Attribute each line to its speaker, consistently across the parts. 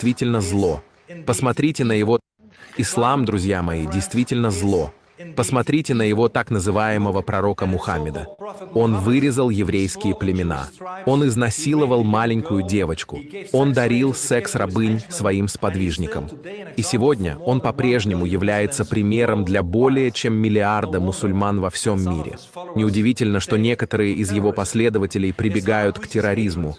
Speaker 1: действительно зло. Посмотрите на его... Ислам, друзья мои, действительно зло. Посмотрите на его так называемого пророка Мухаммеда. Он вырезал еврейские племена. Он изнасиловал маленькую девочку. Он дарил секс-рабынь своим сподвижникам. И сегодня он по-прежнему является примером для более чем миллиарда мусульман во всем мире. Неудивительно, что некоторые из его последователей прибегают к терроризму.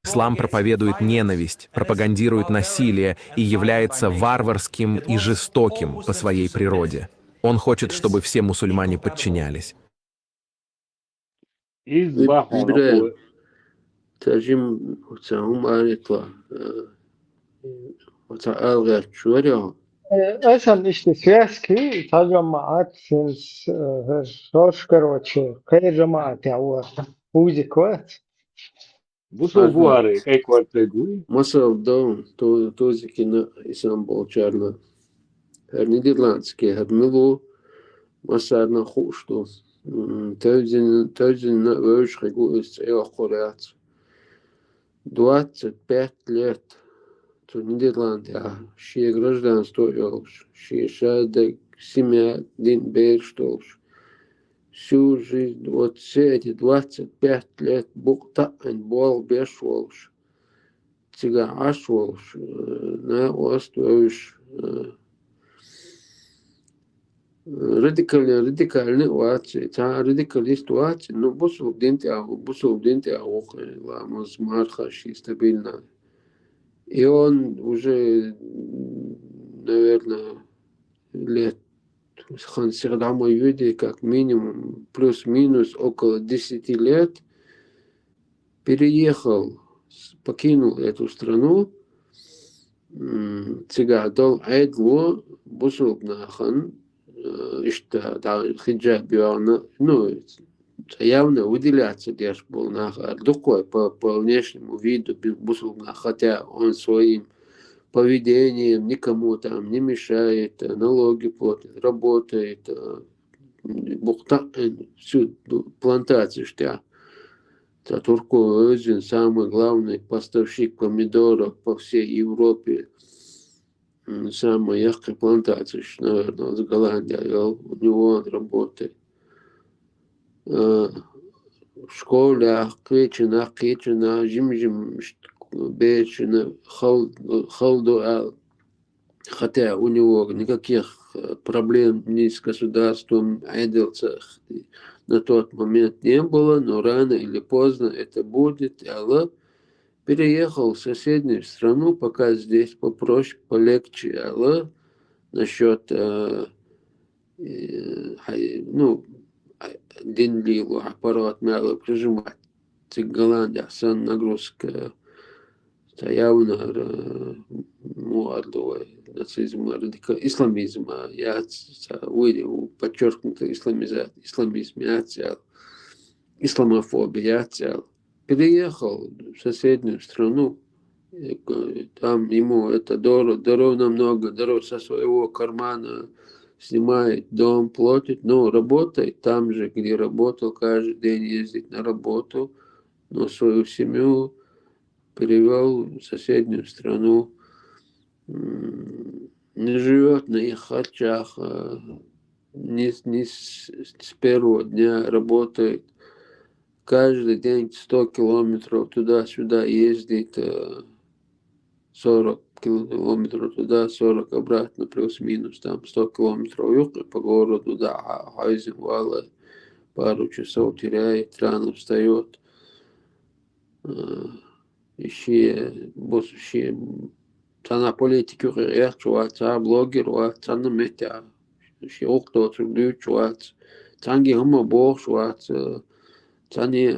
Speaker 1: Ислам проповедует ненависть, пропагандирует насилие и является варварским и жестоким по своей природе. Он хочет, чтобы все мусульмане подчинялись.
Speaker 2: إبراهيم ترجم وتاهم آلتوا وتألغى شوريهم.
Speaker 3: أصلا اشتسياسكي تجمعات سنس هرش короче كي جماعات هو وزي كوات
Speaker 2: Busol buare, kai quarta gui. Masal dom, to zikina Istanbul charna. Her Nederlandske, her Milo, masar na خوشتو. Тözин на вёшхе гуис эохорят. 25 лет. То Нидерланды, шие гражданство ёлш. Шие шадек, семья, дин бейрштолш. Всю жизнь, вот все эти 25 лет буктаэн бол бешволш. Цыга ашволш, на оствоюш. Радикальные ситуации, та радикальные ситуации, но бусул денте охе, ламос мархаш и стабильно. И он уже, наверное, лет хан всегда мой виде, как минимум, плюс-минус около 10 лет, переехал, покинул эту страну, цыга дол айдло, бусул на хан, что да, хиджаб ну, явно выделяться деш был нахар. Такой по внешнему виду бусул, хотя он своим поведением никому там не мешает, налоги платит, работает, бухта, всю плантацию что. Турку Özün самый главный поставщик помидоров по всей Европе. Самая яркая плантация, наверное, с Голландии, у него он работает. В школе кечена, жим, бечена, халду, хотя у него никаких проблем ни с государством, айделцах на тот момент не было, но рано или поздно это будет, Аллах переехал в соседнюю страну, пока здесь попроще, полегче, Аллах насчет, ну, денлилу, аппарат мало прижимать. Голландия, сан нагрузка, явно муарловая нацизма, исламизма, я выделил подчеркнуто исламизм, я цел, исламофобия, я цел. Переехал в соседнюю страну, там ему это дорого намного, дорого со своего кармана снимает дом, платит, но работает там же, где работал, каждый день ездит на работу, но свою семью перевел в соседнюю страну, не живет на их харчах, не с первого дня работает, каждый день 100 километров туда-сюда ездит, 40 километров туда, 40 обратно, плюс-минус, там 100 километров юг по городу, да, Хайзен, Вала, пару часов теряет, рано встает. Ищи, цана политики чуваться, блогер, цана метя, ищи окто, чуваться, цанги хомо бог чуваться, цани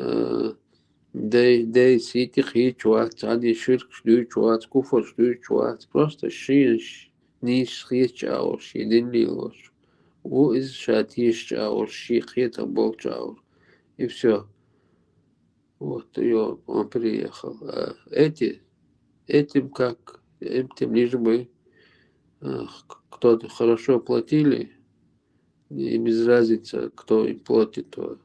Speaker 2: дей сити хи чуваться, цани ширк чуваться, куфор чуваться, просто ши ниш хи чаур, ши денлилош, у из шатиш чаур, ши хита бог чаур, и все. Вот, и он приехал. Этим лишь бы кто-то хорошо платили, и без разницы, кто им платит, то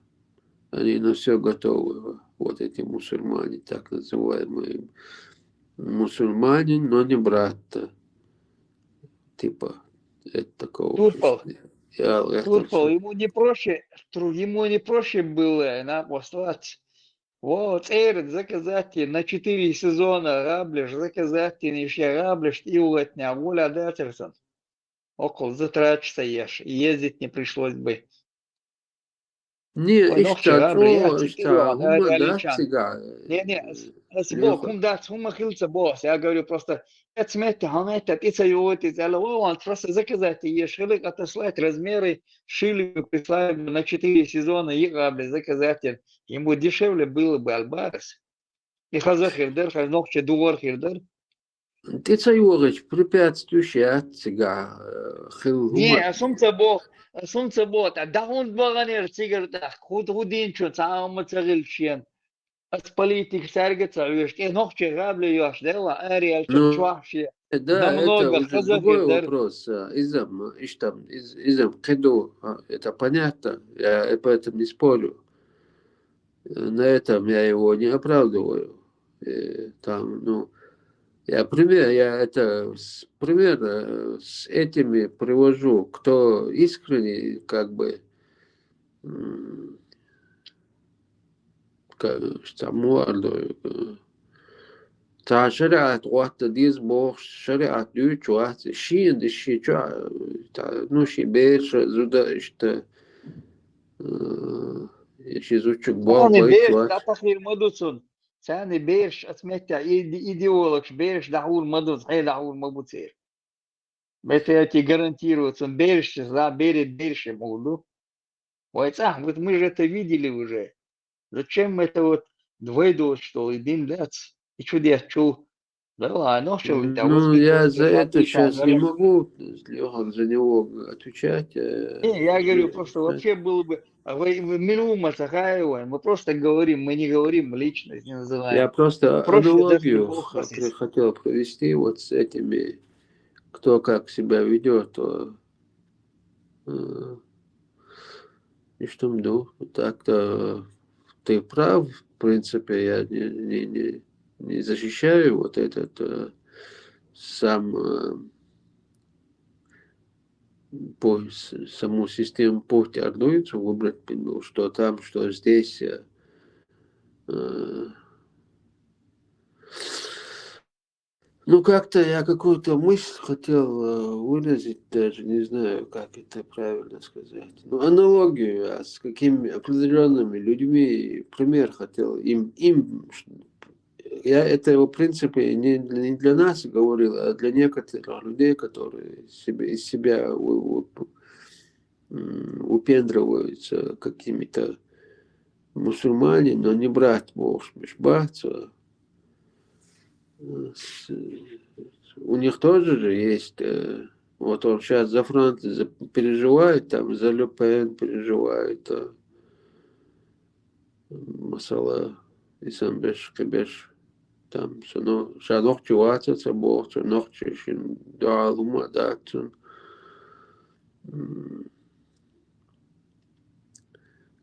Speaker 2: они на все готовы. Вот эти мусульмане, так называемые. мусульманин, но не брат. Типа, это такого.
Speaker 3: Турпал,
Speaker 2: Это
Speaker 3: Турпал,
Speaker 2: все.
Speaker 3: ему не проще было на послать. Вот, Эрд, заказать на 4 сезона раблиш, заказать еще раблиш, и улетня, воля Даттерсон. Около затрачься ешь, ездить не пришлось бы.
Speaker 2: Не,
Speaker 3: Ой, ночи рабли, я цитирую,
Speaker 2: гума да
Speaker 3: реаличан.
Speaker 2: цига.
Speaker 3: Не, сбок, хум хилца босс. Я говорю просто, это смети, хамета, пицца юотит, але он просто заказать и шилик отослать размеры, шили прислали бы на 4 сезона и рабли заказать. Ему дешевле было бы Альбарес. И хазахирдер, хазнохче дуор хирдер.
Speaker 2: Ты цаюгач препятствующий от цига. Хил
Speaker 3: Не,
Speaker 2: гума.
Speaker 3: асумца бот, а да он баганер цигарда, худин чо, цаама цагилшен. Als политик саргаться, noch рабли ёж, дела, ариал
Speaker 2: Ну,
Speaker 3: чвахши,
Speaker 2: да, это
Speaker 3: намного
Speaker 2: уже другой
Speaker 3: хазахирдер.
Speaker 2: вопрос. Изам кеду, это понятно. Я поэтому не спорю. На этом я его не оправдываю. Там, ну, пример с этими привожу, кто искренне, как бы, самуардо, та шариат уатта диз бог шариат дючу уат шиин диши чуа та ну ши беш зуда ишта ши зучук бог
Speaker 3: Сани
Speaker 2: бой
Speaker 3: беш,
Speaker 2: чуат.
Speaker 3: татахир мадуцун. Сани беш, اسمتها идеолог, беш дахур мадуц, хей дахур мабуцир. Это я тебе гарантирую, сон беш, за беш буду. Вайцах, вот мы же это видели уже. Зачем это вот двойду, что ли, дин дац? И чудес чу. Да ладно, что ли, да
Speaker 2: Ну, я
Speaker 3: воспитывать
Speaker 2: за это
Speaker 3: латиша,
Speaker 2: сейчас не могу, Лёган, за него отвечать.
Speaker 3: не, я говорю, просто вообще было бы, вы Милума Сахаева, мы просто говорим, мы не говорим личность, не
Speaker 2: Я
Speaker 3: называем.
Speaker 2: просто
Speaker 3: Проще даже
Speaker 2: аналогию
Speaker 3: хасис.
Speaker 2: хотел провести вот с этими, кто как себя ведет, то э, и что, ну, так-то ты прав, в принципе, я не защищаю вот этот сам саму систему путь арнуицу выбрать, ну, что там, что здесь. Э, ну, как-то я какую-то мысль хотел выразить, даже не знаю, как это правильно сказать. Ну, аналогию с какими определенными людьми, пример хотел я это, в принципе, не для нас говорил, а для некоторых людей, которые из себя упендриваются какими-то мусульмане, но не брат Бог, братца. У них тоже же есть, вот он сейчас за Францию переживает, там за Ле Пен переживает, масала Исамбеш Кабеш, там, но шанох чуваться, бог, шанох чешин, дуалума, датун.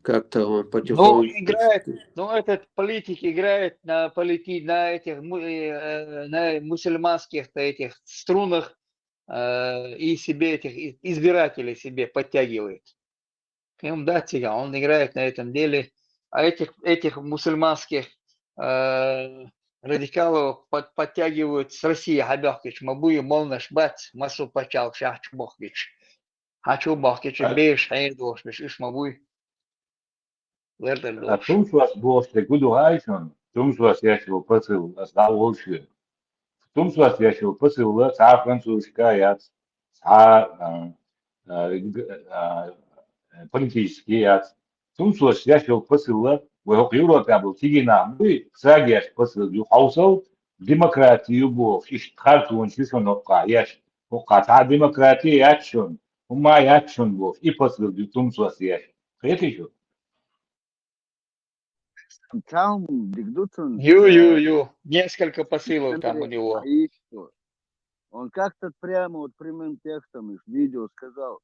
Speaker 2: Как-то он
Speaker 3: Ну,
Speaker 2: потихоньку.
Speaker 3: играет, ну, этот политик играет на этих, на мусульманских этих струнах и себе этих избирателей себе подтягивает. Им дать он играет на этом деле. А этих мусульманских радикалов подтягивают с России. Хабехкич, мабую, молнаш бац, масу пачал, шахч бохкич. Хачу бохкич, беш, хайдош, беш, иш мабуй, вердердош.
Speaker 4: Tumšos buvo steigudu aišon, tumšos iešau pasiūlas, gal ulšį. Tumšos iešau pasiūlas, a prancūziška яц, a политический яц. Tumšos iešau pasiūlas, vai Европе был тигина, мы сагеш pasiūlų hausau, демократию buvo, ištartų un šis un oqa, яш, oqa ta демократия ячон, ума ячон buvo, и pasiūlų tumšos ieš. Kaip iš jų?
Speaker 5: Там Бигдутун
Speaker 3: Ю. Несколько посылов там у
Speaker 5: Андрей
Speaker 3: него.
Speaker 5: Аишко, он как-то прямо вот прямым текстом из видео сказал,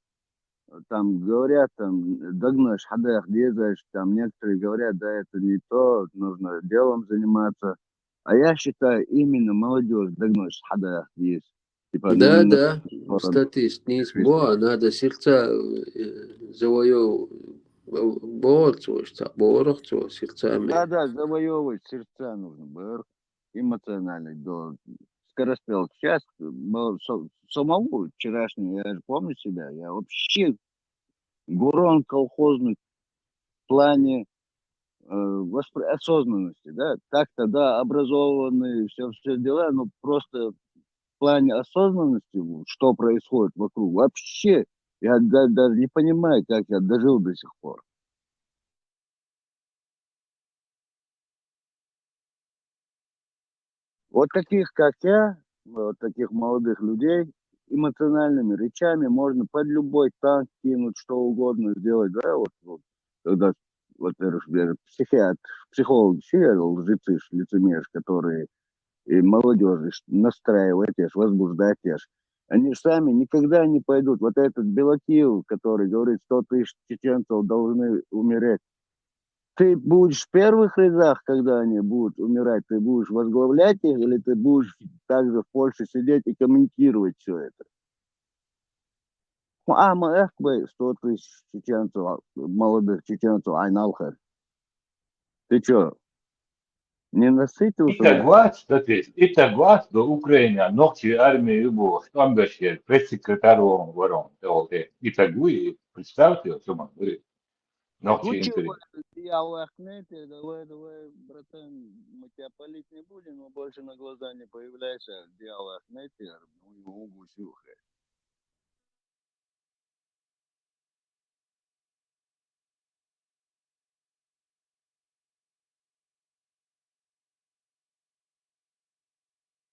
Speaker 5: там говорят, там догнешь, хадах, дезаешь, там некоторые говорят, да, это не то, нужно делом заниматься, А я считаю, именно молодежь догнать хада есть. Типа, ну,
Speaker 2: Да,
Speaker 5: на
Speaker 2: да,
Speaker 5: сторону
Speaker 2: статист, не
Speaker 5: жизни.
Speaker 2: надо сердца завоевывать, бороться, бороться сердцами.
Speaker 5: Да, завоевывать сердца нужно, эмоционально, до скорострел. Сейчас самому вчерашнего, я же помню себя, я вообще гурон колхозный в плане осознанности, да, так-то, да, образованные, все дела, но просто в плане осознанности, вот, что происходит вокруг, вообще, я даже не понимаю, как я дожил до сих пор. Вот таких, как я, вот таких молодых людей, эмоциональными речами можно под любой танк кинуть, что угодно сделать, да, вот когда, во-первых, психолог, все лжецы, лицемеришь, которые и молодежи настраиваете, возбуждаете. Они же сами никогда не пойдут. Вот этот Белокиев, который говорит, 100 тысяч чеченцев должны умереть. Ты будешь в первых рядах, когда они будут умирать, ты будешь возглавлять их, или ты будешь также в Польше сидеть и комментировать все это? Мы эх бы 100 тысяч чеченцев, молодых чеченцев, айналхер. Ты что, не насытился уже?
Speaker 4: Итак, до Украины, ногти армии его, что он дальше, пресс-секретарем ворон, итак, представьте, что он говорит, ногти
Speaker 5: Случай,
Speaker 4: интервью.
Speaker 5: я в Ахмете, давай, братан, мы тебя палить не будем, но больше на глаза не появляйся, где в Ахмете, у него угу сюха.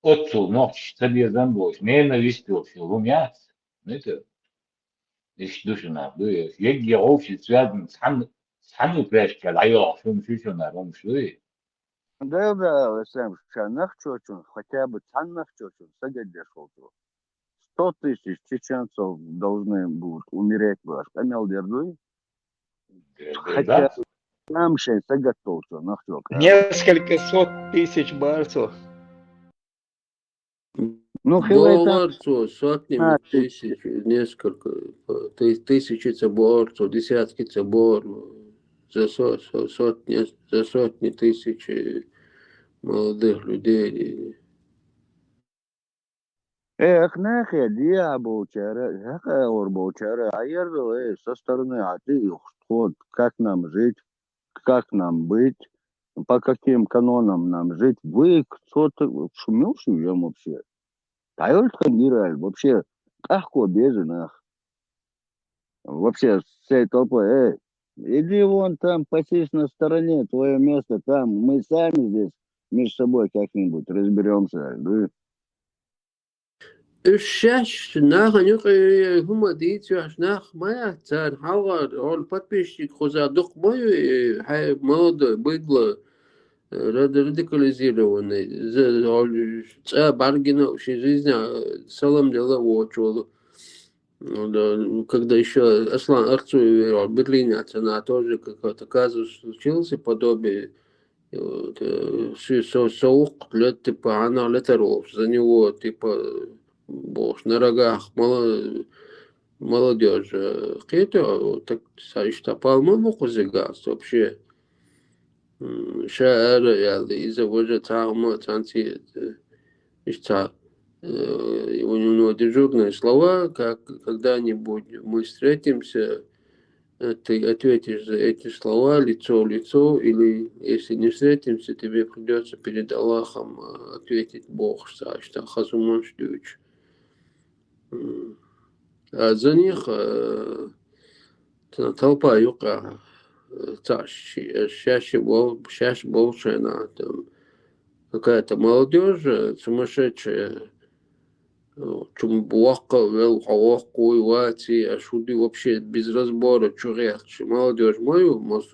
Speaker 4: Отцу ночь себе замбось, ненавистился, лумяц, это, ich durcheinander, du, я общий связан с Хану Прешка, лайо, что на ром, что и.
Speaker 5: Да, Сэм, чанах чочун, хотя бы цаннах чочун, сагадеш олту. 100 тысяч чеченцев должны будут умереть ваш. Камел дердуй, хотя
Speaker 4: Да,
Speaker 5: бы нам шей сагатолчу, нахчок.
Speaker 3: Несколько сот тысяч борцов.
Speaker 5: Ну, хилай там
Speaker 2: Борцов, сотнями
Speaker 5: 15
Speaker 2: тысяч, несколько, тысячи борцов, десятки бор, за сотни тысяч молодых людей.
Speaker 5: эх, нахе, диаболчара, хака орболчара, а я со стороны, а ты ход, как нам жить, как нам быть, по каким канонам нам жить. Вы кто-то шумевший я вообще. Тайолька генераль, вообще, легко беженах. Вообще, с всей толпой, иди вон там, посись на стороне, твое место там, мы сами здесь между собой как-нибудь разберемся. Да?
Speaker 2: الشاش ناخ نقي هما ديتش ناخ ما تان حاول أول подписчик خذ دق ماي حي مود بيجلا радикализированный баргина вообще жизнь салам дела вот когда еще Аслан Арцу в Берлине она тоже какой-то казус случился подобие соук лет типа она летеров за него типа бог на рогах молодежь какие-то так саишта палма мукузигас вообще шаэр из-за вождя тагма танцы ишта у него дежурные слова, как когда-нибудь мы встретимся, ты ответишь за эти слова лицо в лицо, или если не встретимся, тебе придется перед Аллахом ответить Бог, что хазумон штуч. А за них толпа юка чаще больше она там какая-то молодежь сумасшедшая, Чумбуака, Велхауаку, Вати, а шуды вообще без разбора чурят. Молодежь мою, может,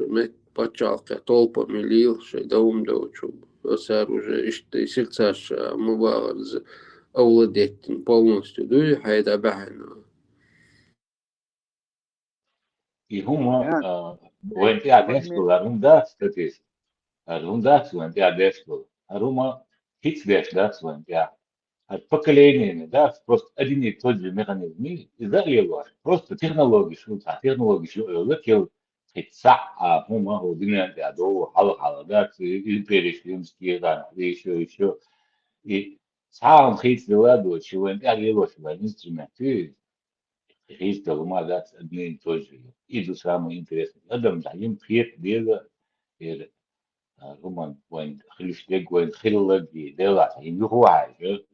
Speaker 2: почалка, толпа милил, что даум да учу. Осар уже, и сердца, что мы овладеть полностью, да, и хайда бахана.
Speaker 4: и хума,
Speaker 5: Я
Speaker 4: венти адешкул, арунда, статис, арунда, венти адешкул, арума, хитвеш, да, своим, я. От поколениями, да, просто один и тот же механизм. И залило, просто технологии, что технологии, что летел, хитса, а хума, удина, да, до, хала, да, империя римские, да, и еще. И сам хит ладу, чего им залило, что инструменты, хит, хума, да, одни и тот же. И то самое интересное. Адам, да, им прият, дело, и хума, вон, хлюштег, вон, хиллоги, дела, им юхуай,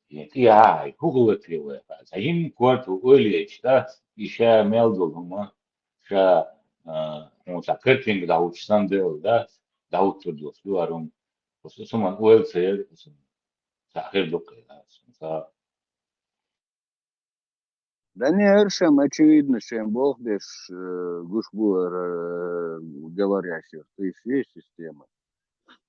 Speaker 4: я гуглатила. Заим кварту олеч, да, еще мелдулума, ша, ну, так, кертинг да учсан дел, да, да утудлус, дуарум, суман уэлцер, сахердук, да,
Speaker 5: Да не, Шем, очевидно, чем Бог без гушбур говорящих, то есть есть система.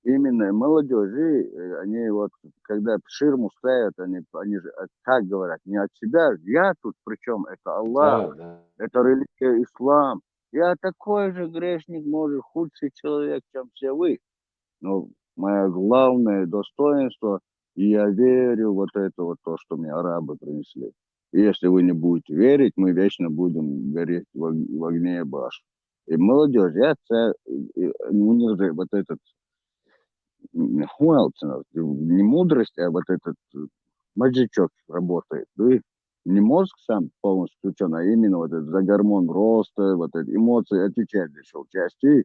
Speaker 5: Именно молодежи, они вот, когда ширму ставят, они же, как говорят, не от себя, я тут, причем это Аллах,
Speaker 4: да.
Speaker 5: это религия ислам. Я такой же грешник, может, худший человек, чем все вы. Но мое главное достоинство, и я верю вот это вот то, что мне арабы принесли. И если вы не будете верить, мы вечно будем гореть в огне баш. И молодежь, у них же вот этот хуэлцинов, не мудрость, а вот этот мозжечок работает. Да? Не мозг сам полностью включен, а именно вот этот за гормон роста, вот эти эмоции отвечают за части.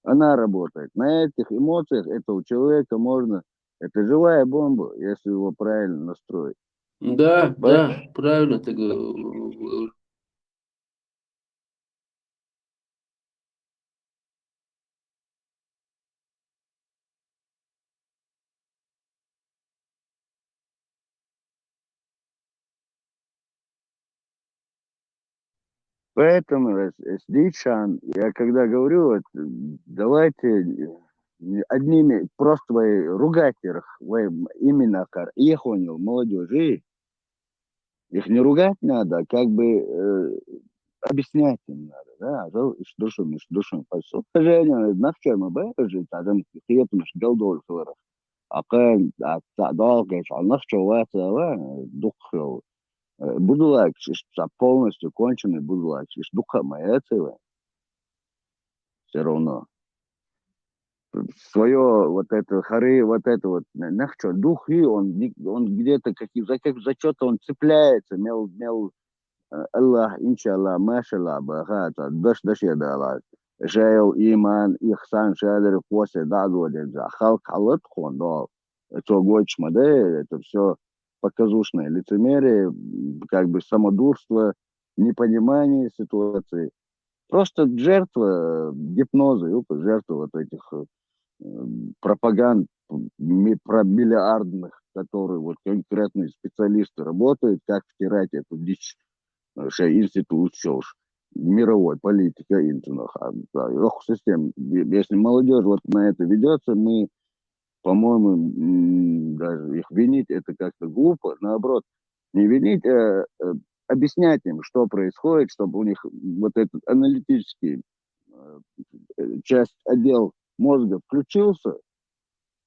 Speaker 5: Она работает. На этих эмоциях этого человека можно... Это живая бомба, если его правильно настроить.
Speaker 2: Да,
Speaker 5: Поэтому
Speaker 2: да, правильно ты говоришь.
Speaker 5: Поэтому здесь, я когда говорю, вот, давайте одними просто ругать их, именно их понял, молодежи, их не ругать надо, а как бы объяснять им надо, да, что душом, сожалению, нахчем бежит, а там хиетмеш голдол флора, а кан, а долго, а нахчеваться, дух будулак, полностью конченый будулак, духа моя целая, все равно. Свое вот это хары, вот это вот нахчо, духи, он где-то за что-то он цепляется, мел الله إن شاء الله ما شاء الله بخات دش يدالات شايل إيمان إحسان شادر قوسي دعوة دельзя خلق حلت خون дал это гойч модель это все показушное лицемерие как бы самодурство непонимание ситуации просто жертва гипноза жертва вот этих пропаганд про миллиардных которые вот конкретные специалисты работают как втирать эту дичь şey институт чёж мировой политика интернет систем если молодежь вот на это ведется мы по-моему даже их винить это как-то глупо наоборот не винить объяснять им что происходит чтобы у них вот этот аналитический часть отдел мозга включился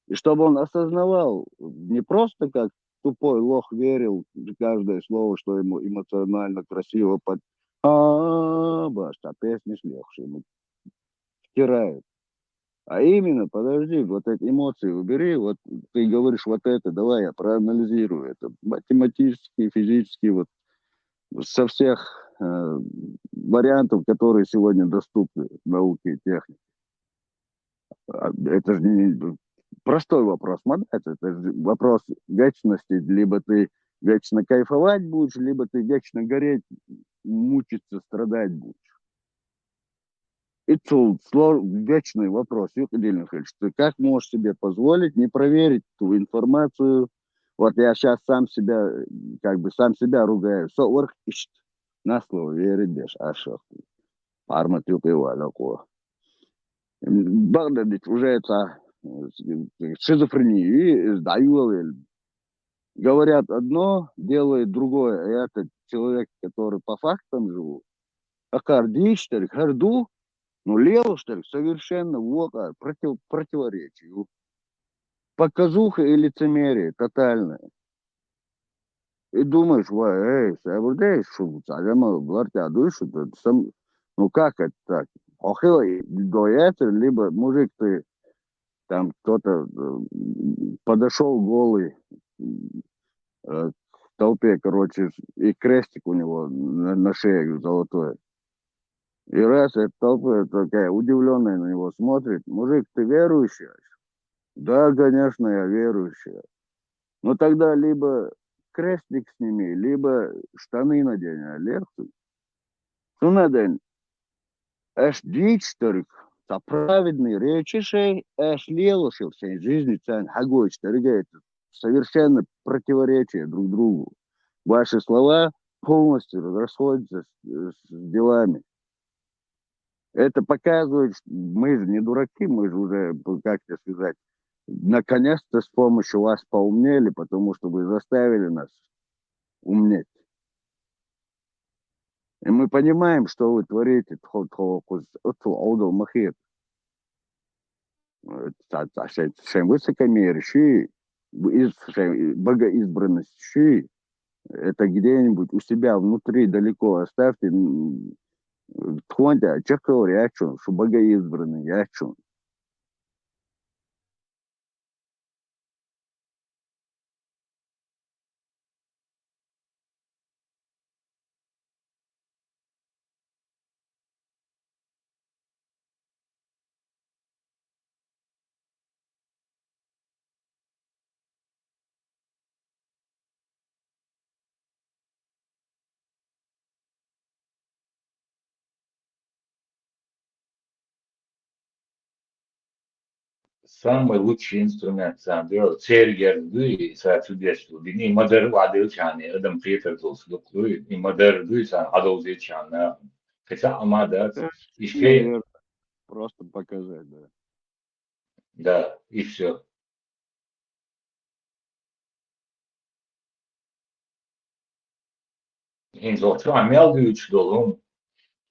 Speaker 5: и чтобы он осознавал не просто как тупой лох верил в каждое слово, что ему эмоционально красиво под баш, а песни шлехшие ему втирают. А именно, подожди, вот эти эмоции убери, вот ты говоришь вот это, давай я проанализирую это математически, физически, вот со всех вариантов, которые сегодня доступны в науке и технике. Это же не простой вопрос, модать, это же вопрос вечности, либо ты вечно кайфовать будешь, либо ты вечно гореть, мучиться, страдать будешь. Это вечный вопрос, Юрий Михайлович, ты как можешь себе позволить не проверить ту информацию? Вот я сейчас сам себя, как бы сам себя ругаю. Соорх ищет. На слово верить беш, а шо? Парма тюпива, такого. Багдадич уже это шизофрению и сдаю. Говорят одно, делает другое. И этот человек, который по фактам живу, акарди, что ли, харду, ну, лево, что ли, совершенно вот, противоречию. показуха и лицемерие тотальное. И думаешь, эй, сабурдей, ну как это так? Охила доятер, либо мужик ты, там кто-то подошел голый к толпе, короче, и крестик у него на шее золотой. И раз эта толпа такая удивленная на него смотрит, мужик, ты верующий? Да, конечно, я верующий. Ну тогда либо крестик сними, либо штаны надень, лекцию. Ну надень. Эш дичторик, та праведный речишей, эш лелушил всей жизни цен хагой это совершенно противоречие друг другу. Ваши слова полностью расходятся с делами. Это показывает, что мы же не дураки, мы же уже, как тебе сказать, наконец-то с помощью вас поумнели, потому что вы заставили нас умнеть. И мы понимаем, что вы творите. Высокомерие, богоизбранность, это где-нибудь у себя внутри далеко оставьте. Тхоньте, чекал реакцию, что богоизбранный реакцию.
Speaker 4: Самый лучший инструмент, сам делал, цергерду и соответственно, не модер вадил чане, адам петер толстуклу, и модер ду, сам адолзе чана, хотя амадат, еще,
Speaker 5: Наверное, просто показать, да.
Speaker 4: да, и все. Инзо, амелдуч долом,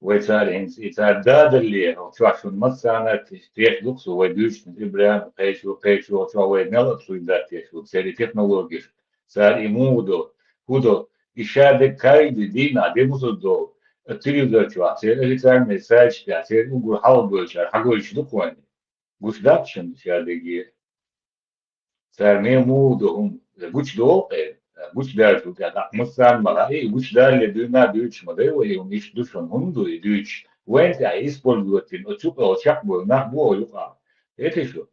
Speaker 4: Вейцар дадали, чашун мацана, тех луксу, вайдуч, небрян, печу, чавай мелочу, да, тех, цели технологии, царь имудо, худо, ишаде кайди, дина, демусу до, тырюдачва, цели официальные сачка, цели угу халбочар, хагойч духуани, гушдакшин, шадеги, царь мемудо, гуч долпе, гуч дальше, так мусан мала, гуч далее дюна дюч модель, и у них душон хунду и дюч, венти, использовать, но чупа очак был, на бо юха. Это что?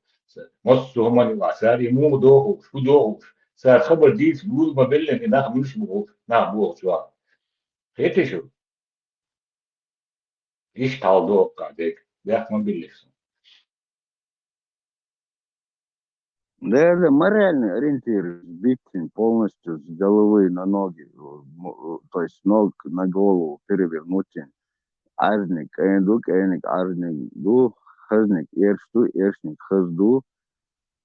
Speaker 4: Мос сумани ва, царь ему доху, шудоху, царь хабар дит, гуд мобильный, на муш бу, на бо чуа. Это что? Иш талдо, кадек, дях мобильный.
Speaker 5: Да, это моральный ориентир, сбить полностью с головы на ноги, то есть ног на голову перевернуть. Ажник, эндук, эник, ажник, ду, хазник, эршту, эршник, хазду,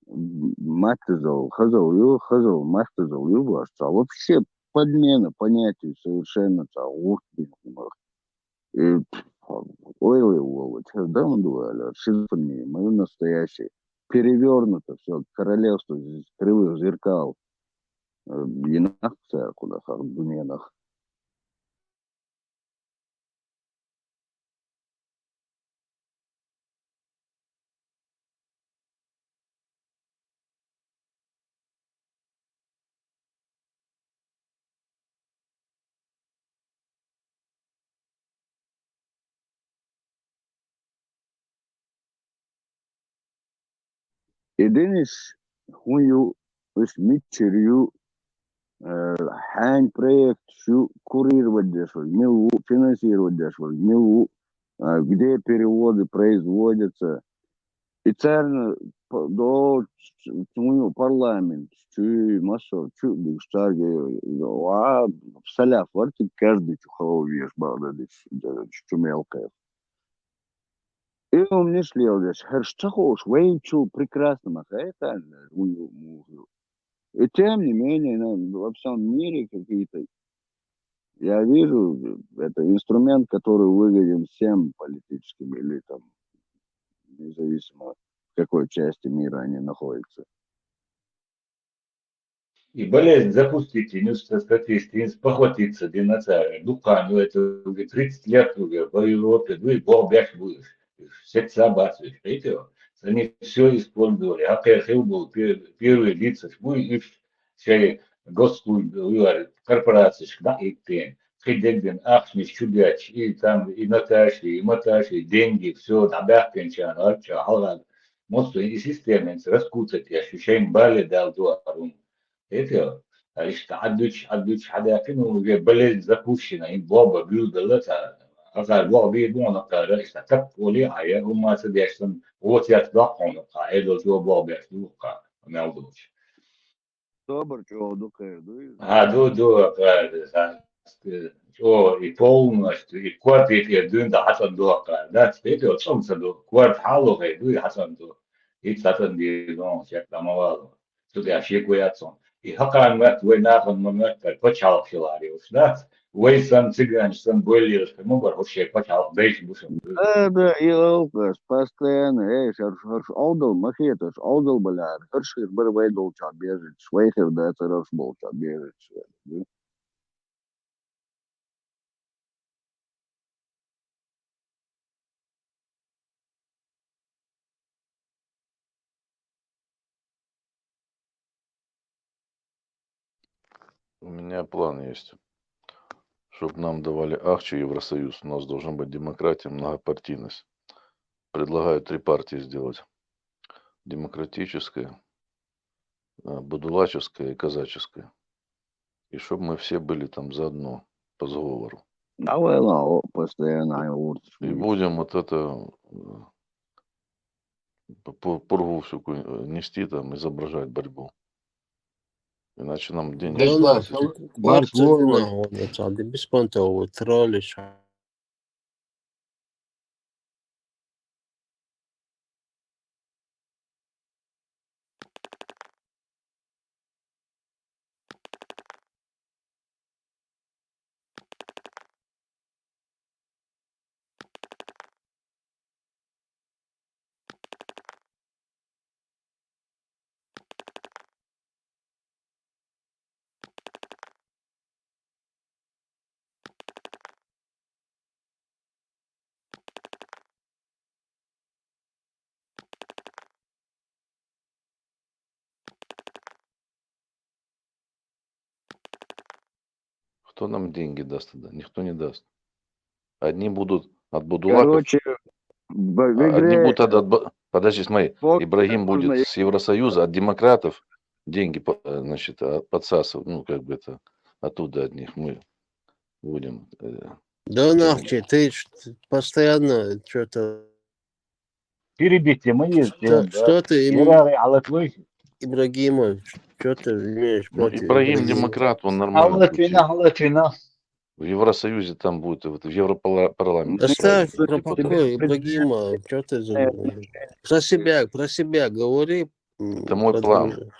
Speaker 5: хазал, матызал, ювашца. Вообще подмена понятий совершенно и ойлы вот, дам дуаля, шизофрения, мое настоящее. Перевернуто все, королевство из кривых зеркал, инах куда дуненах. Единиш хуню, митчерю, хайн проект, шу курировать дешевле, милу, финансировать дешевле, милу, где переводы производятся. И царно до парламент, чу массов, чу бигштаги, а в солях варти каждый чуховой веш, чу мелкая. И он мне шлел здесь, что хочешь, вейчу прекрасно, это и тем не менее, во всем мире какие-то, я вижу, это инструмент, который выгоден всем политическим элитам, независимо в какой части мира они находятся.
Speaker 4: И болезнь запустить, не статистики, похватиться, динацария. Дуканю, это уже 30 лет уже в Европе, ну и бомбяш будешь. Все собацы, видите? Они все использовали. А КХЛ был первый лица, и все госслужбы, корпорации, да, и тем. Хидегден, Ахмич, Чудяч, и там, и Наташи, и Маташи, деньги, все, Табахкинчан, Арча, Халад. Most и системы раскутать, и ощущаем бали дал дуарум. Это, işte adüç hadakin ve beled запущена и боба бюлдалата agar bu bir bu ona kadar işte tak oli aya umması dersin o tiyat da onu ka edo jo bu bir bu ka ne oldu
Speaker 5: Добр, чего духаешь,
Speaker 4: ha do ka o и полностью и квад и дünda hasan do ka da işte o somsa do kvad halo ga do hasan do и hasan di no şey tamam то я ще кое-что. И хакан мат вы нахуй мат почал филариус, да? Вы сам цыган, сам более, ну вообще почал бейс бушем.
Speaker 5: Да, и алкаш, постоянно, шарш алдал, махеташ, алдал, бля, хершир, бір долча бежит, швейхер, да, это раш болча бежит.
Speaker 6: У меня план есть. Чтобы нам давали Ахчи Евросоюз, у нас должна быть демократия, многопартийность. Предлагаю 3 партии сделать. Демократическая, будулаческая и казаческая. И чтобы мы все были там заодно, по сговору.
Speaker 5: Давай, на, постоянно,
Speaker 6: И будем вот это пургу всю нести там, изображать борьбу. Иначе нам денег не
Speaker 7: Dona,
Speaker 6: хватит.
Speaker 7: Barcelona olacak. Biz pontowo trolisz.
Speaker 6: Кто нам деньги даст тогда? Никто не даст. Одни будут от будулаков.
Speaker 5: Короче, в
Speaker 6: Одни
Speaker 5: игре
Speaker 6: будут подожди, смотри, Ибрагим будет с Евросоюза, от демократов деньги, значит, подсасывать, ну, как бы это, оттуда от них мы будем.
Speaker 7: Да нахуй, ты постоянно что-то...
Speaker 4: Перебитие мы есть,
Speaker 7: Что ты,
Speaker 4: على твой.
Speaker 7: Ибрагимов, что ты имеешь
Speaker 6: Ну,
Speaker 7: против
Speaker 6: Ибрагим
Speaker 7: Ибрагимова?
Speaker 6: демократ, он нормально звучит.
Speaker 3: Латвина.
Speaker 6: В Евросоюзе там будет, вот, в Европарламенте.
Speaker 7: Оставь
Speaker 6: человек,
Speaker 7: про
Speaker 6: депутат.
Speaker 7: покой Ибрагима, что ты за... Про себя говори.
Speaker 6: Это мой
Speaker 7: про
Speaker 6: план.
Speaker 7: других.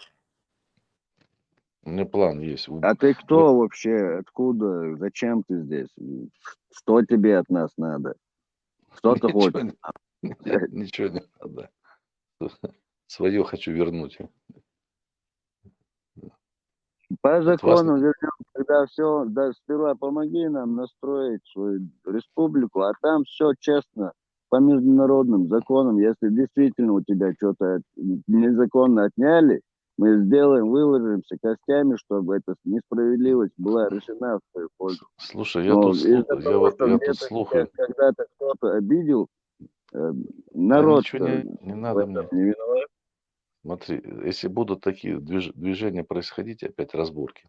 Speaker 6: У меня план есть.
Speaker 5: А ты кто вообще? Откуда? Зачем ты здесь? Что тебе от нас надо? Что ты хочешь?
Speaker 6: Ничего не надо. Свое хочу вернуть.
Speaker 5: По
Speaker 6: От вас
Speaker 5: закону вернем, когда все, да, сперва помоги нам настроить свою республику, а там все честно, по международным законам. Если действительно у тебя что-то незаконно отняли, мы сделаем, выложимся костями, чтобы эта несправедливость была решена в свою пользу.
Speaker 6: Слушай, я
Speaker 5: Но
Speaker 6: тут
Speaker 5: из-за
Speaker 6: слухаю,
Speaker 5: того, что
Speaker 6: я
Speaker 5: где-то
Speaker 6: тут слухаю.
Speaker 5: когда-то кто-то обидел,
Speaker 6: Да
Speaker 5: народ
Speaker 6: ничего не
Speaker 5: в
Speaker 6: надо
Speaker 5: этом
Speaker 6: мне.
Speaker 5: не виноват.
Speaker 6: Смотри, если будут такие движения происходить, опять разборки,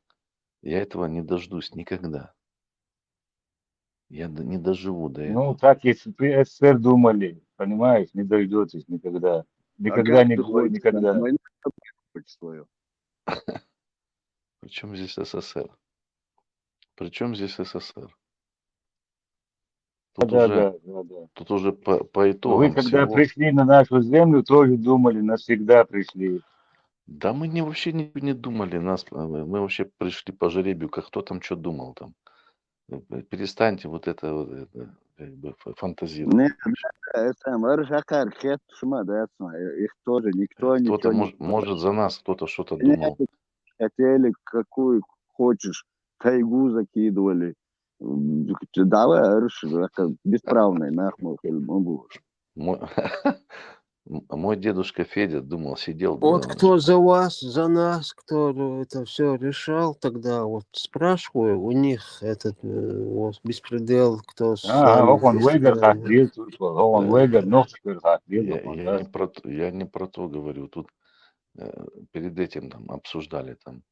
Speaker 6: я этого не дождусь никогда. Я не доживу до этого.
Speaker 4: Ну, так если при СССР думали, понимаешь, не дойдетесь никогда.
Speaker 5: А
Speaker 4: Никогда
Speaker 5: как
Speaker 4: не будет,
Speaker 5: думаете,
Speaker 4: никогда.
Speaker 5: войну хоть свою?
Speaker 6: Причем здесь СССР? Причем здесь СССР? Тут
Speaker 4: Да,
Speaker 6: уже,
Speaker 4: да, да, да.
Speaker 6: тут уже по
Speaker 4: Вы
Speaker 6: итогам
Speaker 4: когда
Speaker 6: всего.
Speaker 4: пришли на нашу землю, тоже думали, навсегда пришли.
Speaker 6: Да мы вообще не думали, мы вообще пришли по жеребию, как кто там что думал там. Перестаньте вот это как бы фантазировать.
Speaker 5: Нет, сам Аршакар, Хет, Шма, да, их тоже никто
Speaker 6: Кто-то
Speaker 5: ничего не
Speaker 6: может за нас кто-то что-то
Speaker 5: Нет,
Speaker 6: думал.
Speaker 5: хотели, какую хочешь, тайгу закидывали. Давай, говоришь, бесправный, нахуй, могу.
Speaker 6: Мой, мой дедушка Федя думал, сидел,
Speaker 7: Вот
Speaker 6: думал,
Speaker 7: кто за вас, за нас, кто это все решал, тогда вот спрашиваю, у них этот вот беспредел, кто с
Speaker 4: Ага,
Speaker 7: нами
Speaker 4: он Вейгер
Speaker 7: устраивает.
Speaker 4: Хатлит, он Вейгер, но Хатлит,
Speaker 6: я не про то говорю. Тут перед этим там обсуждали там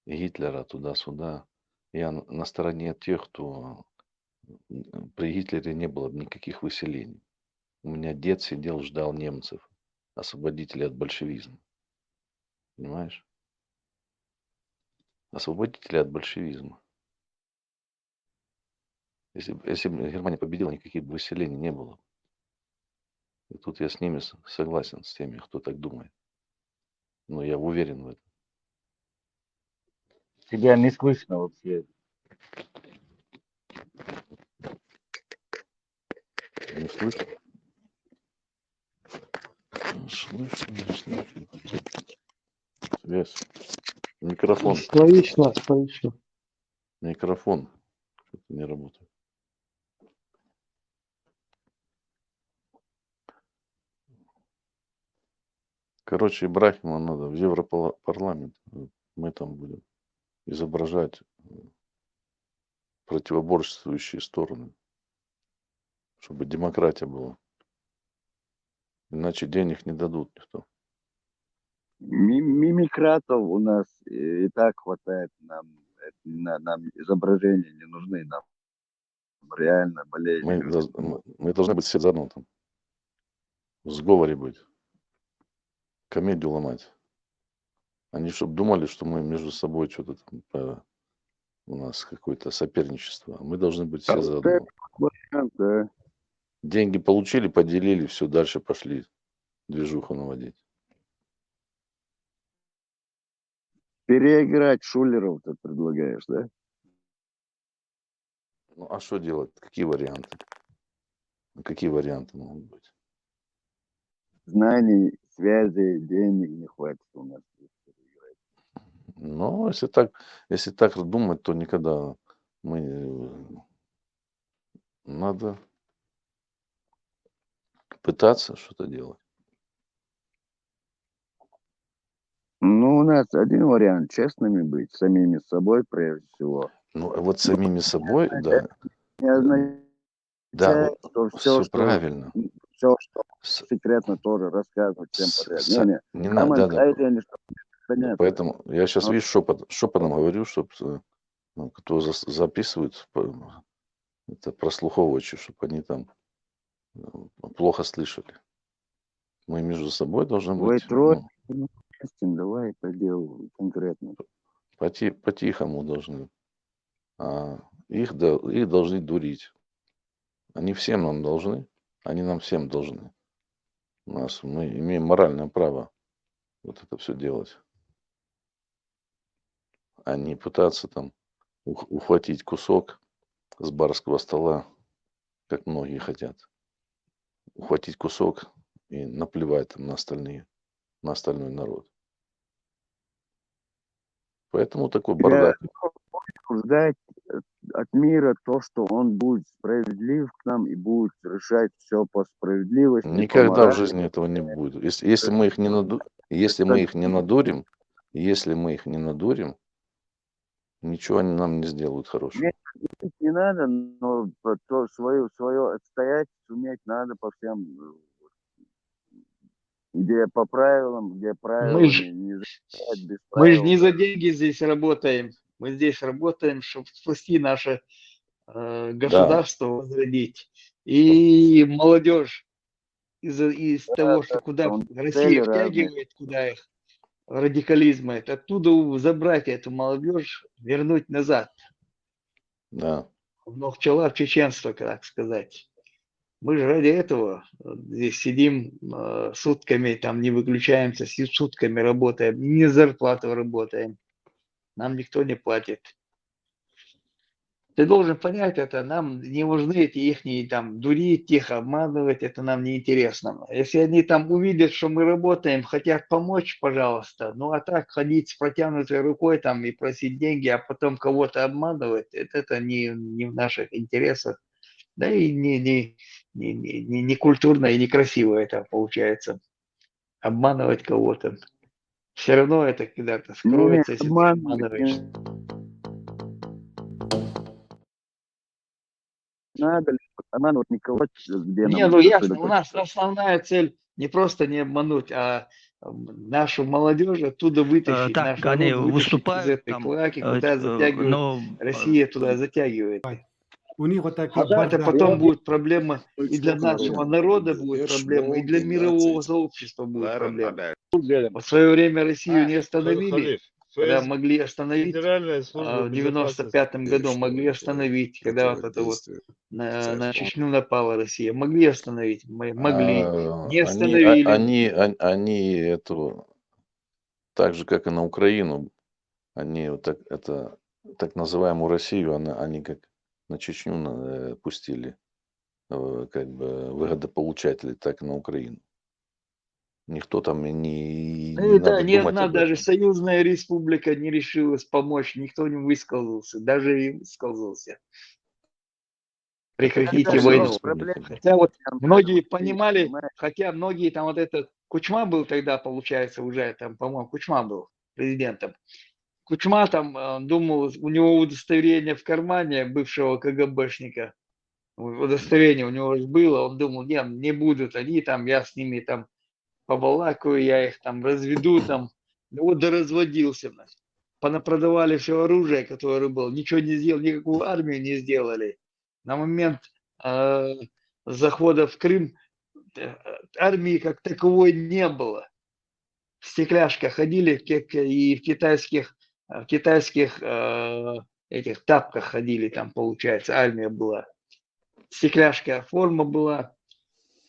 Speaker 6: Гитлера туда-сюда. Я на стороне тех, кто при Гитлере не было никаких выселений. У меня дед сидел, ждал немцев, освободителей от большевизма. Понимаешь? Освободители от большевизма. Если бы Германия победила, никаких бы выселений не было. И тут я с ними согласен, с теми, кто так думает. Но я уверен в этом.
Speaker 4: Тебя не слышно вообще.
Speaker 6: Не слышно? Слышно, не слышно. Связь. Микрофон.
Speaker 8: Слышно, слышно.
Speaker 6: Микрофон. Что-то не работает. Короче, Ибрахима надо в Европарламент. Мы там будем изображать противоборствующие стороны, чтобы демократия была. Иначе денег не дадут никто.
Speaker 5: Мимикратов у нас и так хватает, нам изображения не нужны, нам реально болезнь.
Speaker 6: Мы должны быть все заодно там. В сговоре быть. Комедию ломать. Они чтобы думали, что мы между собой что-то там у нас какое-то соперничество. Мы должны быть все заодно.
Speaker 5: Да.
Speaker 6: Деньги получили, поделили, все, дальше пошли движуху наводить.
Speaker 5: Переиграть шулеров ты предлагаешь, да?
Speaker 6: Ну а что делать? Какие варианты? Какие варианты могут быть?
Speaker 5: Знаний, связей, денег не хватит у нас.
Speaker 6: Но если так думать, то никогда надо пытаться что-то делать.
Speaker 5: Ну, у нас один вариант, честными быть, самими собой прежде всего.
Speaker 6: Ну, вот самими собой, да.
Speaker 5: Не означает,
Speaker 6: Да,
Speaker 5: что
Speaker 6: все правильно.
Speaker 5: все, что
Speaker 6: С-
Speaker 5: секретно тоже рассказывать всем подряд. Не,
Speaker 6: Не надо, да.
Speaker 5: понятно.
Speaker 6: Поэтому я сейчас, видишь, шепотом говорю, чтобы кто записывает, это прослуховывачи, чтобы они там плохо слышали. Мы между собой должны
Speaker 5: Вы
Speaker 6: быть
Speaker 5: трое, давай по делу конкретно.
Speaker 6: по-тихому должны. А их должны дурить. Они всем нам должны. Они нам всем должны. Мы имеем моральное право вот это все делать. А не пытаться там ухватить кусок с барского стола, как многие хотят. Ухватить кусок и наплевать там на остальной народ. Поэтому такой бардак.
Speaker 5: Ждать от мира то, что он будет справедлив к нам и будет решать все по справедливости.
Speaker 6: Никогда в жизни этого не будет. Если мы их не надурим, ничего они нам не сделают хорошего.
Speaker 5: Не надо, но свое отстоять суметь надо по всем, где по правилам, где правила
Speaker 3: Мы же
Speaker 5: не защищать без
Speaker 3: мы ж
Speaker 5: правил.
Speaker 3: не за деньги здесь работаем. Мы здесь работаем, чтобы спасти наше государство, возродить. И молодежь из того, что куда Россия втягивает, куда их радикализма, это оттуда забрать эту молодежь, вернуть назад.
Speaker 6: Да.
Speaker 3: В пчела в чеченство, так сказать. Мы же ради этого здесь сидим сутками, там не выключаемся, сутками работаем, не зарплату работаем. Нам никто не платит. Ты должен понять это, нам не нужны эти ихние там дурить, их обманывать, это нам не интересно. Если они там увидят, что мы работаем, хотят помочь, пожалуйста. Ну а так ходить с протянутой рукой там и просить деньги, а потом кого-то обманывать, это не в наших интересах. Да и не культурно и некрасиво это получается. Обманывать кого-то. Все равно это когда-то
Speaker 5: Не,
Speaker 3: скроется, если ты
Speaker 5: обманывать
Speaker 3: обманываешь.
Speaker 5: не надо, обманывать никого, где
Speaker 3: Не,
Speaker 5: нам
Speaker 3: ну
Speaker 5: отсюда
Speaker 3: ясно, у нас основная цель не просто не обмануть, а нашу молодежь оттуда вытащить,
Speaker 8: Так,
Speaker 3: наш
Speaker 8: они
Speaker 3: народ вытащить из
Speaker 8: выступают
Speaker 3: этой
Speaker 8: там,
Speaker 3: клаки, куда затягивает,
Speaker 8: но
Speaker 3: Россия туда затягивает.
Speaker 9: У них вот такой
Speaker 3: А это
Speaker 9: бардак.
Speaker 3: потом будет проблема и для
Speaker 5: Сколько
Speaker 3: нашего народа будет проблема, и для
Speaker 10: 12.
Speaker 3: мирового сообщества будет
Speaker 10: Lara
Speaker 3: проблема.
Speaker 10: Tabe.
Speaker 3: В свое время Россию не
Speaker 10: Халиф,
Speaker 3: остановили,
Speaker 10: то
Speaker 3: когда
Speaker 10: есть
Speaker 3: могли остановить,
Speaker 10: Федеральная служба
Speaker 3: в
Speaker 10: безопасности.
Speaker 3: 95-м году могли остановить, когда вот это вот на Чечню напала Россия. Могли остановить, могли. Не остановили.
Speaker 6: Они эту, так же, как и на Украину, они вот так, это, так называемую Россию, они как на Чечню пустили как бы выгодополучатели, так и на Украину. Никто там и не
Speaker 3: Да,
Speaker 6: надо
Speaker 3: ни
Speaker 6: думать
Speaker 3: одна
Speaker 6: об
Speaker 3: даже
Speaker 6: этом.
Speaker 3: союзная республика не решилась помочь, никто не высказался, даже и высказался. Прекратите
Speaker 6: Кто все
Speaker 3: войну.
Speaker 6: республики?
Speaker 3: Хотя вот многие
Speaker 5: вот
Speaker 3: понимали,
Speaker 5: понимаешь?
Speaker 3: хотя многие там вот этот Кучма был тогда, получается, уже там, по-моему, Кучма был президентом. Кучма там думал, у него удостоверение в кармане бывшего КГБшника, удостоверение у него же было, он думал, не будут они там, я с ними там побалакаю, я их там разведу там. Ну вот доразводился. Понапродавали все оружие, которое было, ничего не сделали, никакую армию не сделали. На момент захода в Крым армии как таковой не было. В стекляшках ходили и в китайских этих тапках ходили, там, получается, армия была. Стекляшка форма была,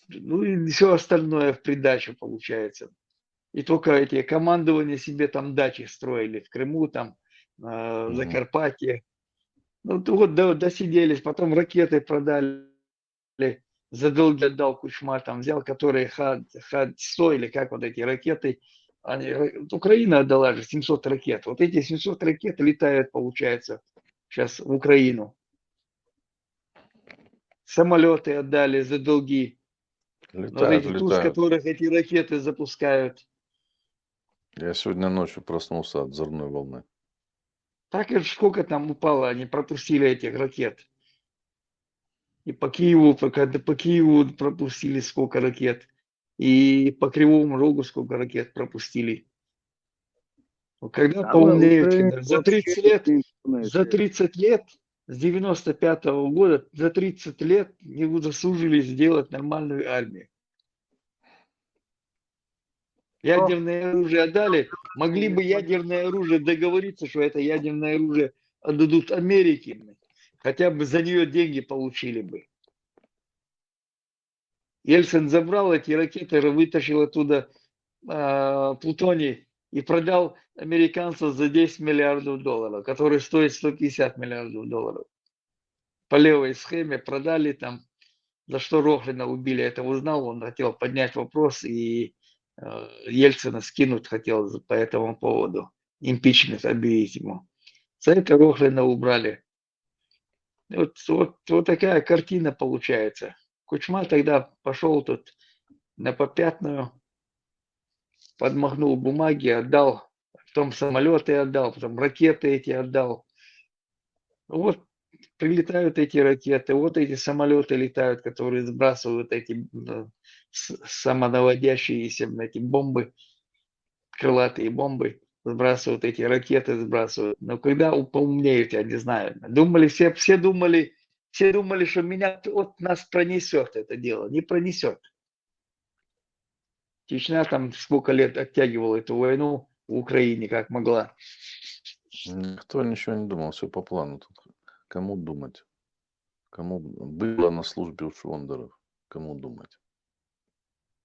Speaker 3: ну и все остальное в придачу получается. И только эти командования себе там дачи строили в Крыму, там, в Закарпатье. Ну, вот досиделись, потом ракеты продали, за долги отдал Кучма, там взял, которые Х-100 или как вот эти ракеты. Украина отдала же 700 ракет. Вот эти 700 ракет летают, получается, сейчас в Украину. Самолеты отдали за долги. Вот эти Туз,
Speaker 6: Летают.
Speaker 3: которых эти ракеты запускают.
Speaker 6: Я сегодня ночью проснулся от взрывной волны.
Speaker 3: Так и сколько там упало, они пропустили этих ракет. И по Киеву, по Киеву пропустили сколько ракет. И по Кривому Рогу сколько ракет пропустили. Когда
Speaker 5: Там
Speaker 3: поумнеют,
Speaker 5: Украина
Speaker 3: за
Speaker 5: вообще
Speaker 3: 30 лет,
Speaker 5: не
Speaker 3: за
Speaker 5: интернете.
Speaker 3: 30 лет, с 95-го года, за 30 лет не удосужились сделать нормальную армию. Ядерное оружие отдали. Могли бы ядерное оружие договориться, что это ядерное оружие отдадут Америке. Хотя бы за нее деньги получили бы. Ельцин забрал эти ракеты, вытащил оттуда плутоний и продал американцам за 10 миллиардов долларов, который стоит 150 миллиардов долларов. По левой схеме продали там, за что Рохлина убили, это узнал, он хотел поднять вопрос и Ельцина скинуть хотел по этому поводу, импичмент объявить ему. За это Рохлина убрали. Вот такая картина получается. Кучма тогда пошел тут на попятную, подмахнул бумаги, отдал, потом самолеты отдал, потом ракеты эти отдал. Вот прилетают эти ракеты, вот эти самолеты летают, которые сбрасывают эти самонаводящиеся эти бомбы, крылатые бомбы, сбрасывают эти ракеты, сбрасывают. Но когда поумнеют, я не знаю. Думали, все думали, что меня вот нас пронесет это дело. Не пронесет. Чечня там сколько лет оттягивала эту войну в Украине, как могла.
Speaker 6: Никто ничего не думал, все по плану. Тут кому думать? Кому было на службе у Швондеров? Кому думать?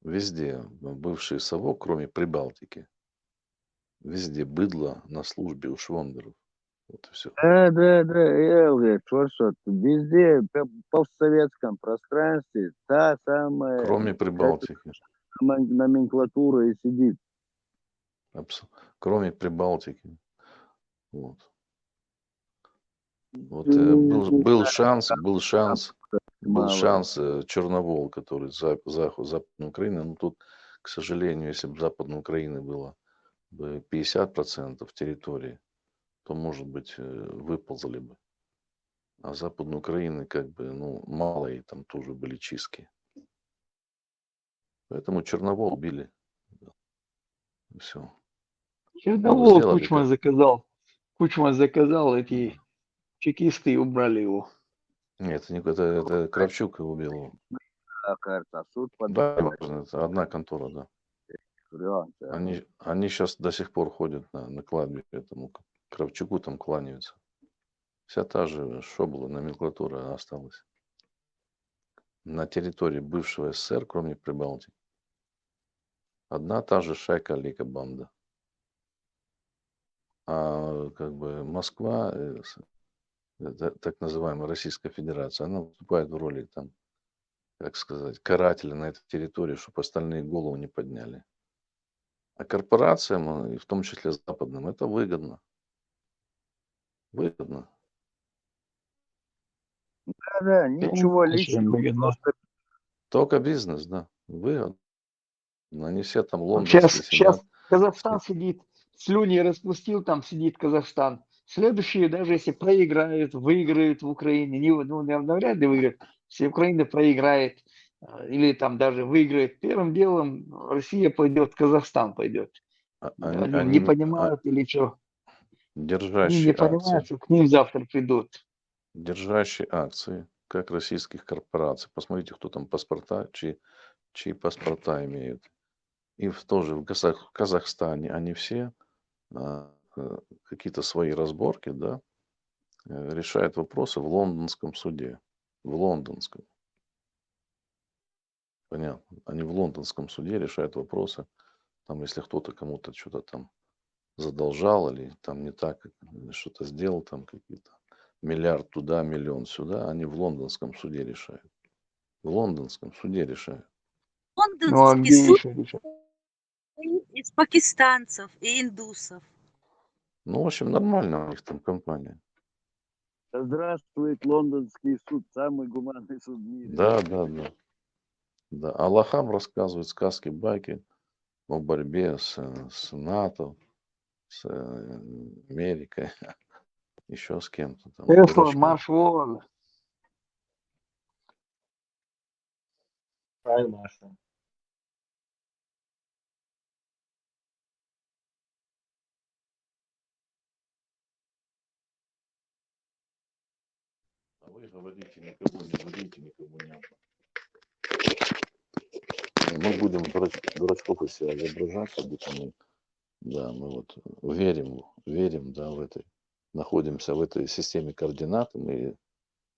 Speaker 6: Везде бывший совок, кроме Прибалтики, везде быдло на службе у Швондеров. Вот и все.
Speaker 5: Да, я говорю, что везде, в постсоветском пространстве та самая
Speaker 6: Кроме Прибалтики.
Speaker 5: номенклатура и сидит.
Speaker 6: Кроме Прибалтики. Вот. Вот
Speaker 5: Не
Speaker 6: был
Speaker 5: знаю,
Speaker 6: шанс
Speaker 5: мало.
Speaker 6: Черновол, который Западной Украины. Но тут, к сожалению, если бы Западной Украины было бы 50% территории, то, может быть, выползли бы. А Западной Украины как бы, ну, мало, и там тоже были чистки. Поэтому Черновол били. Все.
Speaker 3: Черновол
Speaker 6: Сделали
Speaker 3: Кучма
Speaker 6: как.
Speaker 3: заказал. Кучма заказал, эти чекисты и убрали его.
Speaker 6: Нет, это Кравчук убил его.
Speaker 5: Кажется, суд
Speaker 6: Да,
Speaker 5: подавать.
Speaker 6: неважно, это одна контора, да.
Speaker 5: Вариант,
Speaker 6: Они сейчас до сих пор ходят на кладбище этому Кравчуку, там кланяются. Вся та же шобла, номенклатура осталась. На территории бывшего СССР, кроме Прибалтики, одна та же шайка Лика банда. А как бы Москва, так называемая Российская Федерация, она выступает в роли там, как сказать, карателя на этой территории, чтобы остальные голову не подняли. А корпорациям, и в том числе западным, это выгодно. Выгодно.
Speaker 5: Да, ничего
Speaker 3: Очень
Speaker 5: личного,
Speaker 3: выгодно.
Speaker 5: просто
Speaker 6: Только бизнес, да, выгодно. Они все там
Speaker 3: Вот сейчас
Speaker 6: лондонские сидят.
Speaker 3: Казахстан сидит, слюни распустил, там сидит Казахстан. Следующие, даже если проиграют, выиграют в Украине, навряд ли выиграют, если Украина проиграет, или там даже выиграет, первым делом Россия пойдет, Казахстан пойдет. Они не понимают или что? Они не
Speaker 6: держащие
Speaker 3: понимают,
Speaker 6: акции,
Speaker 3: что к ним завтра придут.
Speaker 6: держащие акции, как российских корпораций. Посмотрите, кто там паспорта, чьи паспорта имеют. И тоже в Казахстане они все какие-то свои разборки, да, решают вопросы в лондонском суде. В лондонском. Понятно. Они в лондонском суде решают вопросы. Там, если кто-то кому-то что-то там задолжал или там не так что-то сделал, там какие-то миллиард туда, миллион сюда, они в лондонском суде решают. В лондонском суде решают.
Speaker 3: Ну а
Speaker 8: Лондонский
Speaker 3: где
Speaker 8: суд
Speaker 3: еще решать?
Speaker 8: из пакистанцев и индусов.
Speaker 6: Ну, в общем, нормально у них там компания.
Speaker 5: да здравствует лондонский суд, самый гуманный суд в мире.
Speaker 6: Да. Да. Аллахам рассказывают сказки, байки о борьбе с НАТО, с Америкой, еще с кем-то там.
Speaker 3: Тесла,
Speaker 6: Дурачков.
Speaker 3: марш вон.
Speaker 4: Правильно, Маша.
Speaker 6: А вы говорите, никого не будите, никого не. Мы будем дурачков из себя изображать, как будто мы, да, мы вот верим, да, в этой, находимся в этой системе координат, мы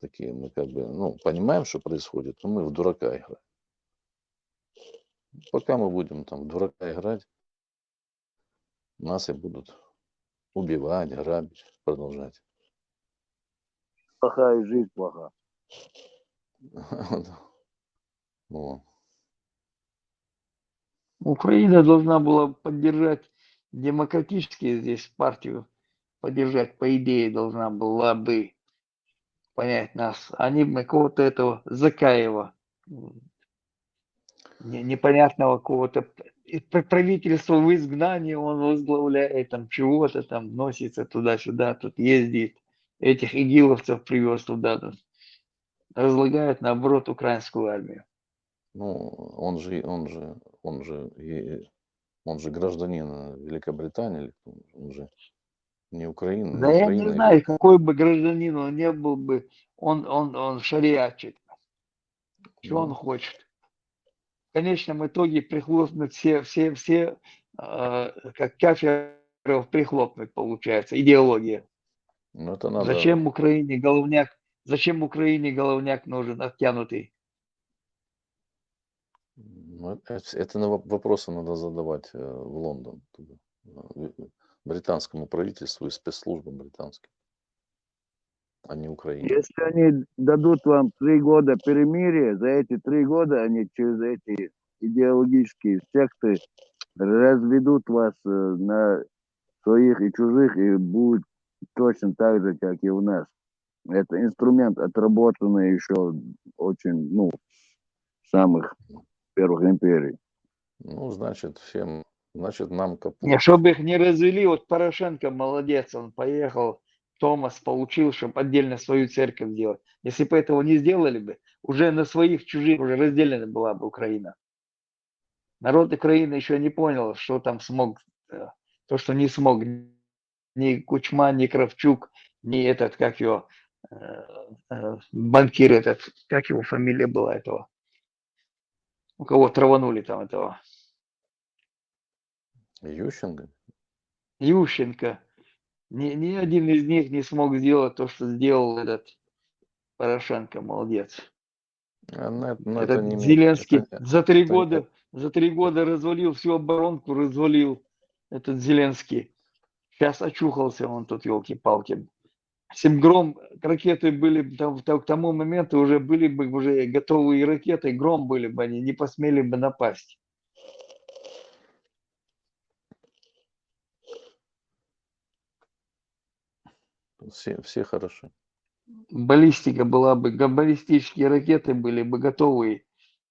Speaker 6: такие, мы как бы, ну, понимаем, что происходит, но мы в дурака играем. Пока мы будем там в дурака играть, нас и будут убивать, грабить, продолжать.
Speaker 5: Плохая жизнь, плоха.
Speaker 6: Вот.
Speaker 3: Украина должна была поддержать демократически здесь партию, поддержать, по идее, должна была бы понять нас. Они бы какого-то этого Закаева, непонятного какого-то правительства в изгнании он возглавляет, там чего-то там носится туда-сюда, тут ездит, этих игиловцев привез туда, тут, разлагает, наоборот, украинскую армию.
Speaker 6: Ну, он же гражданин Великобритании, он же не Украина,
Speaker 3: Да я не знаю, какой бы гражданин он не был бы, он шариатчик. Что он хочет? В конечном итоге прихлопнуть все как каферов прихлопнуть, получается, идеология.
Speaker 6: Ну, это надо,
Speaker 3: Зачем Украине головняк нужен, оттянутый?
Speaker 6: ну, это вопросы надо задавать в Лондон. Туда. британскому правительству и спецслужбам британским, а не Украине.
Speaker 5: Если они дадут вам 3 года перемирия, за эти 3 года они через эти идеологические секты разведут вас на своих и чужих, и будет точно так же, как и у нас. Это инструмент, отработанный еще очень, ну, с самых первых империй.
Speaker 6: Ну, значит, нам капут.
Speaker 3: Не, чтобы их не развели, вот Порошенко молодец, он поехал, Томас получил, чтобы отдельно свою церковь сделать. Если бы этого не сделали бы, уже на своих, чужих уже разделена была бы Украина. Народ Украины еще не понял, что там смог, то, что не смог ни Кучма, ни Кравчук, ни этот, как его, банкир этот, как его фамилия была этого, у кого траванули там этого,
Speaker 6: Ющенко?
Speaker 3: Ющенко. Ни один из них не смог сделать то, что сделал этот Порошенко, молодец.
Speaker 6: Это
Speaker 3: Этот
Speaker 6: не
Speaker 3: Зеленский за 3
Speaker 6: это-
Speaker 3: года, за 3 года развалил всю оборонку, развалил этот Зеленский. Сейчас очухался он тут, елки-палки. Если бы Гром, ракеты были к тому моменту уже были бы уже готовые ракеты, Гром были бы, они не посмели бы напасть.
Speaker 6: все хороши.
Speaker 3: Баллистика была бы, баллистические ракеты были бы готовые,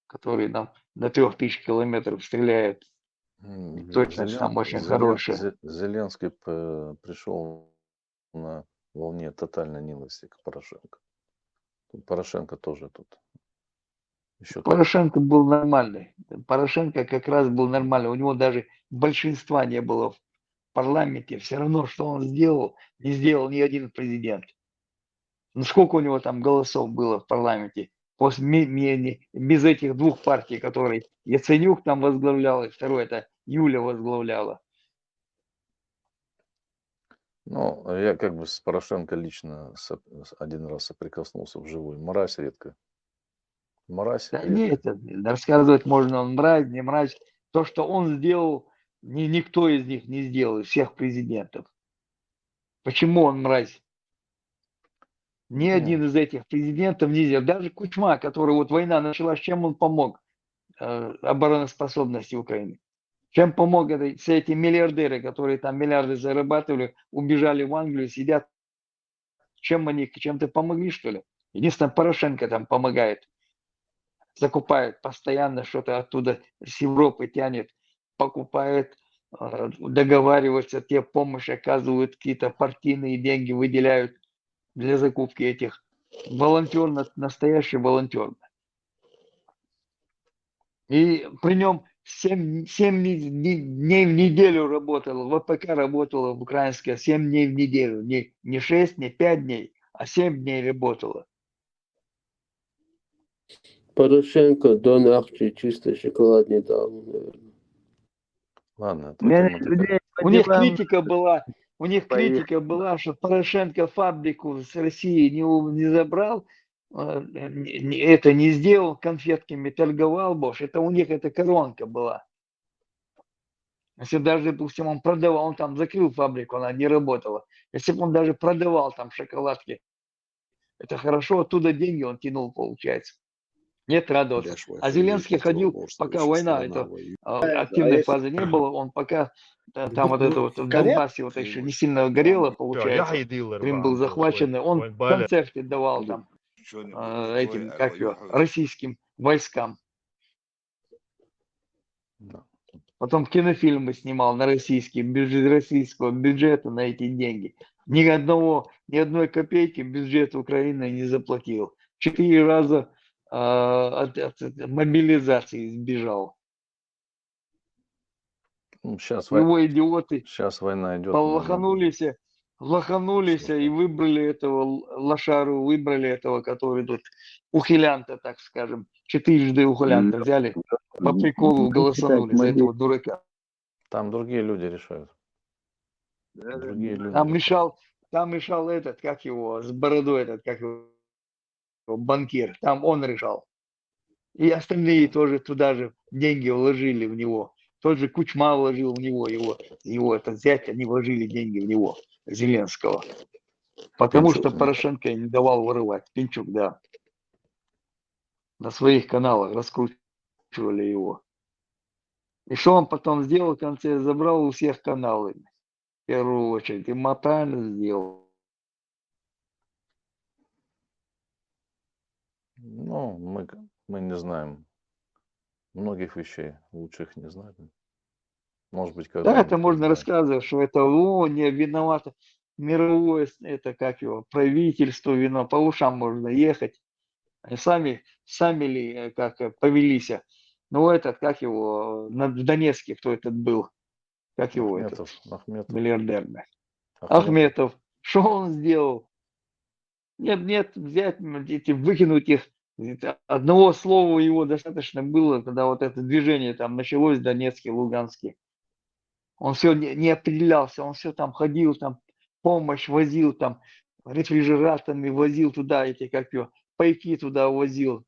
Speaker 3: которые нам до 3000 километров стреляют. Точность там очень хорошая.
Speaker 6: Зеленский пришел на волне тотальной ненависти к Порошенко. Порошенко тоже тут. Еще
Speaker 3: Порошенко был нормальный. Порошенко как раз был нормальный. У него даже большинства не было в парламенте. Все равно, что он сделал, не сделал ни один президент. Ну сколько у него там голосов было в парламенте? Без этих 2 партий, которые Яценюк там возглавлял, и второй это Юля возглавляла.
Speaker 6: Ну, я как бы с Порошенко лично один раз соприкоснулся вживую. Мразь редко. Мразь
Speaker 3: Да
Speaker 6: редко.
Speaker 3: нет, рассказывать можно, он мразь, не мразь. То, что он сделал, никто из них не сделал, из всех президентов. Почему он мразь? Ни один из этих президентов не сделал. Даже Кучма, который вот война началась, чем он помог обороноспособности Украины? Чем помог все эти миллиардеры, которые там миллиарды зарабатывали, убежали в Англию, сидят? Чем-то помогли, что ли? Единственное, Порошенко там помогает. Закупает постоянно что-то оттуда с Европы тянет, покупает, договаривается, те помощь оказывают, какие-то партийные деньги выделяют для закупки этих. Волонтер, настоящий волонтер. И при нем 7 дней в неделю работало, ВПК работало в украинское 7 дней в неделю. Не 6, не 5 дней, а 7 дней работало.
Speaker 7: Порошенко до нахчи чисто шоколад не дал, наверное.
Speaker 6: Ладно, это
Speaker 5: Меня
Speaker 6: тема
Speaker 5: людей
Speaker 6: такая.
Speaker 5: по
Speaker 3: У них
Speaker 5: делам
Speaker 3: критика была,
Speaker 5: поехали.
Speaker 3: что Порошенко фабрику с России не забрал, это не сделал, конфетками торговал, Бош. Это у них эта коронка была. Если даже, допустим, он продавал, он там закрыл фабрику, она не работала. Если бы он даже продавал там шоколадки, это хорошо, оттуда деньги он тянул, получается. Нет, радовался. А Зеленский ходил, пока война, это активной фазы не было, он пока там вот это вот в Донбассе вот еще не сильно горело, получается. Крым был захвачен, он концерты давал там этим, как его, российским войскам.
Speaker 6: Да.
Speaker 3: Потом кинофильмы снимал на российский бюджет, российского бюджета на эти деньги. Ни одной копейки бюджет Украины не заплатил. 4 раза от мобилизации сбежал.
Speaker 6: Ну, сейчас
Speaker 3: Его идиоты
Speaker 6: война идет.
Speaker 3: лоханулись и выбрали этого лошару, выбрали этого, который тут ухилянта, так скажем, 4 ухилянта взяли, по приколу голосанули за этого дурака.
Speaker 6: Там другие люди решают. Другие люди
Speaker 3: Там
Speaker 6: решают.
Speaker 3: мешал этот, как его, с бородой этот, как его, банкир. Там он решал. И остальные тоже туда же деньги вложили в него. Тот же Кучма вложил в него, его этот зять, они вложили деньги в него, Зеленского. Потому
Speaker 6: Пинчук,
Speaker 3: что Порошенко не давал вырывать. Пинчук, да. На своих каналах раскручивали его. И что он потом сделал в конце? Забрал у всех каналы. В первую очередь. И правильно сделал.
Speaker 6: ну, мы не знаем многих вещей, лучше их не знать. Может быть,
Speaker 3: Да, это
Speaker 6: когда-нибудь
Speaker 3: можно
Speaker 6: узнаем.
Speaker 3: рассказывать, что это не виновато. Мировое, это как его, правительство вино. По ушам можно ехать. Они сами ли, как повелись. Ну, этот, как его, в Донецке, кто этот был? Как его этот
Speaker 6: Ахметов.
Speaker 3: миллиардер? Ахметов. Что он сделал? Нет, взять, выкинуть их. Одного слова его достаточно было, когда вот это движение там началось в Донецке, Луганске. Он все не определялся, он все там ходил, там помощь возил, там рефрижераторами возил туда эти, как его, пайки туда возил.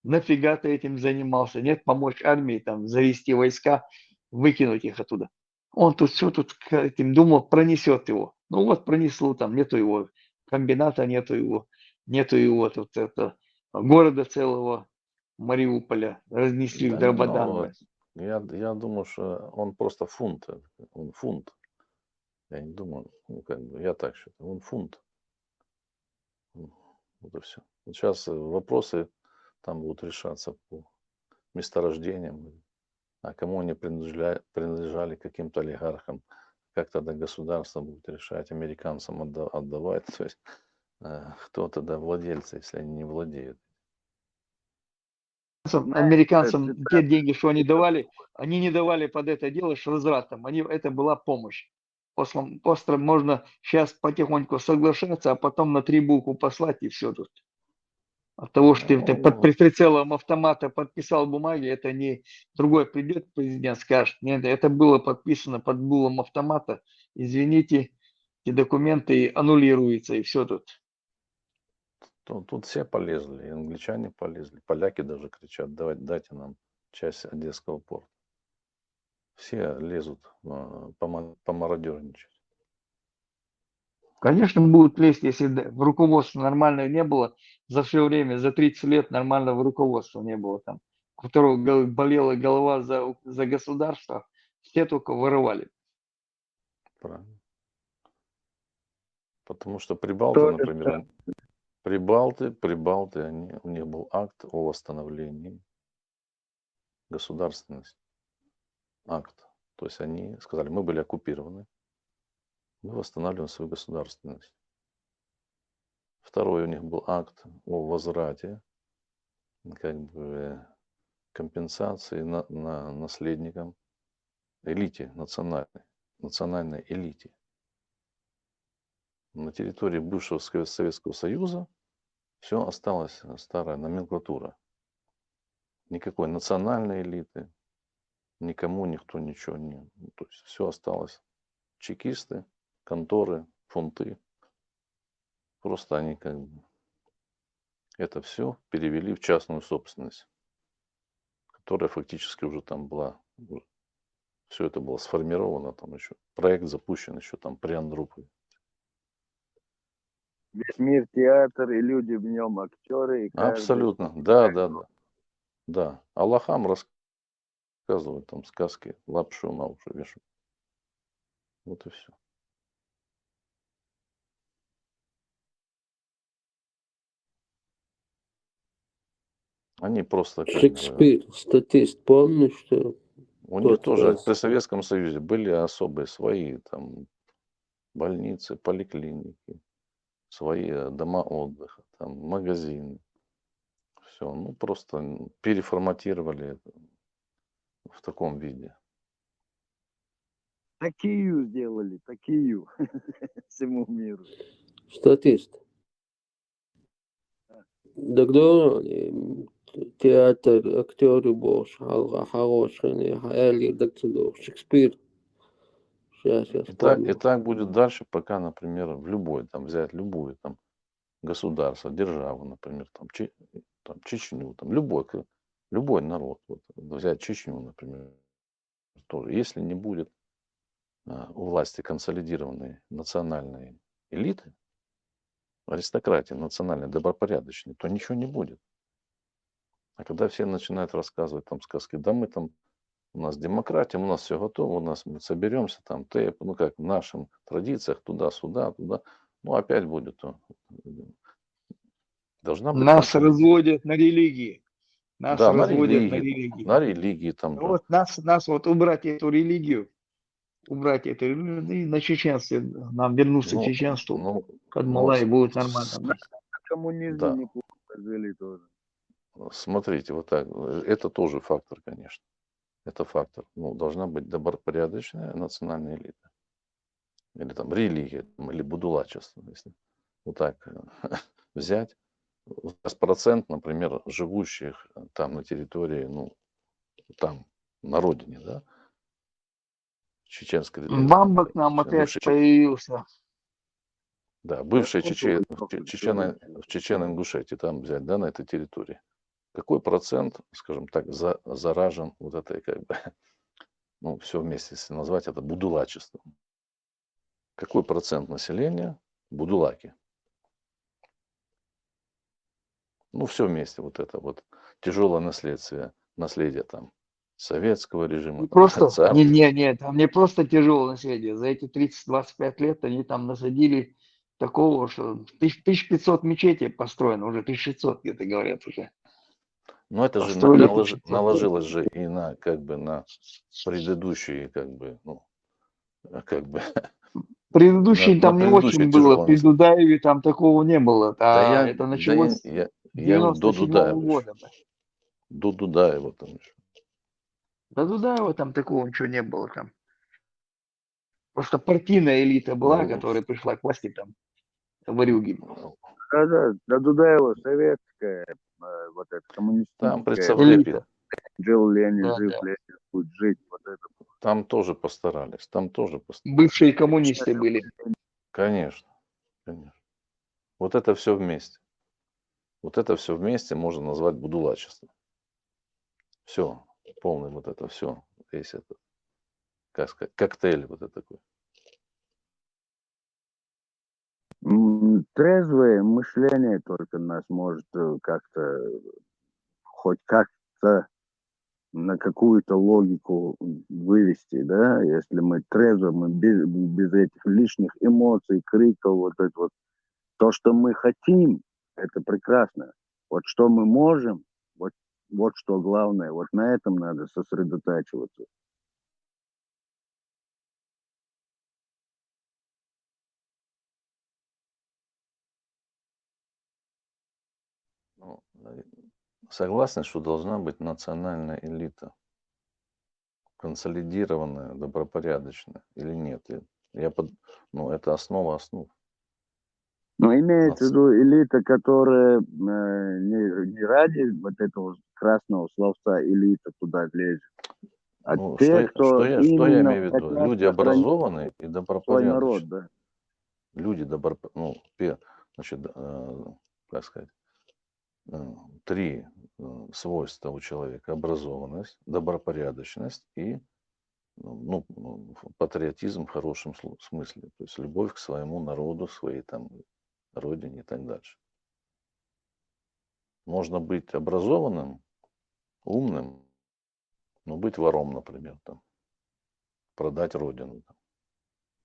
Speaker 3: Нафига ты этим занимался? Нет, помочь армии, там, завести войска, выкинуть их оттуда. Он тут все тут этим думал, пронесет его. Ну вот пронесло, там нету его комбината, нету его тут это, города целого Мариуполя разнесли в
Speaker 6: Да,
Speaker 3: дрободан.
Speaker 6: я думаю, что он просто фунт. Он фунт. Я не думаю, ну, как бы, я так считаю, он фунт. Вот и все. Вот сейчас вопросы там будут решаться по месторождениям, а кому они принадлежали каким-то олигархам, как тогда государство будет решать, американцам отдавать, то есть кто тогда владельцы, если они не владеют.
Speaker 3: Американцам те деньги, что они не давали под это дело швозвратом. Это была помощь. Просто можно сейчас потихоньку соглашаться, а потом на 3 буквы послать и все тут. От того, что ты под прицелом автомата подписал бумаги, это не другой придет президент, скажет, нет, это было подписано под дулом автомата, извините, эти документы аннулируются и все тут.
Speaker 6: Тут все полезли, и англичане полезли, поляки даже кричат, дайте нам часть Одесского порта. Все лезут помародерничать.
Speaker 3: Конечно, будут лезть, если в руководстве нормально не было. За все время, за 30 лет нормального руководства не было там. У которого болела голова за государство, все только вырывали.
Speaker 6: Правильно. Потому что прибалты, например, прибалты, у них был акт о восстановлении государственности. Акт. То есть они сказали, мы были оккупированы, мы восстанавливаем свою государственность. Второй у них был акт о возврате, как бы компенсации наследникам, элите национальной элите. На территории бывшего Советского Союза все осталось старая номенклатура. Никакой национальной элиты, никому никто ничего не... То есть все осталось. Чекисты, конторы, фунты. Просто они как бы это все перевели в частную собственность, которая фактически уже там была. Все это было сформировано, там еще проект запущен еще там при Андропове.
Speaker 5: Весь мир театр, и люди в нем актеры. И
Speaker 6: Абсолютно, да. Аллахам рассказывают там сказки, лапшу на уши вешают. Вот и все. Они просто как бы...
Speaker 7: Шекспир, статист, помнишь, что
Speaker 6: У них
Speaker 7: тот
Speaker 6: тоже
Speaker 7: раз
Speaker 6: при Советском Союзе были особые свои там больницы, поликлиники, свои дома отдыха, там магазины. Все, ну просто переформатировали это в таком виде.
Speaker 5: такие сделали, такие всему миру.
Speaker 7: статист. Тогда театр, актеры больше, хорошие, Элли, доктор, Шекспир. Сейчас я вспомню.
Speaker 6: И так будет дальше, пока, например, в любой, там взять любое там государство, державу, например, там Чечню, там любой народ, вот, взять Чечню, например, тоже, если не будет у власти консолидированной национальной элиты, аристократии национальной, добропорядочной, то ничего не будет. А когда все начинают рассказывать там сказки, да мы там, у нас демократия, у нас все готово, у нас мы соберемся там, ну как в наших традициях, туда-сюда, туда, ну опять будет. Должна быть
Speaker 3: Нас
Speaker 6: консолидированная.
Speaker 3: разводят на религии. Нас
Speaker 6: Да,
Speaker 3: разводят на религии.
Speaker 6: на религии там, да.
Speaker 3: Вот нас вот убрать эту религию, убрать эту религию, и на чеченстве, нам вернуться к
Speaker 6: Ну,
Speaker 3: чеченству,
Speaker 6: ну,
Speaker 3: к
Speaker 6: ну,
Speaker 3: Адмалай, будет нормально.
Speaker 5: Коммунизм
Speaker 6: да.
Speaker 5: неплохо развели тоже.
Speaker 6: Смотрите, вот так, это тоже фактор, конечно. Это фактор. Ну, должна быть добропорядочная национальная элита. Или там религия, или будулачество. Если вот так взять. Процент, например, живущих там на территории, ну, там, на родине, да, Чеченской,
Speaker 3: Бамба к нам опять появился.
Speaker 6: да, бывшая
Speaker 5: Он тоже
Speaker 6: в Чечено-Ингушетии, там взять, да, на этой территории. Какой процент, скажем так, заражен вот этой, как бы, ну, все вместе, если назвать это будулачеством? Какой процент населения будулаки? Ну, все вместе, вот это вот тяжелое наследие там советского режима,
Speaker 3: Не
Speaker 6: там,
Speaker 3: просто,
Speaker 6: царского.
Speaker 3: не, там не просто тяжелое наследие. За эти 30-25 лет они там насадили такого, что 1500 мечетей построено, уже 1600 где-то говорят уже.
Speaker 6: Но это же
Speaker 3: Построили 1500.
Speaker 6: наложилось же и на, как бы, на предыдущие, как бы, ну, как бы,
Speaker 3: Предыдущий
Speaker 6: на
Speaker 3: там не
Speaker 6: предыдущее
Speaker 3: очень было,
Speaker 6: тяжелое
Speaker 3: при
Speaker 6: наследие.
Speaker 3: Дудаеве там такого не было.
Speaker 6: Да
Speaker 3: А
Speaker 6: я,
Speaker 3: это
Speaker 6: да я,
Speaker 3: началось
Speaker 6: я,
Speaker 3: с
Speaker 6: я говорю, до
Speaker 3: 97
Speaker 6: Дудаева еще.
Speaker 3: года.
Speaker 6: До Дудаева там еще.
Speaker 3: До Дудаева там такого ничего не было там. Просто партийная элита была,
Speaker 6: Ну,
Speaker 3: которая пришла к власти там, варюги.
Speaker 5: Да, до Дудаева советская, вот это
Speaker 6: там,
Speaker 5: коммунистическая,
Speaker 6: представляете,
Speaker 3: Элита.
Speaker 5: жил Ленин,
Speaker 3: Да,
Speaker 5: жив
Speaker 3: да.
Speaker 5: Ленин, будет жить, вот это.
Speaker 6: там тоже постарались,
Speaker 3: Бывшие коммунисты были.
Speaker 6: Конечно, конечно. Вот это все вместе. Вот это все вместе можно назвать будулачеством. Все, полный вот это все, весь этот, как сказать, коктейль вот это такой.
Speaker 5: Трезвое мышление только нас может как-то, хоть как-то на какую-то логику вывести, да, если мы трезво, мы без этих лишних эмоций, криков, вот это вот. То, что мы хотим, это прекрасно. Вот что мы можем, вот что главное, вот на этом надо сосредотачиваться.
Speaker 6: Ну, согласен, что должна быть национальная элита, консолидированная, добропорядочная или нет? Ну, это основа основ.
Speaker 5: Но имеется в виду элита, которая не ради вот этого красного словца элита туда лезет, а
Speaker 6: Ну,
Speaker 5: те, кто
Speaker 6: что я
Speaker 5: именно
Speaker 6: имею в виду?
Speaker 5: хотят
Speaker 6: Люди
Speaker 5: сохранить
Speaker 6: образованные и
Speaker 5: свой народ,
Speaker 6: добропорядочные.
Speaker 5: да.
Speaker 6: Люди ну, значит, как сказать, 3 свойства у человека: образованность, добропорядочность и ну, патриотизм в хорошем смысле, то есть любовь к своему народу, своей там родине и так дальше. Можно быть образованным, умным, но быть вором, например, там, продать родину. Там.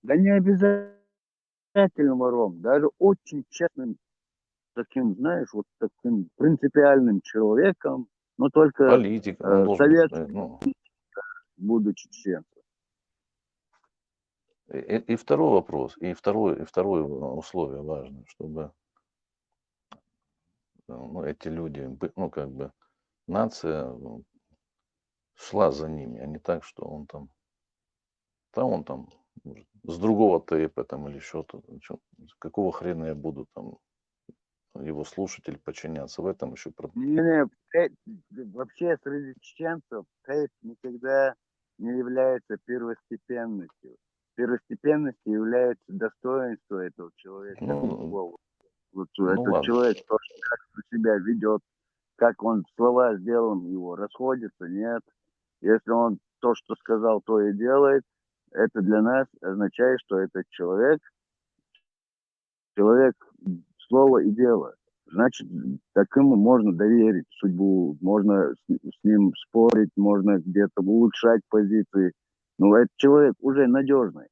Speaker 5: Да не обязательно вором, даже очень честным, таким, знаешь, вот таким принципиальным человеком, но только
Speaker 6: Политик, он должен быть,
Speaker 5: советский,
Speaker 6: ну,
Speaker 5: будучи чеченцем.
Speaker 6: и второй вопрос, и второе условие важно, чтобы ну, эти люди, ну, как бы, нация шла за ними, а не так, что он там может, с другого тейпа там или что-то. Какого хрена я буду там его слушать или подчиняться? В этом еще проблема.
Speaker 5: Вообще среди чеченцев тейп никогда не является первостепенностью. Первостепенностью является достоинство этого человека.
Speaker 6: Ну,
Speaker 5: Вот
Speaker 6: ну
Speaker 5: этот
Speaker 6: ладно.
Speaker 5: человек, то, как он себя ведет, как он слова сделан его, расходится, нет. Если он то, что сказал, то и делает, это для нас означает, что этот человек слова и дела. Значит, такому можно доверить судьбу, можно с ним спорить, можно где-то улучшать позиции. Но этот человек уже надежный.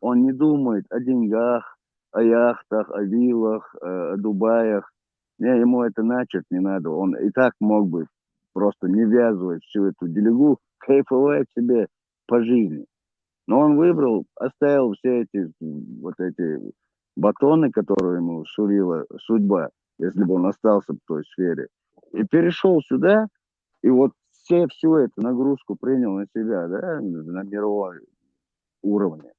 Speaker 5: Он не думает о деньгах, о яхтах, о виллах, о Дубаях. Не, ему это начать не надо. Он и так мог бы просто не ввязывать всю эту делегу, кайфовать себе по жизни. Но он выбрал, оставил все эти вот эти батоны, которые ему сулила судьба, если бы он остался в той сфере, и перешел сюда, и вот всю эту нагрузку принял на себя, да, на мировой уровне.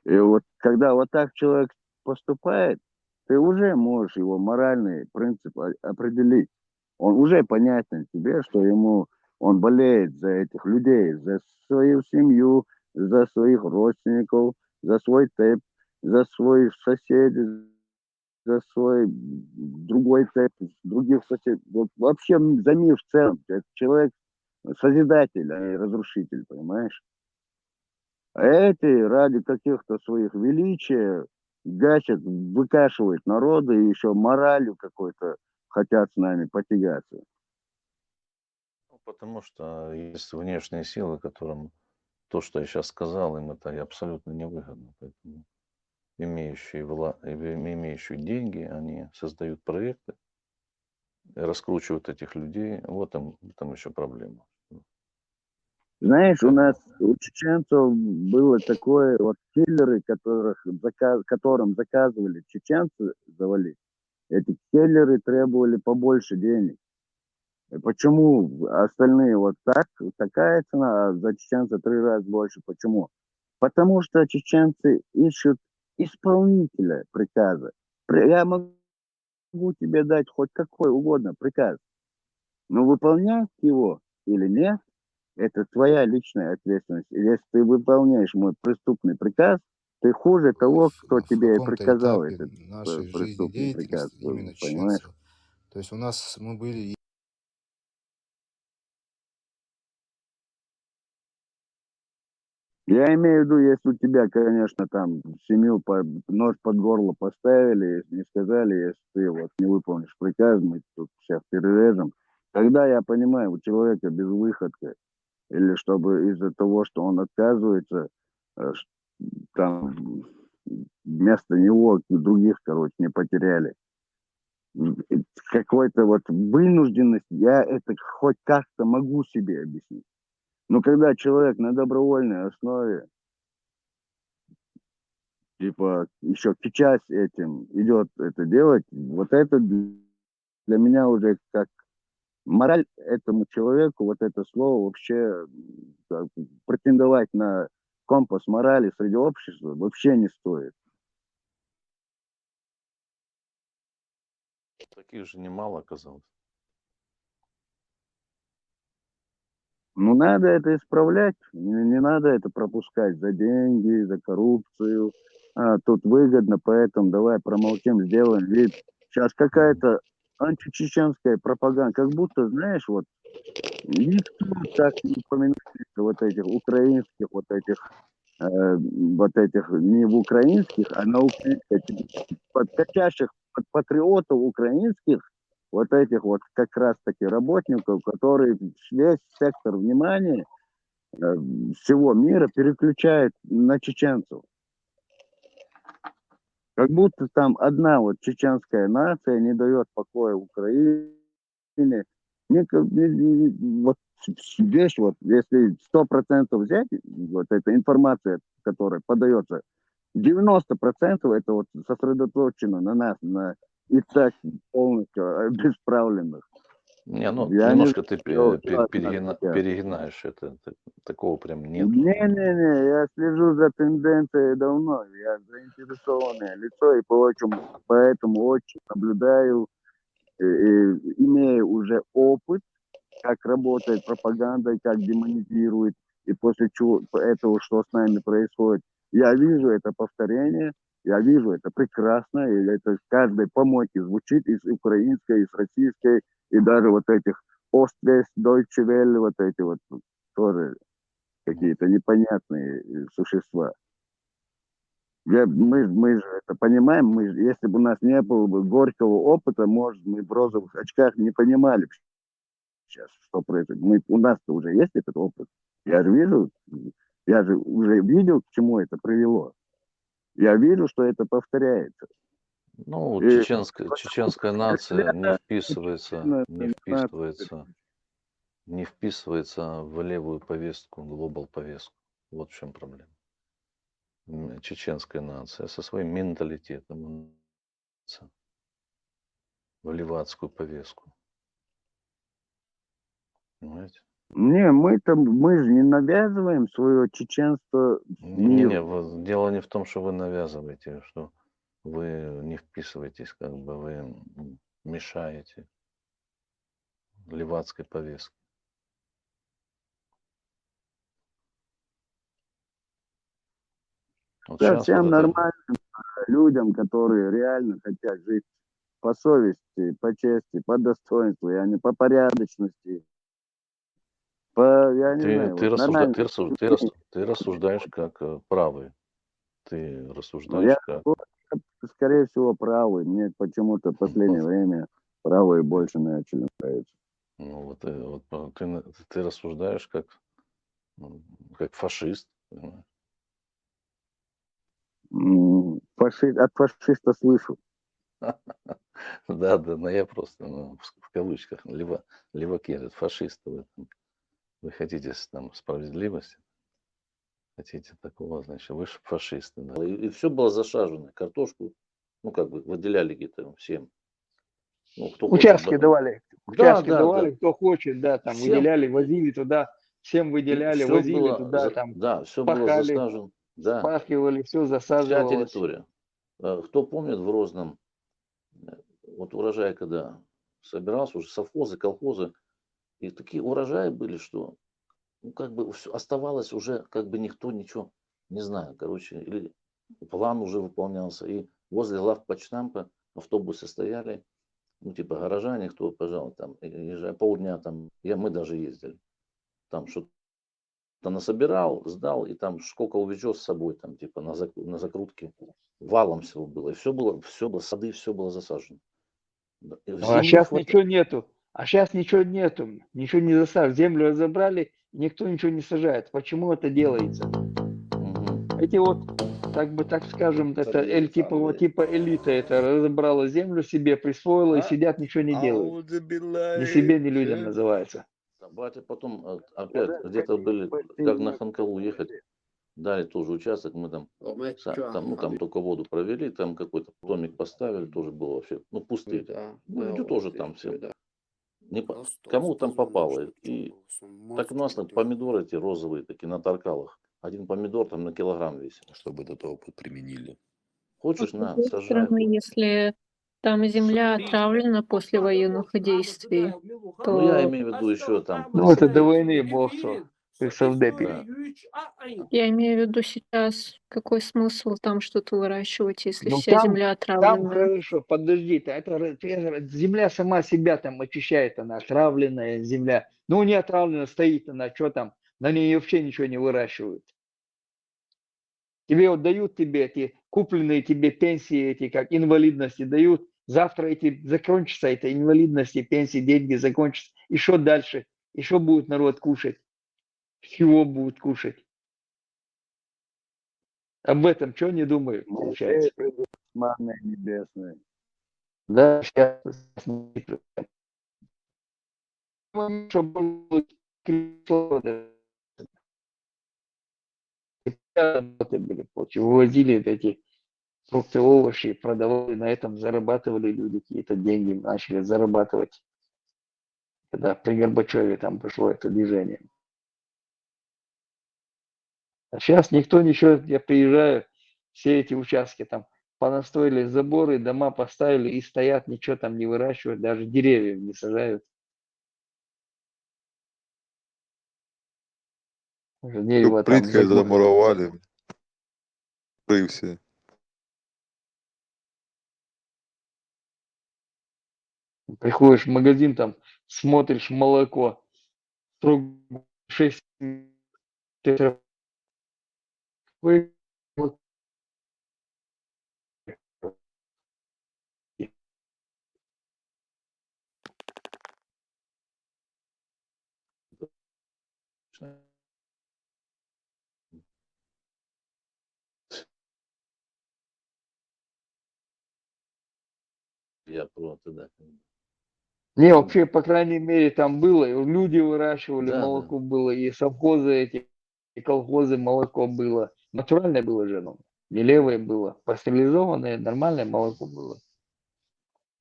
Speaker 5: И вот когда вот так человек поступает, ты уже можешь его моральный принцип определить. Он уже понятен тебе, что он болеет за этих людей, за свою семью, за своих родственников, за свой тэп, за своих соседей, за свой другой тэп, других соседей. Вот вообще за мир в целом. Это человек созидатель, а не разрушитель, понимаешь? А эти ради каких-то своих величия гасят, выкашивают народы и еще моралью какой-то хотят с нами потягаться.
Speaker 6: Ну, потому что есть внешние силы, которым то, что я сейчас сказал, им это и абсолютно невыгодно. Поэтому имеющие деньги, они создают проекты, раскручивают этих людей. Вот там еще проблема.
Speaker 5: Знаешь, у нас,
Speaker 6: Поэтому
Speaker 5: у чеченцев было такое, вот киллеры, которым заказывали чеченцы завалить, эти киллеры требовали побольше денег. И почему остальные вот такая цена, а за чеченца 3 раза больше? Почему? Потому что чеченцы ищут исполнителя приказа. Я могу тебе дать хоть какой угодно приказ, но выполнять его или нет, это твоя личная ответственность. И если ты выполняешь мой преступный приказ, ты хуже того, кто
Speaker 9: в
Speaker 5: тебе
Speaker 9: каком-то
Speaker 5: приказал
Speaker 9: этапе
Speaker 5: этот
Speaker 9: нашей
Speaker 5: преступный приказ,
Speaker 9: жизнедеятельности именно
Speaker 5: понимаешь?
Speaker 9: чеченцев. То есть мы были
Speaker 5: Я имею в виду, если у тебя, конечно, там семью нож под горло поставили, если не сказали, если ты вот не выполнишь приказ, мы тут всех перережем. Тогда я понимаю, у человека безвыходка. Или чтобы из-за того, что он отказывается, там вместо него других, короче, не потеряли. Какой-то вот вынужденность, я это хоть как-то могу себе объяснить. Но когда человек на добровольной основе, типа, еще сейчас этим идет это делать, вот это для меня уже как мораль этому человеку, вот это слово вообще претендовать на компас морали среди общества вообще не стоит.
Speaker 6: таких же немало оказалось.
Speaker 5: Ну, надо это исправлять, не надо это пропускать за деньги, за коррупцию. Тут выгодно, поэтому давай промолчим, сделаем вид. Сейчас какая-то античеченская пропаганда, как будто, знаешь, вот никто так не упоминает вот этих украинских, вот этих не в украинских, а на украинских, подкачавших патриотов украинских, вот этих вот как раз-таки работников, которые весь сектор внимания всего мира переключают на чеченцев. Как будто там одна вот чеченская нация не дает покоя Украине. Вот вещь, вот, если 100% взять, вот эта информация, которая подается, 90% это вот сосредоточено на нас, на и так полностью обесправленных.
Speaker 6: Не, ну
Speaker 5: Я не
Speaker 6: немножко
Speaker 5: знаю,
Speaker 6: ты
Speaker 5: что от нас хотят.
Speaker 6: перегинаешь это. Такого прям нету.
Speaker 5: Не-не-не, я слежу за тенденцией давно, я заинтересованное лицо, и поэтому очень наблюдаю, имея уже опыт, как работает пропаганда и как демонизирует, и после чего этого, что с нами происходит. Я вижу это повторение, я вижу это прекрасно, и это в каждой помойке звучит из украинской, из российской, и даже вот этих Оствест, Deutsche Welle, вот эти вот тоже какие-то непонятные существа. Мы же это понимаем, если бы у нас не было бы горького опыта, может, мы в розовых очках не понимали бы сейчас, что происходит. У нас-то уже есть этот опыт. Я же вижу, я же уже видел, к чему это привело. Я вижу, что это повторяется.
Speaker 6: Ну,
Speaker 5: И
Speaker 6: чеченская нация не вписывается, не вписывается в левую повестку, глобал повестку. Вот в чем проблема. Чеченская нация со своим менталитетом в левацкую повестку. Понимаете?
Speaker 5: не, мы же не навязываем свое чеченство
Speaker 6: Не-не-не,
Speaker 5: миру.
Speaker 6: дело не в том, что вы навязываете, что вы не вписываетесь, как бы вы мешаете левацкой повестке. Вот
Speaker 5: Да,
Speaker 6: сейчас вот
Speaker 5: всем
Speaker 6: это,
Speaker 5: нормальным людям, которые реально хотят жить по совести, по чести, по достоинству, я не по порядочности, я не знаю, вот нормально.
Speaker 6: ты рассуждаешь как правый. Ты
Speaker 5: Ну,
Speaker 6: рассуждаешь как...
Speaker 5: скорее всего, правый. Мне почему-то в последнее время правые больше начали нравиться.
Speaker 6: Ну, ты рассуждаешь как фашист. Понимаешь?
Speaker 5: От фашиста слышу.
Speaker 6: Да, но я просто в кавычках леваки, фашисты. Вы хотите там справедливости, хотите такого, значит, вы же фашисты. Да. И все было зашажено. Картошку, выделяли где-то всем. Ну, кто
Speaker 3: Участки
Speaker 6: хочет.
Speaker 3: давали,
Speaker 6: Да.
Speaker 3: кто хочет, да, там
Speaker 6: Всем.
Speaker 3: выделяли, возили туда, всем выделяли,
Speaker 6: Все
Speaker 3: возили
Speaker 6: было,
Speaker 3: туда, там
Speaker 6: все было
Speaker 3: пахали,
Speaker 6: засажено. Да,
Speaker 3: спахивали, все
Speaker 6: вся
Speaker 3: засаживалось.
Speaker 6: территория. Кто помнит в Розном, вот урожай, когда собирался, уже совхозы, колхозы, и такие урожаи были, что все оставалось уже, никто ничего не знает, короче, или план уже выполнялся, и возле главпочтампа автобусы стояли, горожане, кто, пожалуй, там, езжай, полдня там, мы даже ездили, там что-то насобирал, сдал, и там сколько увезешь с собой, там, на закрутке, валом всего было, и все было, сады, все было засажено.
Speaker 3: А
Speaker 6: Земли
Speaker 3: сейчас
Speaker 6: хватает.
Speaker 3: ничего нету. Ничего не засаживают. Землю разобрали, никто ничего не сажает. Почему это делается? Эти так скажем, это типа элита это разобрала землю себе, присвоила и сидят, ничего не делают. Ни себе, ни людям называется.
Speaker 6: Батя потом опять где-то были, как на Ханкалу ехать, дали тоже участок, мы там только воду провели, там какой-то домик поставили, тоже было вообще, пустые. Люди тоже там все. Кому там попало. И так у нас помидоры эти розовые такие на таркалах. Один помидор там на килограмм весит.
Speaker 10: Чтобы этот опыт применили.
Speaker 6: Хочешь,
Speaker 11: С
Speaker 6: на,
Speaker 11: другой
Speaker 6: сажай.
Speaker 11: стороны, если там земля отравлена после военных действий,
Speaker 6: Ну, я
Speaker 11: то
Speaker 6: имею в виду еще там...
Speaker 3: Ну, это до войны, бог что, при совдепе.
Speaker 6: Да.
Speaker 11: я имею в виду сейчас, какой смысл там что-то выращивать, если
Speaker 3: Ну,
Speaker 11: вся земля
Speaker 3: там
Speaker 11: отравлена.
Speaker 3: хорошо, подожди, земля сама себя там очищает, она отравленная земля. Ну, не отравленная, стоит она, что там, на ней вообще ничего не выращивают. Тебе вот дают тебе эти купленные тебе пенсии, эти как инвалидности дают. Завтра закончатся эти инвалидности, пенсии, деньги закончатся. И что дальше? И что будет народ кушать? Чего будут кушать? Об этом что не думают, получается?
Speaker 5: Манна небесная.
Speaker 3: Да, сейчас. Вывозили эти фрукты, овощи, продавали, на этом зарабатывали люди какие-то деньги, начали зарабатывать. Когда при Горбачеве там пошло это движение. А сейчас никто ничего, я приезжаю, все эти участки там понастроили заборы, дома поставили и стоят, ничего там не выращивают, даже деревьев не сажают. Уже дерево там
Speaker 10: Плиткой замуровали. И все.
Speaker 3: приходишь в магазин, там смотришь молоко, 6 тетра- вы- вот
Speaker 6: Я просто, да.
Speaker 3: Не, вообще, по крайней мере, там было, и люди выращивали,
Speaker 6: Да, да.
Speaker 3: молоко было, и совхозы эти, и колхозы, молоко было. Натуральное было же, ну, не левое было, пастеризованное, нормальное молоко было.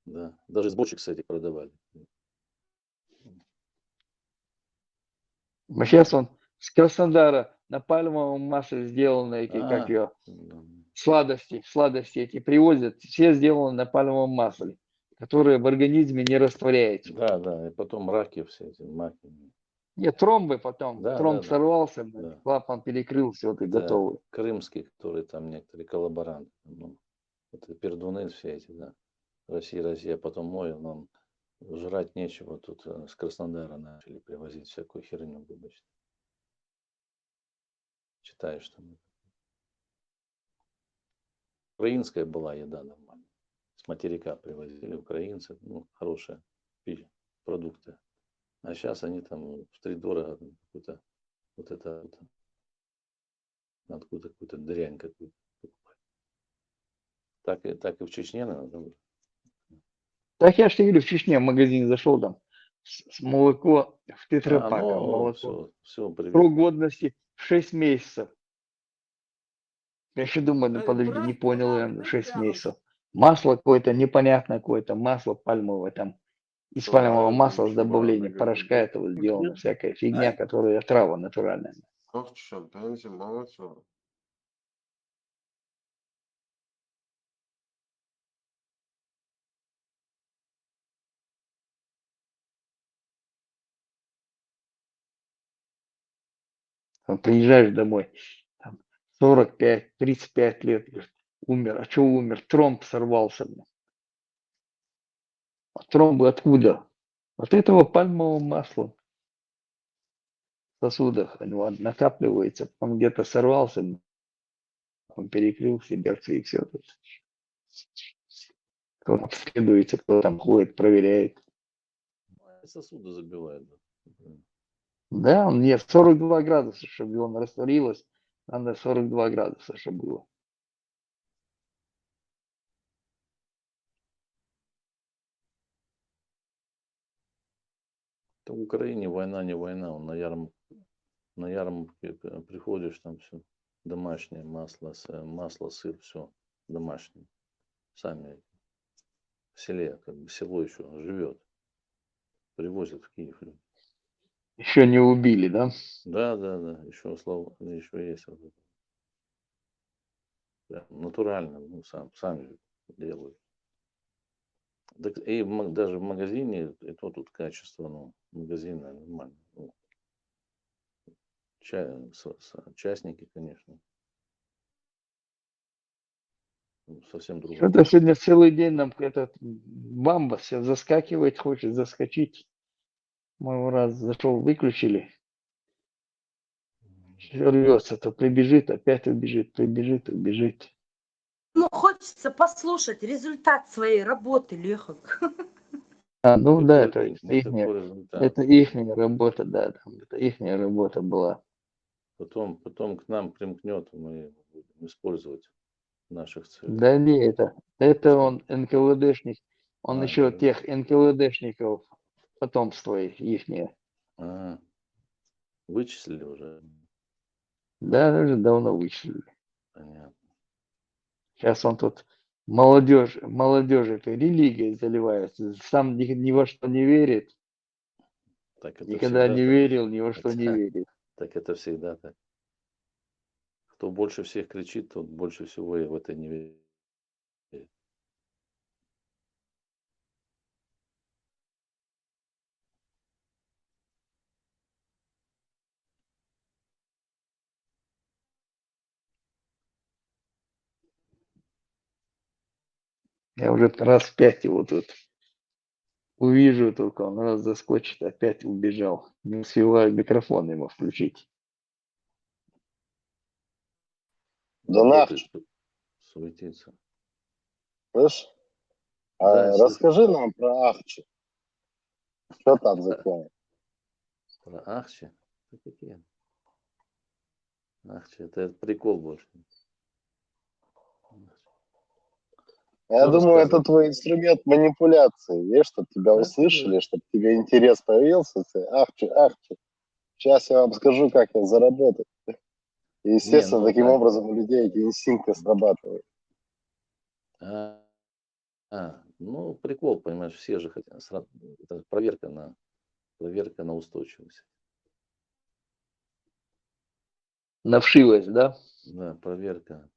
Speaker 6: Да. Даже из бочек, кстати, продавали.
Speaker 3: А сейчас он с Краснодара на пальмовом масле сделаны эти, как
Speaker 6: А,
Speaker 3: ее,
Speaker 6: да.
Speaker 3: сладости эти привозят, все сделаны на пальмовом масле, которое в организме не растворяется.
Speaker 6: Да, да. И потом раки все эти, маки.
Speaker 3: Нет, тромбы потом,
Speaker 6: Да, да,
Speaker 3: тромб
Speaker 6: да.
Speaker 3: сорвался,
Speaker 6: Да.
Speaker 3: клапан перекрылся, вот и
Speaker 6: Да.
Speaker 3: готовый.
Speaker 6: Крымские, которые там некоторые коллаборанты. Ну, это пердуны все эти, да. Россия, потом мой, нам жрать нечего. Тут с Краснодара начали привозить всякую херню, выбачте. Читаешь там. Украинская была еда нормальная. С материка привозили украинцы, ну, хорошая пища, продукты. А сейчас они там втридорого какую-то, вот это, вот, откуда какую-то дрянь какую-то покупать. Так и в Чечне, наверное, да?
Speaker 3: Так я же тебе говорю, в Чечне в магазин зашел там, молоко в
Speaker 6: А,
Speaker 3: тетрапаках,
Speaker 6: ну,
Speaker 3: молоко.
Speaker 6: все
Speaker 3: Срок
Speaker 6: привезли.
Speaker 3: годности 6 месяцев. Я еще думаю, ну подожди, не понял я, 6 месяцев. Масло какое-то непонятное, какое-то масло пальмовое там. Из пальмового масла с добавлением порошка этого сделано, всякая фигня, которая трава натуральная. Там приезжаешь домой, там 45, 35 лет, говорит, умер. А что умер? Тромб сорвался. Блин. А тромбы откуда? От этого пальмового масла в сосудах накапливается, он где-то сорвался, он перекрыл все берцы и все. Кто обследуется, кто там ходит, проверяет.
Speaker 6: Сосуды забивают. Да.
Speaker 3: Да, он нет, 42 градуса, чтобы он растворилось, надо 42 градуса, чтобы было.
Speaker 6: В Украине война не война, он на ярмарке приходишь, там все домашнее масло, сыр, все домашнее. Сами в селе, как бы село еще живет. Привозят в Киев.
Speaker 3: Еще не убили, да?
Speaker 6: Да, да, да, еще есть. Вот это. Прям натурально, ну, сами делают. Так и даже в магазине, и то тут качество, ну, магазина нормально. Ну, частники, конечно. Ну, совсем другое.
Speaker 3: Что-то сегодня целый день нам этот бамба все заскакивает, хочет заскочить. Мы раз зашел, выключили. Всё рвется, то прибежит, опять убежит, прибежит, убежит.
Speaker 8: Ну, хочется послушать результат своей работы, Лехок.
Speaker 3: А, ну да, это
Speaker 6: Какой результат.
Speaker 3: это ихняя работа, да, там, это ихняя работа была.
Speaker 6: Потом к нам примкнет, мы его будем использовать в наших целях.
Speaker 3: Да не, это он НКВДшник, он еще
Speaker 6: да.
Speaker 3: тех НКВДшников, потомство ихнее.
Speaker 6: А, вычислили уже.
Speaker 3: Да, уже давно вычислили.
Speaker 6: Понятно.
Speaker 3: Сейчас он тут молодежь этой религией заливается, сам ни во что не верит,
Speaker 6: Так это
Speaker 3: никогда
Speaker 6: всегда
Speaker 3: не
Speaker 6: так.
Speaker 3: верил, ни во что не верит.
Speaker 6: Так это всегда так. Кто больше всех кричит, тот больше всего и в это не верит.
Speaker 3: Я уже раз в 5 его тут увижу, только он раз заскочит, опять убежал. Не успеваю микрофон ему включить.
Speaker 5: Да
Speaker 6: работает,
Speaker 5: нахуй,
Speaker 6: суетится.
Speaker 5: слышь?
Speaker 6: Да, я слышу.
Speaker 5: Расскажи нам про Ахчи. Что там за тема?
Speaker 6: Про Ахчи? Да какие? Ахчи, это прикол больше.
Speaker 5: Я
Speaker 6: Что
Speaker 5: думаю, это
Speaker 6: рассказывать?
Speaker 5: твой инструмент манипуляции, видишь, чтобы тебя услышали,
Speaker 6: Рассказывай.
Speaker 5: чтобы тебе интерес появился. Ты, Ахчи, Ахчи. Сейчас я вам скажу, как я заработаю. И,
Speaker 6: Не,
Speaker 5: естественно,
Speaker 6: ну
Speaker 5: таким
Speaker 6: как?
Speaker 5: образом у людей эти инстинкты срабатывают.
Speaker 6: А, ну, прикол, понимаешь, все же хотят. Это проверка на устойчивость.
Speaker 3: На вшивость, да?
Speaker 6: Да, проверка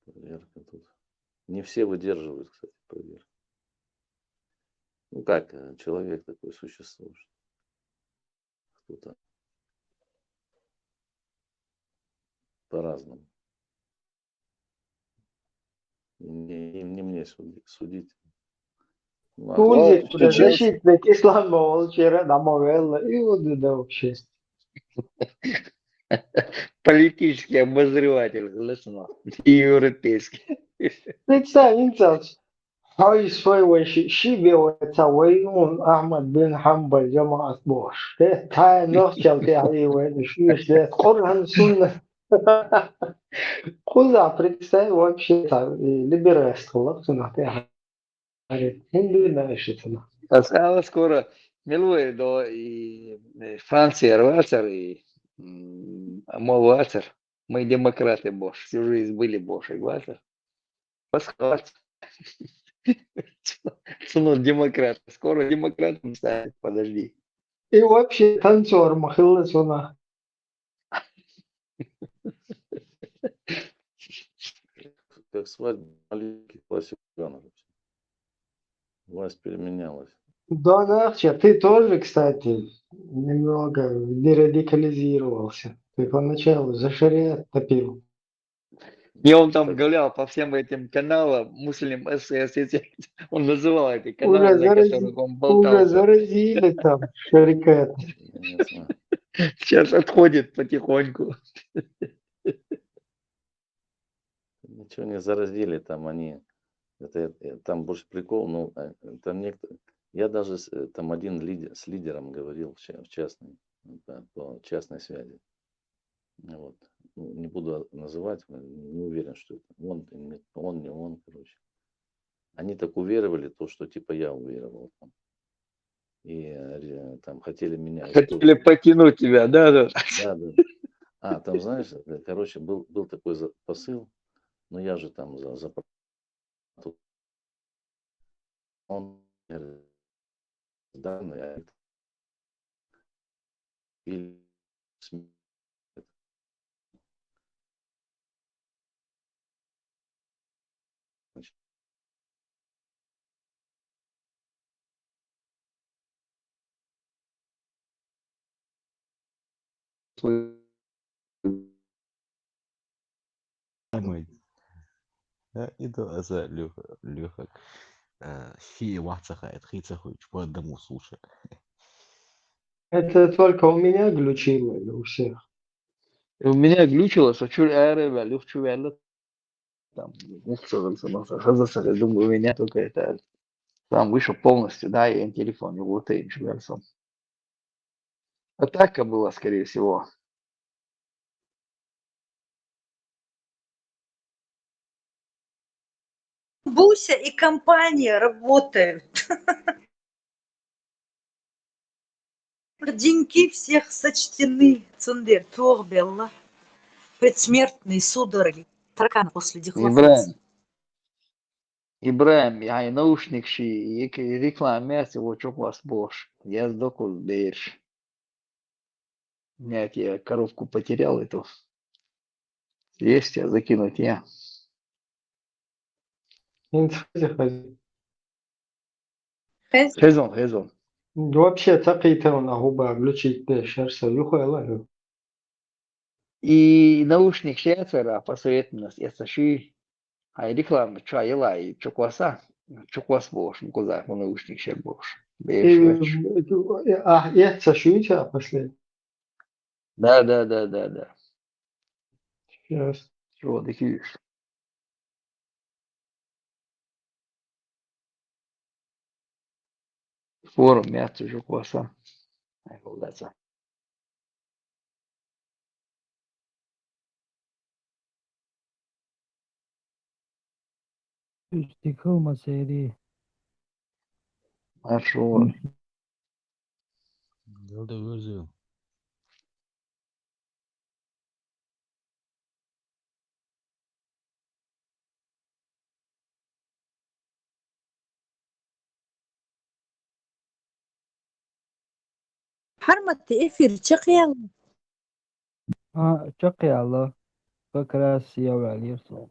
Speaker 6: тут. Не все выдерживают, кстати, проверку. Ну как, человек такой существует. Кто-то по-разному. Не мне судить. Ну, а кто-то
Speaker 3: Узи,
Speaker 5: Ну,
Speaker 6: считает.
Speaker 5: чеченцы,
Speaker 3: защитник ислама, вчера домовел, и вот да вообще. Политический обозреватель, лысина, и европейский. Представь, هاي شوي شي وين أحمد بن حنبل جماعة بوش تاي نوخشل تاعي وين شو قرآن سنة خذ представь вообще либеральность خلصنا تاعي هندو ناشتنا أنا скоро милует до и Франция рваться и мол ватер мы демократы Бош всю жизнь были Бош и ватер паскалать ну, демократ. Скоро демократом станет, подожди. И вообще танцор махиласуна.
Speaker 6: Как свадьба маленьких классиканов. Власть переменялась.
Speaker 3: Да, Нахча, ты тоже, кстати, немного дерадикализировался. Ты поначалу за шариат топил. И он там гулял по всем этим каналам, Муслим СС, он называл эти каналы, на которых он
Speaker 12: Уже
Speaker 3: болтался.
Speaker 12: заразили там шарикат.
Speaker 6: Я не знаю.
Speaker 3: Сейчас отходит потихоньку.
Speaker 6: Ничего не заразили, там они. Там больше прикол, ну, там я даже там один с лидером говорил в частной, по частной связи. Вот. Ну, не буду называть, не уверен, что это он, не он, короче. Они так уверовали, то, что типа я уверовал там. И там хотели меня
Speaker 3: Хотели потянуть тебя, да, да.
Speaker 6: Да. Там, знаешь, короче, был такой посыл, но я же там за он данные или
Speaker 13: إذا أزال لوحك شيء واحد خيط хоть по одному слушай.
Speaker 12: Это только у меня глючило или у всех?
Speaker 3: У меня глючило, что чуть аэрове, легче вяло. Там, думаю, у меня только это там вышел полностью, да, и телефон, и вот и ничего. Атака была, скорее всего.
Speaker 8: Буся и компания работают. Деньки всех сочтены. Цундер, Торбелла. Предсмертные судороги. Таракана после дихлофоса.
Speaker 3: Ибраим, я наушник ши, и реклама, вот что у вас бош. Я сдохл, даешь. Нет, я коровку потерял эту. Есть, я закинуть я. Хезон.
Speaker 12: Вообще تقيته هو глючит шерса юхала.
Speaker 3: И наушник шеяцера посоветуем нас, я саши, а реклама чаяла и чукваса, чуквас бош, куда по наушник ще бош.
Speaker 12: Я сашуйте после.
Speaker 3: Да.
Speaker 12: Сейчас.
Speaker 3: Чего ты видишь? Форум мясо же коса. Ай, голдаться.
Speaker 14: Тихо, сери.
Speaker 3: Маршрут.
Speaker 13: Yolda gözü.
Speaker 8: حرمة إفر شقيا
Speaker 14: Çok Allah. Как раз я валился.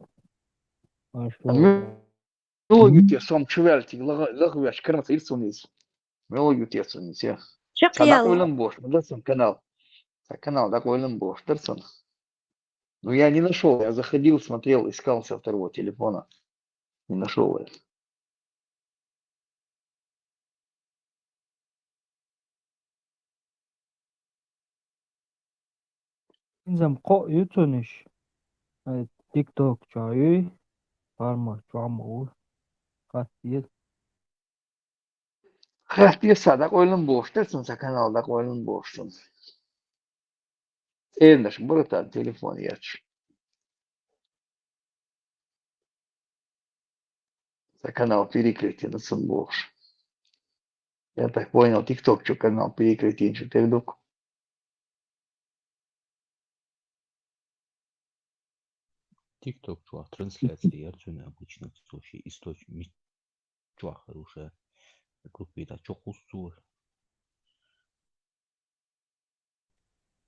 Speaker 3: Мелогию те сам чувальти, лагуяш, крас ирсунис. Мелогию те сунис, я.
Speaker 8: شقيا
Speaker 3: Садак
Speaker 8: الله
Speaker 3: ойлен бош, дерсон канал. Канал, так ойлен бош, дерсон. Но я не нашел, я заходил, смотрел, искал со второго телефона. Не нашел я.
Speaker 14: İnsan ko yutunuş. TikTok çayı. Parma çamur. Katil.
Speaker 3: Хах, я садак ойлен бош, дерсон за канал, так ойлен бош. Эндаш, братан, телефон яч. За канал перекрытие на бош. Я так понял, ТикТок, что канал перекрытие, что ты вдруг.
Speaker 13: TikTok чувак, трансляции ярче обычно вообще источник. Чувак хорошая. Группа, çok uslu.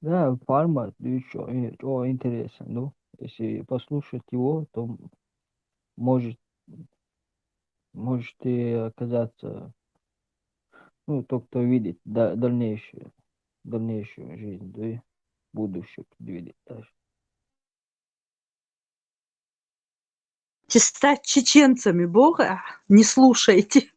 Speaker 14: Да, Парма, очень интересно. Ну, если послушать его, то может, может и оказаться, ну, тот, кто видит дальнейшую жизнь, да, и будущее предвидит даже.
Speaker 8: стать чеченцами Бога не слушайте.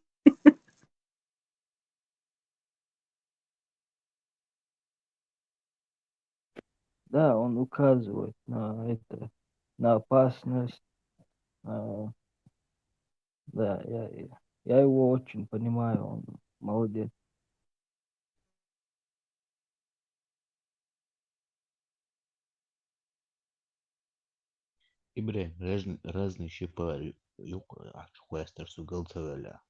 Speaker 14: Да, он указывает на это, на опасность. Да, я его очень понимаю, он молодец.
Speaker 13: İbre, разные şipa yok açık su galtavela.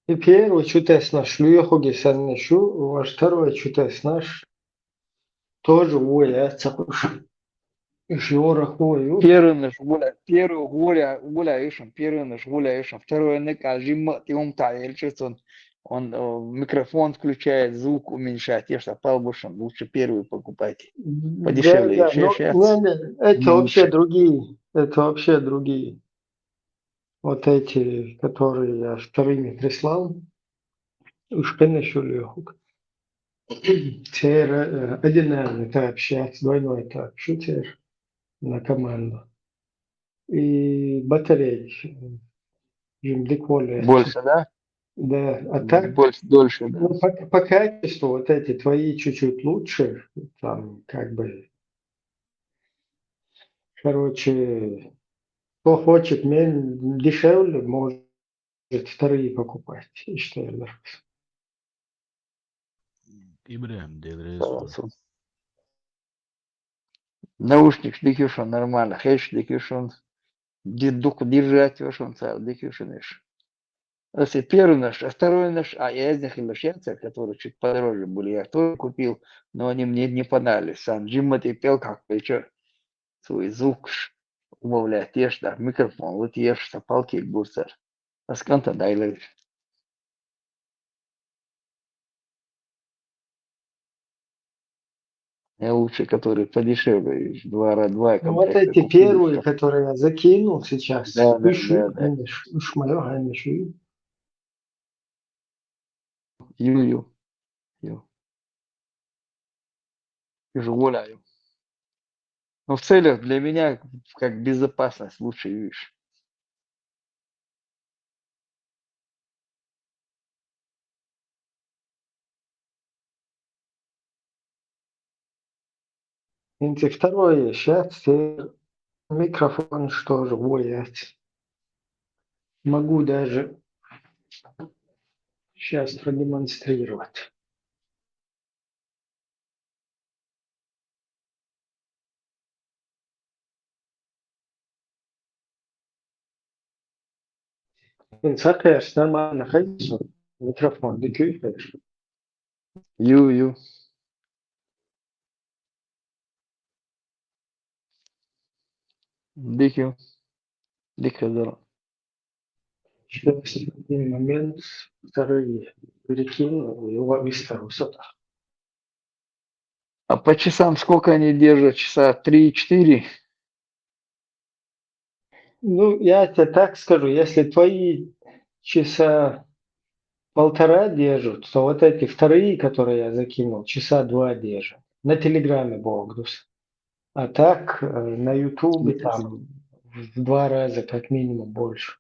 Speaker 12: И первый чутес наш, люехуги саннешу, ваш второй чутес наш, тоже уя цапуш. Ишиора хую.
Speaker 3: Первый наш гуля, первый гуля ишем, первый наш гуля ишем, второй нека жима, и он он микрофон включает, звук уменьшает, я что палбушем, лучше первый покупайте.
Speaker 12: Да,
Speaker 3: Подешевле,
Speaker 12: да, но не, это вообще
Speaker 3: лучше.
Speaker 12: другие, это вообще другие. Вот эти, которые я вторыми прислал, уж конечно люехуг. Тер одинарный этап, сейчас двойной этап, шутер на команду. И батарейки. Жимдик
Speaker 3: Больше, да?
Speaker 12: Да, а так,
Speaker 3: Больше, дольше, да.
Speaker 12: ну, по качеству вот эти твои чуть-чуть лучше, там, как бы, короче, кто хочет дешевле, может вторые покупать, что я даже.
Speaker 13: İbre,
Speaker 3: Хорошо.
Speaker 13: delresu.
Speaker 3: Наушник дикюшон нормально, хэш дикюшон, дух держать вашон царь дикюшониш. Если первый наш, а второй наш, я из них индошьянцев, которые чуть подороже были, я тоже купил, но они мне не понравились. Сам Джим ты пел как плечо, свой звук убавляет, ешь, да, микрофон, вот ешь, палки и бурсер. А сканта дайлер. Я лучше, который подешевле, два
Speaker 12: Ну, вот
Speaker 3: комплекта
Speaker 12: эти
Speaker 3: купили.
Speaker 12: первые,
Speaker 3: Все.
Speaker 12: которые я закинул сейчас,
Speaker 3: Да, да,
Speaker 12: уж
Speaker 3: да, да.
Speaker 12: мое, гайниш.
Speaker 3: Ю. Вижу, гуляю. Но в целях для меня, как безопасность, лучше видишь.
Speaker 12: И второе, сейчас микрофон что же воять. Могу даже сейчас продемонстрировать. Sakers nормально ходишь? Микрофон, ты чуешь?
Speaker 3: Ю. Дикю. Дикадор.
Speaker 12: Сейчас один момент, второй перекину, его выставу сюда.
Speaker 3: А по часам сколько они держат? Часа 3-4?
Speaker 12: Ну, я тебе так скажу, если твои часа 1,5 держат, то вот эти вторые, которые я закинул, часа 2 держат. На Телеграме Богдус. А так на Ютубе там в 2 раза как минимум больше.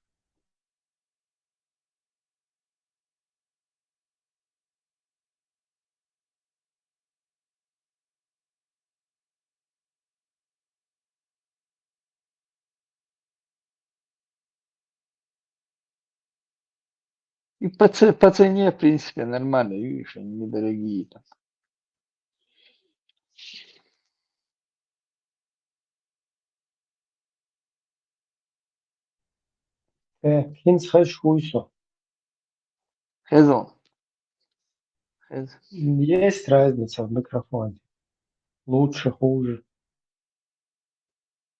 Speaker 3: И по цене, в принципе, нормально. Видишь, они недорогие. Там.
Speaker 12: Хинц хашхуйсо.
Speaker 3: Хезон.
Speaker 12: Есть разница в микрофоне. Лучше, хуже.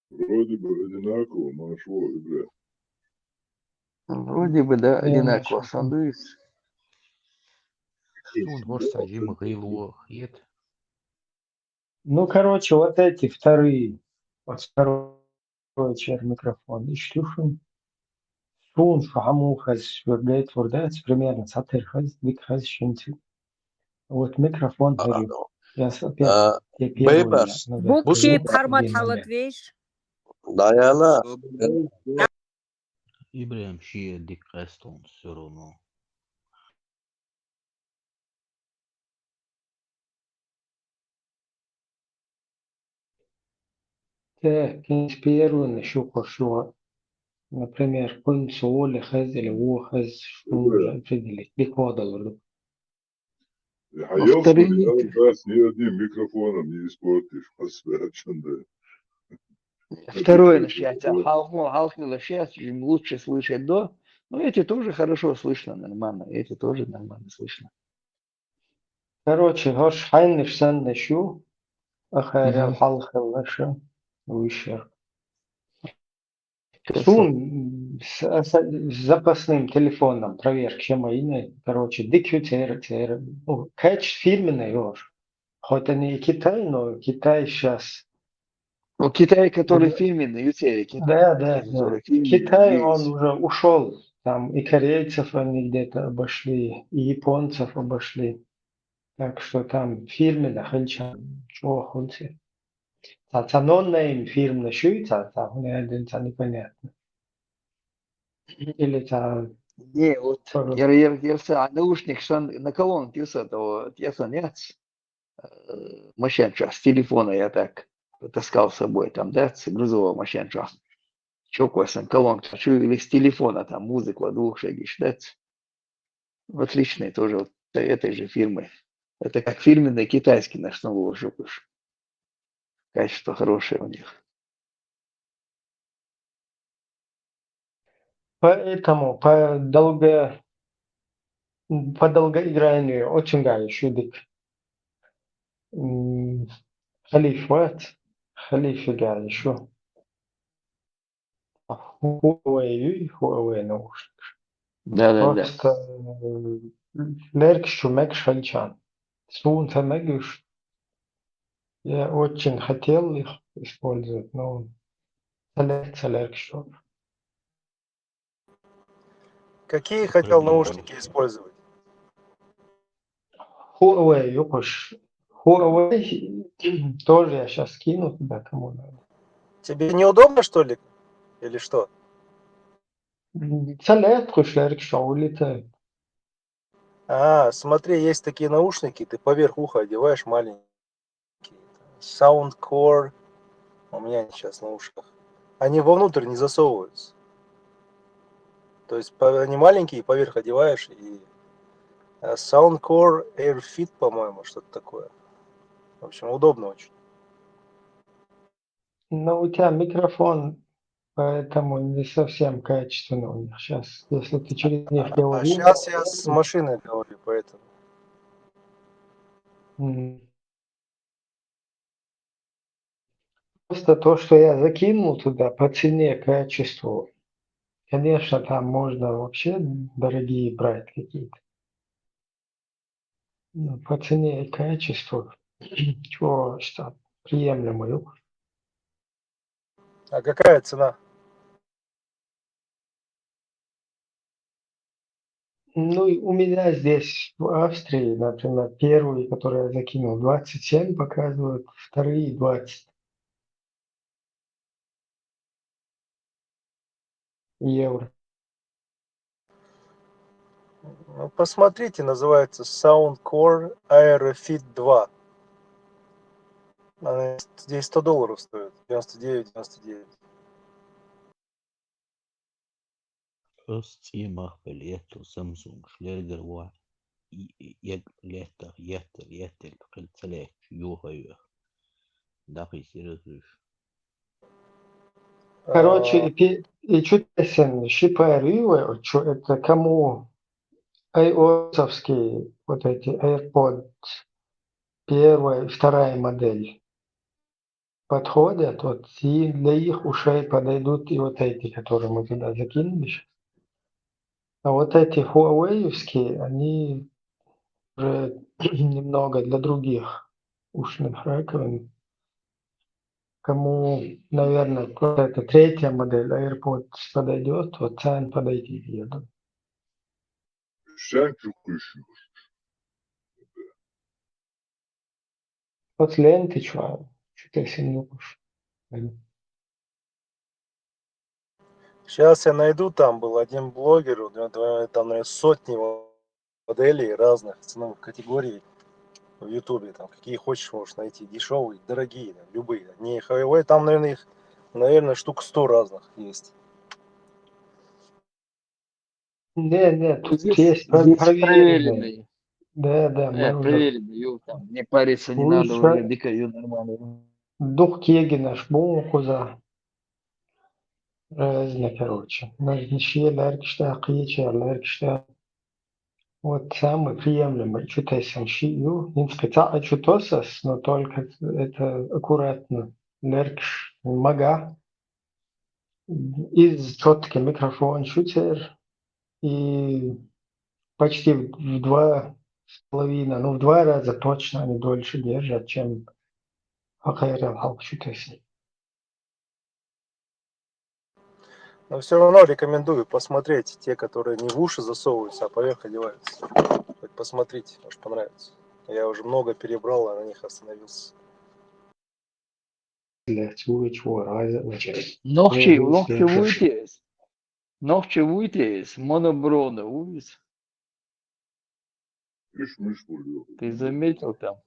Speaker 10: Вроде бы одинаково, но шо, бля.
Speaker 3: Вроде бы, да, одинаково.
Speaker 12: Конечно.
Speaker 3: Сандвич.
Speaker 13: Stund varsa Jim Гейло. Ед.
Speaker 12: Ну, короче, вот эти вторые. Вот второй микрофон. И штуфен. Шун, шаму, хаз, вердет, примерно сатыр, хаз, дик, хаз, шинти. Вот микрофон говорю. Я опять я первый.
Speaker 15: Бейберс.
Speaker 8: Букчи пармат халадвеш.
Speaker 15: Даяла.
Speaker 13: Ибрahim Шия Дик Рестон все равно.
Speaker 12: Кинь первый нащупал, что, например, кун соли, хаз или во хаз, что нужно определить. Легко долларов.
Speaker 10: Я ел, что ли, да, с ни одним микрофоном не испортишь. Посвящен,
Speaker 3: Второе начать. Халхила сейчас лучше слышать до. Но эти тоже хорошо слышно, нормально. Эти тоже нормально слышно.
Speaker 12: Короче, гош хайниш сан нащу, ахарял халхил нашу, вышер. Сун с запасным телефоном проверь, чем имя. Короче, дикю цер. Ну, кэч фирменный гош. Хоть они и Китай, но Китай сейчас.
Speaker 3: Ну, Китай, который фирменный, Китай.
Speaker 12: Да.
Speaker 3: Фирменный,
Speaker 12: Китай,
Speaker 3: есть.
Speaker 12: он уже ушел. Там и корейцев они где-то обошли, и японцев обошли. Так что там фирменный хельчан. Чего хунси. Нон-нейм фирменный шуйца, там непонятно. Или там...
Speaker 3: Не, вот я наушник на колонке то я нет. Машинча с телефона я так таскал с собой, там, да, с грузового машинча. Чокосан колонка, или с телефона там музыку двух шагиш, да. Отличные тоже вот этой же фирмы. Это как фирменный китайский наш новый шукуш. Качество хорошее у них.
Speaker 12: Поэтому по долгоигранию очень шудик. Халиф еще. Huawei наушник.
Speaker 3: Да.
Speaker 12: Просто леркшу мекш хальчан. Сун мегуш. Я очень хотел их использовать, но леркшу.
Speaker 16: Какие хотел наушники использовать?
Speaker 12: Huawei, юкуш. Huawei тоже я сейчас скину туда, кому надо.
Speaker 16: Тебе неудобно, что ли? Или что?
Speaker 12: улетает.
Speaker 16: Смотри, есть такие наушники, ты поверх уха одеваешь маленькие. Soundcore. У меня сейчас на ушах. Они вовнутрь не засовываются. То есть они маленькие, поверх одеваешь и Soundcore AirFit, по-моему, что-то такое. В общем, удобно очень.
Speaker 12: Но у тебя микрофон, поэтому не совсем качественно у них сейчас. Если ты через них
Speaker 16: А
Speaker 12: говоришь.
Speaker 16: сейчас я с машины говорю, поэтому.
Speaker 12: Просто то, что я закинул туда по цене, качеству, конечно, там можно вообще дорогие брать какие-то. Но по цене и качеству, чего что приемлемую.
Speaker 16: А какая цена?
Speaker 12: Ну, и у меня здесь в Австрии, например, первый, который я закинул, 27 показывают, вторые 20 евро.
Speaker 16: Ну, посмотрите, называется Soundcore AeroFit 2. Она здесь $100 стоит, 99,99.
Speaker 13: Östtimor belieto Samsung Schläger jättel целек юхаю. Дахи серьезно.
Speaker 12: Короче, и чудесен шипарю, что это кому iOS-овские вот эти AirPods первая и вторая модель подходят, вот и для их ушей подойдут и вот эти, которые мы туда закинули. А вот эти Huawei-овские, они уже немного для других ушных раковин. Кому, наверное, вот эта третья модель AirPods подойдет, вот цен подойти, я думаю.
Speaker 10: Sen çok üşüyor.
Speaker 12: Вот ленты, что-то если не уж.
Speaker 16: Сейчас я найду, там был один блогер, у него там, наверное, сотни моделей разных ценовых категорий в Ютубе. Там какие хочешь можешь найти, дешевые, дорогие, любые. Не Huawei, там, наверное, их, штук 100 разных есть.
Speaker 12: Нет, тут
Speaker 3: Здесь,
Speaker 12: есть
Speaker 3: здесь
Speaker 12: проверенные.
Speaker 3: проверенные.
Speaker 12: Да, мы уже
Speaker 3: Проверенные. Там не париться не надо, уже
Speaker 12: слушай,
Speaker 3: дикаю нормально.
Speaker 12: дух кегина, шбункуза, разные, короче. Ночье ларкишта, вот самый приемлемый, что-то шию, не сказать, что но только это аккуратно. Леркш, мага, из четкий микрофон, шутер, и почти в 2,5, ну в 2 раза точно они дольше держат, чем Ахайрал Халкшутеси.
Speaker 16: Но все равно рекомендую посмотреть те, которые не в уши засовываются, а поверх одеваются. Хоть посмотрите, может понравится. Я уже много перебрал, а на них остановился.
Speaker 3: Nog чевуйтесь, моноброны, увидишь?
Speaker 10: Üşmüş buluyor.
Speaker 3: Ты заметил там?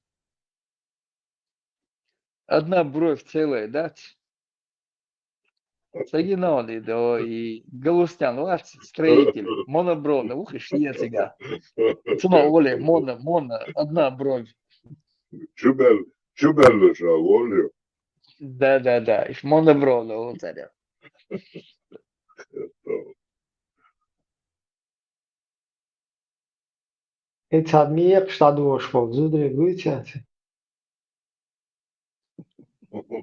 Speaker 3: Одна бровь целая, да? Сагинали, да, и Галустян, ваш строитель, моноброны, ух, и шия сега. Цуна, Оля, моно, одна бровь.
Speaker 10: Çuberle şağı oluyor.
Speaker 3: Да, и моноброны, вот царя.
Speaker 12: Jetzt hat mir statt Urspruch, so der Güte.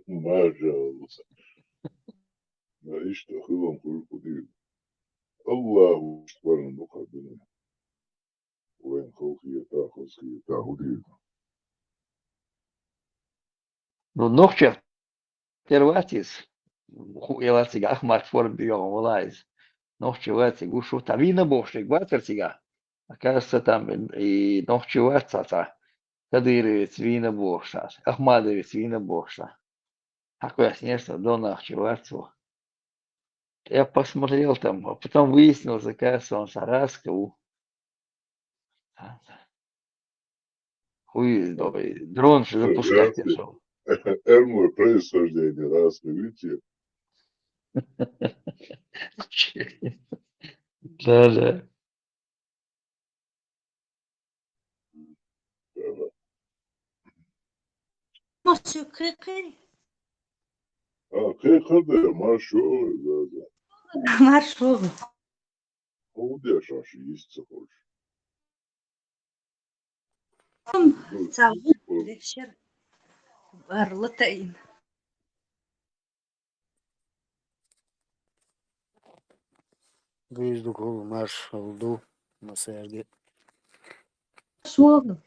Speaker 10: Maşallah. Ya işte hıvam kurku değil. Allahu Ekber'in bu kadını. Ve khawfiyata hudiyata.
Speaker 3: Ну, ногче, терватис, хуелатига, ахмар форм бион, волайз. Ногче ватиг, ушу, там вина бошник, ватертига. Оказывается, там и ногче ватца, Кадыровец, вина бошта, Ахмадовец, вина бошта. Такое, конечно, до ногче ватцу. Я посмотрел там, а потом выяснилось, оказывается, он Сараска, хуй, дрон же запускать пришел.
Speaker 10: Эрму происхождение, да, скажите.
Speaker 3: Да.
Speaker 8: Monsieur Крикри.
Speaker 10: Кхд, маршо, да.
Speaker 8: Маршрут.
Speaker 10: Где шаши есть хочешь?
Speaker 8: Цаву вечер. Барлатайн.
Speaker 14: Büyüdük oğlum her oldu. Nasıl erdi?
Speaker 8: Швону.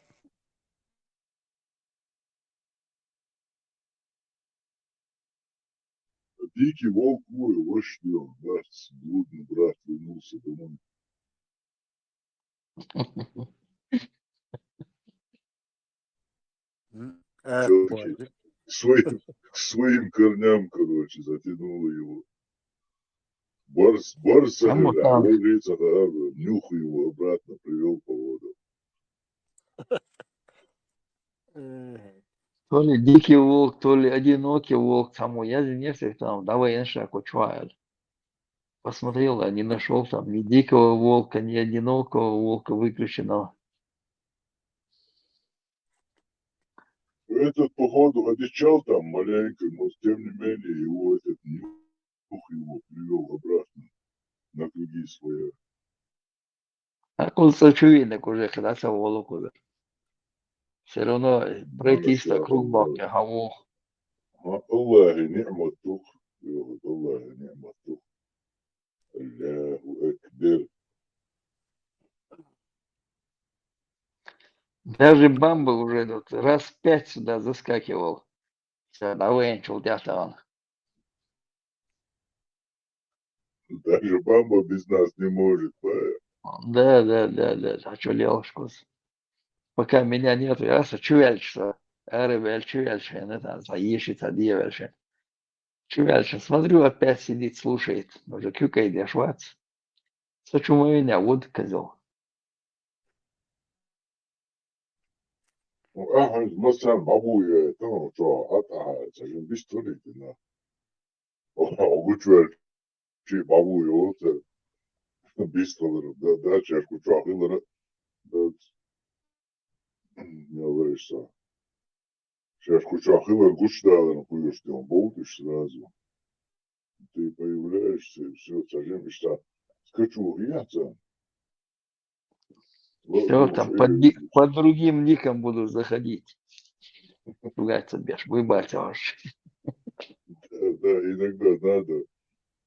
Speaker 10: Дикий волк вой, вот что он, да, блудный брат вернулся домой. Все-таки
Speaker 14: Vardı.
Speaker 10: к своим корням, короче, затянуло его. Барс,
Speaker 3: А
Speaker 10: говорит, а
Speaker 3: мутант.
Speaker 10: он, говорится, да, нюху его обратно привел по воду.
Speaker 3: То ли дикий волк, то ли одинокий волк. Само я несколько там, давай я шаг учваю. Посмотрел, а не нашел там ни дикого волка, ни одинокого волка выключенного.
Speaker 10: Этот, походу, одичал там маленько, но тем не менее его этот нюх его привел обратно на круги свои.
Speaker 3: А он сочувинок уже, когда волк уже. Все равно братиста круг бабки, а волк.
Speaker 10: Аллахи ни'матух, Аллахи ни'матух, Аллаху Акбар.
Speaker 3: Даже Бамба уже тут раз 5 сюда заскакивал. Все, навенчил где-то он.
Speaker 10: Даже баба без нас не может,
Speaker 3: Да. А что Левушку? Пока меня нету, я чувельчество. Арабель чувельче, не там, заищется девельче. Чувельче, смотрю, опять сидит, слушает. Уже кюкает, я швац. Сочу меня, вот козел.
Speaker 10: مثلا بابوی تو راحت سجن بیستوری دینا obuçver şey babuyu olsa bistoları da çeşku çakıları da ne olursa чашку чахыла гуштала хуёшки, он болтаешь сразу. Ты появляешься, и все, сажем, что скачу гряться.
Speaker 3: Все, там под другим ником буду заходить. Ругаться бежь, выбать аж.
Speaker 10: Да, иногда надо,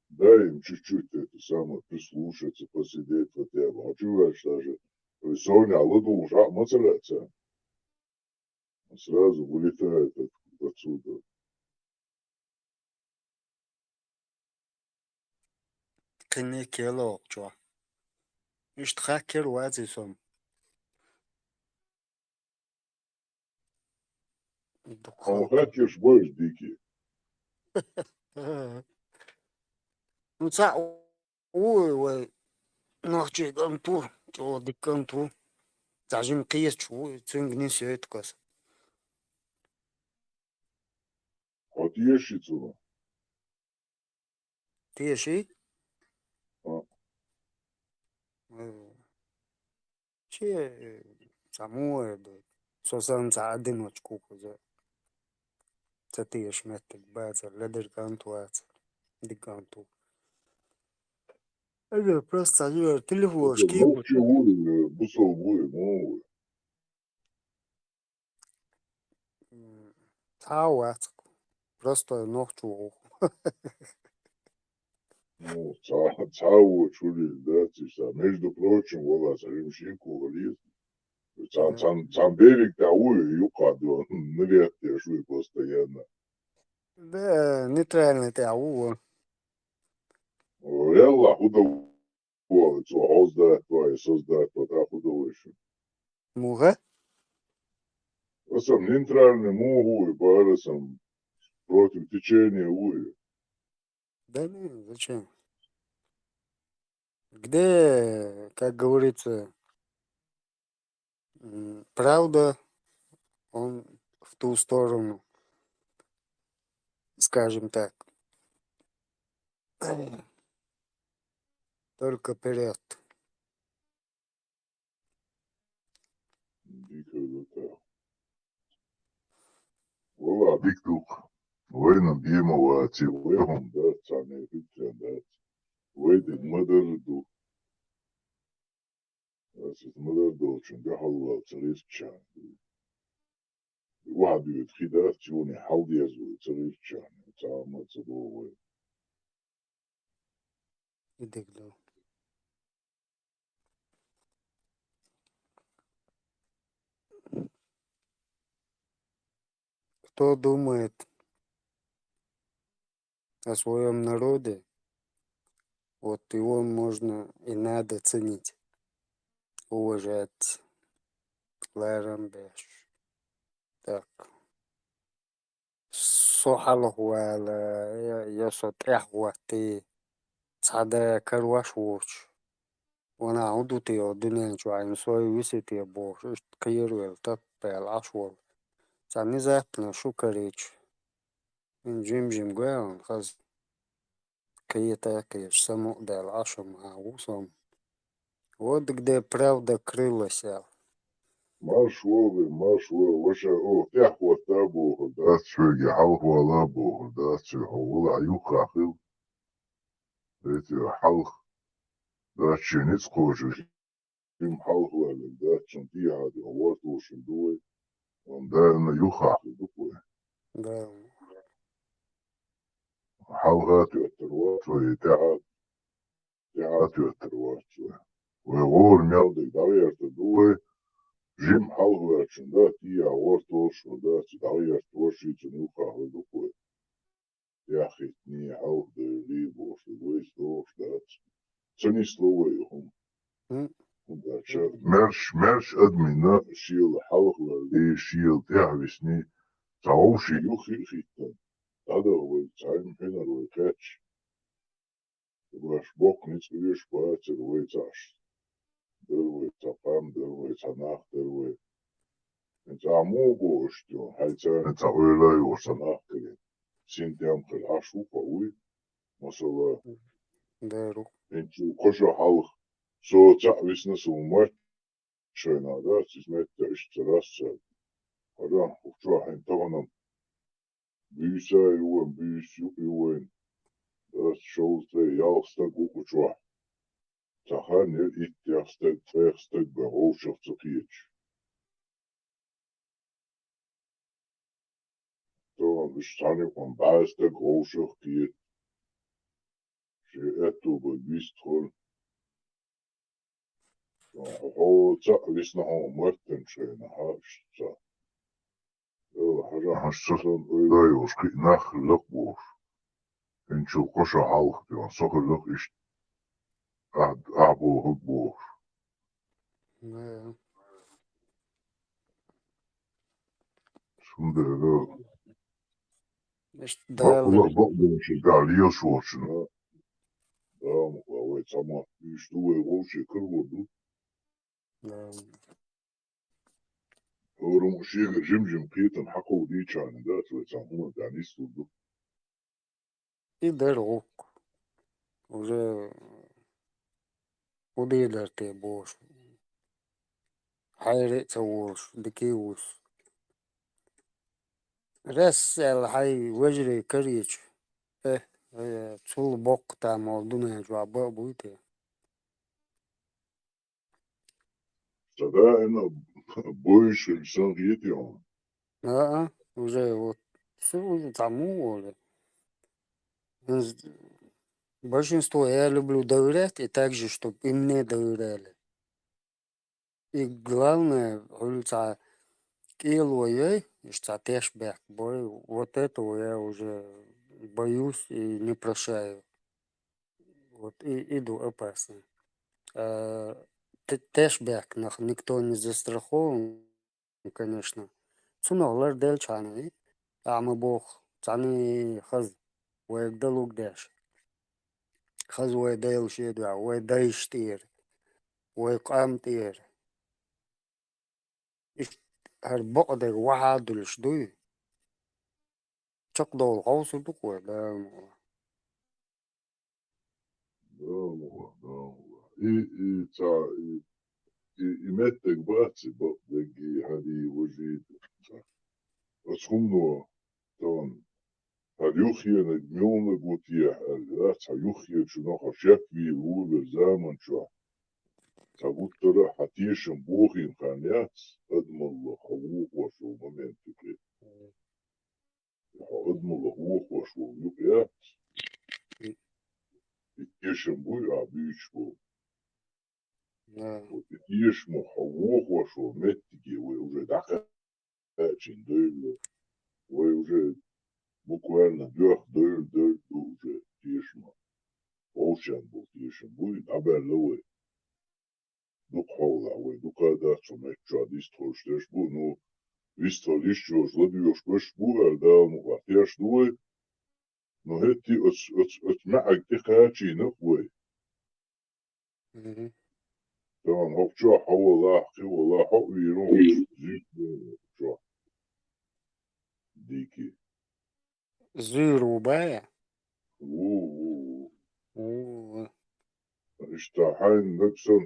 Speaker 10: дай им чуть-чуть это самое, прислушаться, посидеть хотя бы. А чего даже, Соня, ладу уже мацараться. Сразу вылетает отсюда.
Speaker 14: Kine kelo ço. İşte hacker vazi son.
Speaker 10: Он хакер больше дикий.
Speaker 14: Ну ça ouais нахчи канту, ço dikkantu. Зажим киес ço, цунгни söyle kos.
Speaker 10: Вот ешицу.
Speaker 14: Тиеши? Че самое да. Сосам саадин очку коза. Цатиеш метик база ледер канту аца. Дикканту. Это просто телефон
Speaker 10: Это
Speaker 14: шкипу.
Speaker 10: ногти уровня, бусовые, новые.
Speaker 14: Тау аца. Просто ногчу.
Speaker 10: Ну, цау чули, да, тиса. Между прочим, вола саримшинку валит. Сам берег тауи, юкаду, навет шуй постоянно.
Speaker 14: Да, нейтральный тау.
Speaker 10: Реально худовое, создать твое, создать вот худовище.
Speaker 14: Муга?
Speaker 10: Сам нейтральный могу и парасом против течения уи.
Speaker 14: Да нет, зачем? Где, как говорится, правда, он в ту сторону.
Speaker 15: скажем так. Только вперед.
Speaker 10: Никогда. Вова, Виктук. Война бьемова тивлехом, да, цане ритя, да. Войдет мадерду. Значит, мадерду очень гахалла царисчан. Ваби тхида тюни халдезу царисчан. Цама цадовой.
Speaker 15: Идегло. Кто думает о своем народе, вот его можно и надо ценить, уважать. Ларамбеш. Так. Сохалах вала ясот эхвати цада карваш воч. Wana huduti o dunia chuan soi visiti bo kayirwel tapel ashwol. Sani zapna shukarich. In jim gwan khaz kayita kayish саму del asham ha usam. Вот где правда крылася.
Speaker 10: Маршвовы, ваша, эхвата бога, да, цвеги халхвала бога, да, цвеговала аюхахил. Эти халх, да, чинец кожи. Им халхвала, да, чантияди, вот лошадь дуй. Он, да, на юхахил, дукой.
Speaker 15: Да.
Speaker 10: Халхат ветерват, твои теат ветерват, твои. Вы вор мелдик, да, верта дуй. Жим халхвачен, да, тия, вот лошадь, да, да, верта лошадь, юхахил, дукой. Яхит не халх, да, либо, что вы слов, да. Цени слово его. Мерш админа шил халхла ли шил тяхвисни. Тауши юхи хиттан. Тада вы цайм пенар вы кач. Ваш бок ниц виш пацер вы цаш. Дервы цапам, дервы цанах, дервы. Цамогу что, хайца цавыла его санах кре. Синтям кре ашу пауи. Масала.
Speaker 15: Деру.
Speaker 10: Энчу коша халх. So цависна сумат. Шойна, да, сизметта иштераса. Ара, ухчуахин таванам. Büyüse yuvan, büyüsü yuvan. Das şovste yağstak ukuçuah. Tahan ya ittiyastak, tvekstak be hoşaftak hiç. Tamam, üç tane kon bağıstak hoşaf hiç. Etu bu bistol. Ho visna ho mörten şeyna ha işte. Hara haşsasan öyle yoski nach lakboş. En çok koşa halk diyor. Sokuluk işte. Abo hukboş.
Speaker 15: Да.
Speaker 10: Şimdi
Speaker 15: Дал.
Speaker 10: bakmışız galiba şuaşına. Tamam, evet ama işte bu şey kırıldı.
Speaker 15: Да.
Speaker 10: Orum şey jim kıyıtan hakkı değil çanı da tamam da ne istiyordu.
Speaker 15: И дорог. Уже удидар те бош. Хайре цавош, дикиус. رسل هاي وجري كريج تسول بوق تا موضوعنا جواب بويته
Speaker 10: Sada ena boş insan gidiyor.
Speaker 15: уже вот все уже тому уже. Большинство я люблю доверять и также, чтобы и мне доверяли. И главное, говорится, килой, что тэшбэк, бой, вот этого я уже боюсь и не прощаю. Вот и иду опасно. Тэшбэк, никто не застрахован, конечно. Цуноглар дел чаны, а мы бог, цаны хаз, уэгдалук дэш. Хаз уэдэл шедва, уэдэйштир, уэкамтир. Иш هالبقدر وعد الشدوي Çok doğru. Havsuzluk var. Da.
Speaker 10: Да. И иметtek баци, деги хади вожид. Асхумно, тон, харюхия милна гутия, да, харюхия чуноха шакви, увер заман чуа. Тагуттара хатишем бухин ханяц, адмалла хавух вашу моментики. Адмалла хух вашу юпят. Икешем буй, а бичбу.
Speaker 15: Да.
Speaker 10: Вот ишмо хавух вашу меттики, вы уже даха чин вы уже буквально дör уже тишмо. Олшан был тишем будет, аберловый. Духовла, вы дукада цумеча дистрождеш бу, ну, вистолишчо злобиош беш бу, да, ну, латяш дуй, но эти от маак тихачи, вы. Там ховча хавала, хивала, хавирон, зик, дики.
Speaker 15: Зырубая.
Speaker 10: Işte hain nöksen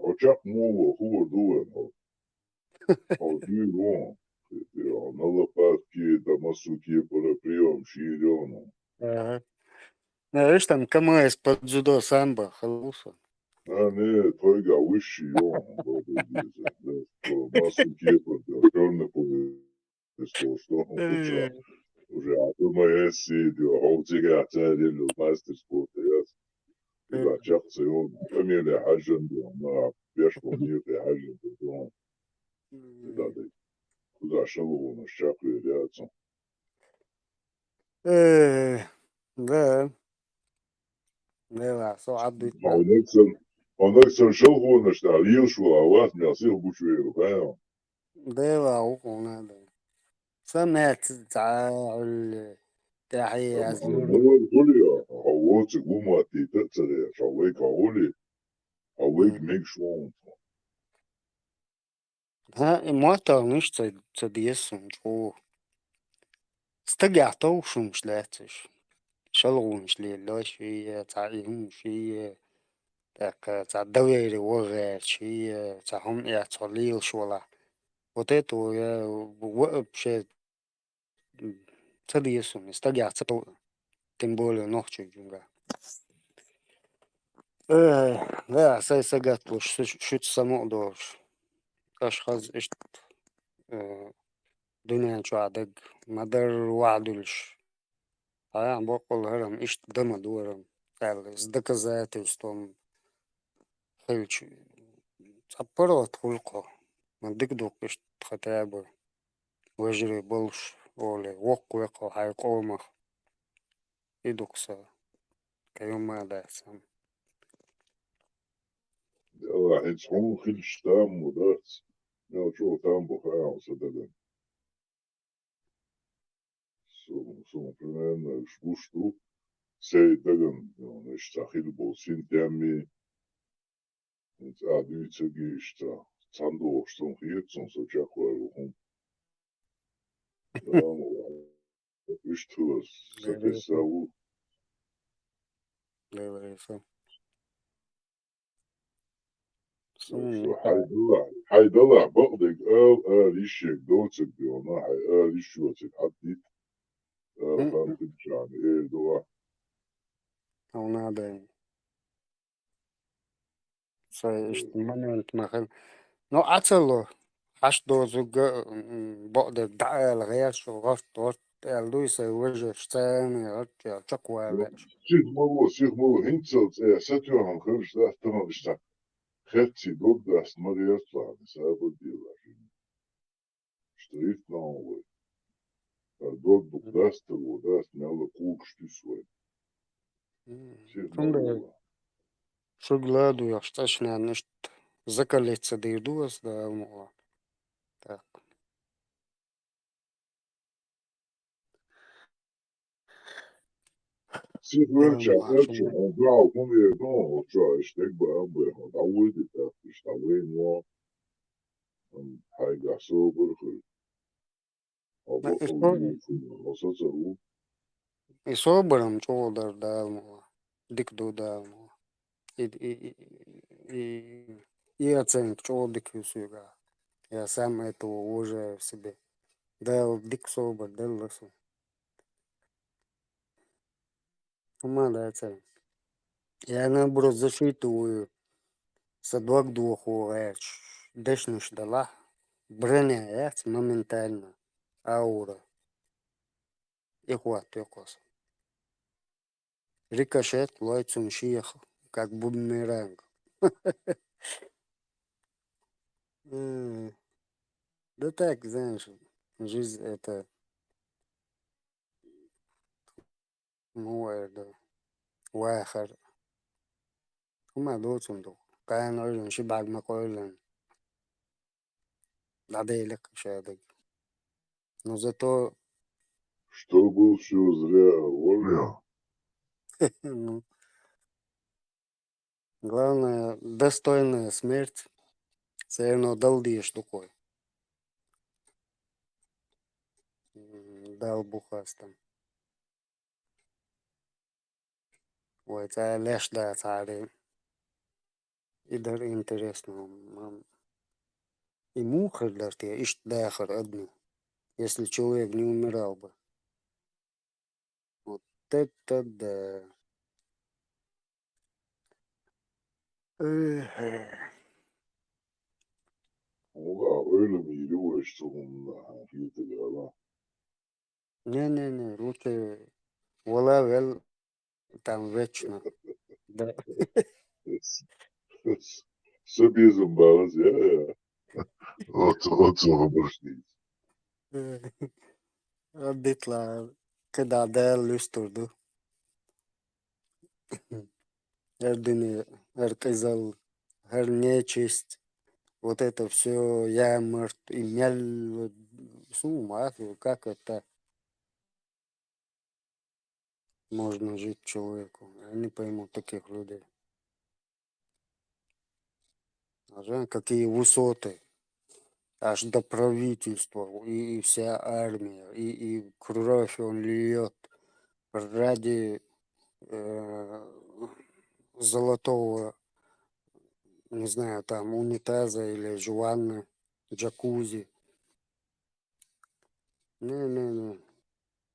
Speaker 10: ocak muğla huva duven o düğün nala patki damasuki para прием ширёну.
Speaker 15: Ага. Знаешь, там КМС под дзюдо самбо, халуса.
Speaker 10: Не, тойга высший масуки para черный повестил, что уже АТМС холтига отелил мастер спорта, إذا شخص يوم فاميليا حاجن ما بيشبه نيتي حاجن بدون إذا دي كذا شغل الشاقي رياضة
Speaker 15: Да. Да, со عبد
Speaker 10: هناك شغل نشتغل شو أوقات نصير بشوي فاهم
Speaker 15: ده وقونا ده سمعت تعال تحية زيرو
Speaker 10: هو كل هو تقوم تتصل شويك هولي هويك ميك شو
Speaker 15: ها ما مش تديسهم جو استقعتوا شو مش لاتش شلغو مش لله شي تعيهم شي تاك تاع الدويري وغير شي تاعهم يا تصليل شو لا وتيتو يا وقب شي تديسهم استقعتوا تنبول نوحش جونجا لا سقط وش شو تسمع دوش أشخاص إيش دنيا شو عدق مدر وعدلش هاي عم بقول هرم إيش دم دورم قال زدك ذاتي وستوم خلش تبرت خلقه من دك دوك إيش تختابه وجري بلش ولا وقوقه هاي قومه يدوكسا كيوم ما داسم
Speaker 10: يلا هيتسمو خلش تام ودات يلا شو تام بخير صدقني سو примерно шпушту се даган нешта хил болсин теми дүйцөги ишта цанду оштон хиетсон со чакуар ухум иштуас сатесау
Speaker 15: ليفريسا
Speaker 10: حيدلع بقدك إيشيك دوتك بيونا إيشوتك حديد فهمتك يعني إيه دوا
Speaker 15: أو نادين سيشت منت مخل نو أتسلو عش دو زوج بعد الدعاء الغير شو غلط الدويس وجه شتان يا تقوى باش
Speaker 10: سيخ مو هنتسلت ساتيو هم خرج ده تمام اشتاق خدتي ضد أسمر يطلع بسبب الديلا اشتريت نوع ضد بقداست وداست نالا كوك شتسوي سيخ
Speaker 15: كندا شغلادو يشتشنا نشت زكاليت سديدوس ده مو так
Speaker 10: سيخ ورشا ودعو كم يدون وشا اشتاق بأمبر هدعودي تاك اشتاوين و حاجة سوبر خل А
Speaker 15: Да, и
Speaker 10: потом
Speaker 15: собором,
Speaker 10: телефон, а соцару.
Speaker 15: и собором çoğular dağılmıyor. Dik dağılmıyor. И оценки, чего дик сюда. Я сам этого уважаю в себе. Да, вот дик собор, да, лосу. Ума да оценки. Я наоборот засчитываю садок двух угач. Дышнешь дала. Броня, моментально. Аура. И хват, и кос. Рикошет, лайцун шиях, как бумеранг. Да так, знаешь, жизнь это, ну, это, واخر هما دول صندوق كان رجل شي بعد ما قال لا لك شهادة но зато
Speaker 10: Что был все зря, Оля.
Speaker 15: ну, главное достойная смерть все равно долдишь такой дал бухастом ой это лишь да цари и даже интересно и муха даже ты ишь дахар одну если человек не умирал бы вот это да. Эх.
Speaker 10: Ulan öyle mi yürü uğraştı onunla? Yeter ya.
Speaker 15: Не, лучше Валавел там вечно. Да.
Speaker 10: Собізм балаз, я. От цього борщить.
Speaker 15: Обитла, когда да люстурду. Эрдыни, эрказал, нечисть. Вот это все, я мертв, имел с ума, как это можно жить человеку. Я не пойму таких людей. А знаешь, какие высоты. Аж до правительства, и вся армия, и кровь он льет ради золотого, не знаю, там унитаза или жванны, джакузи. Не.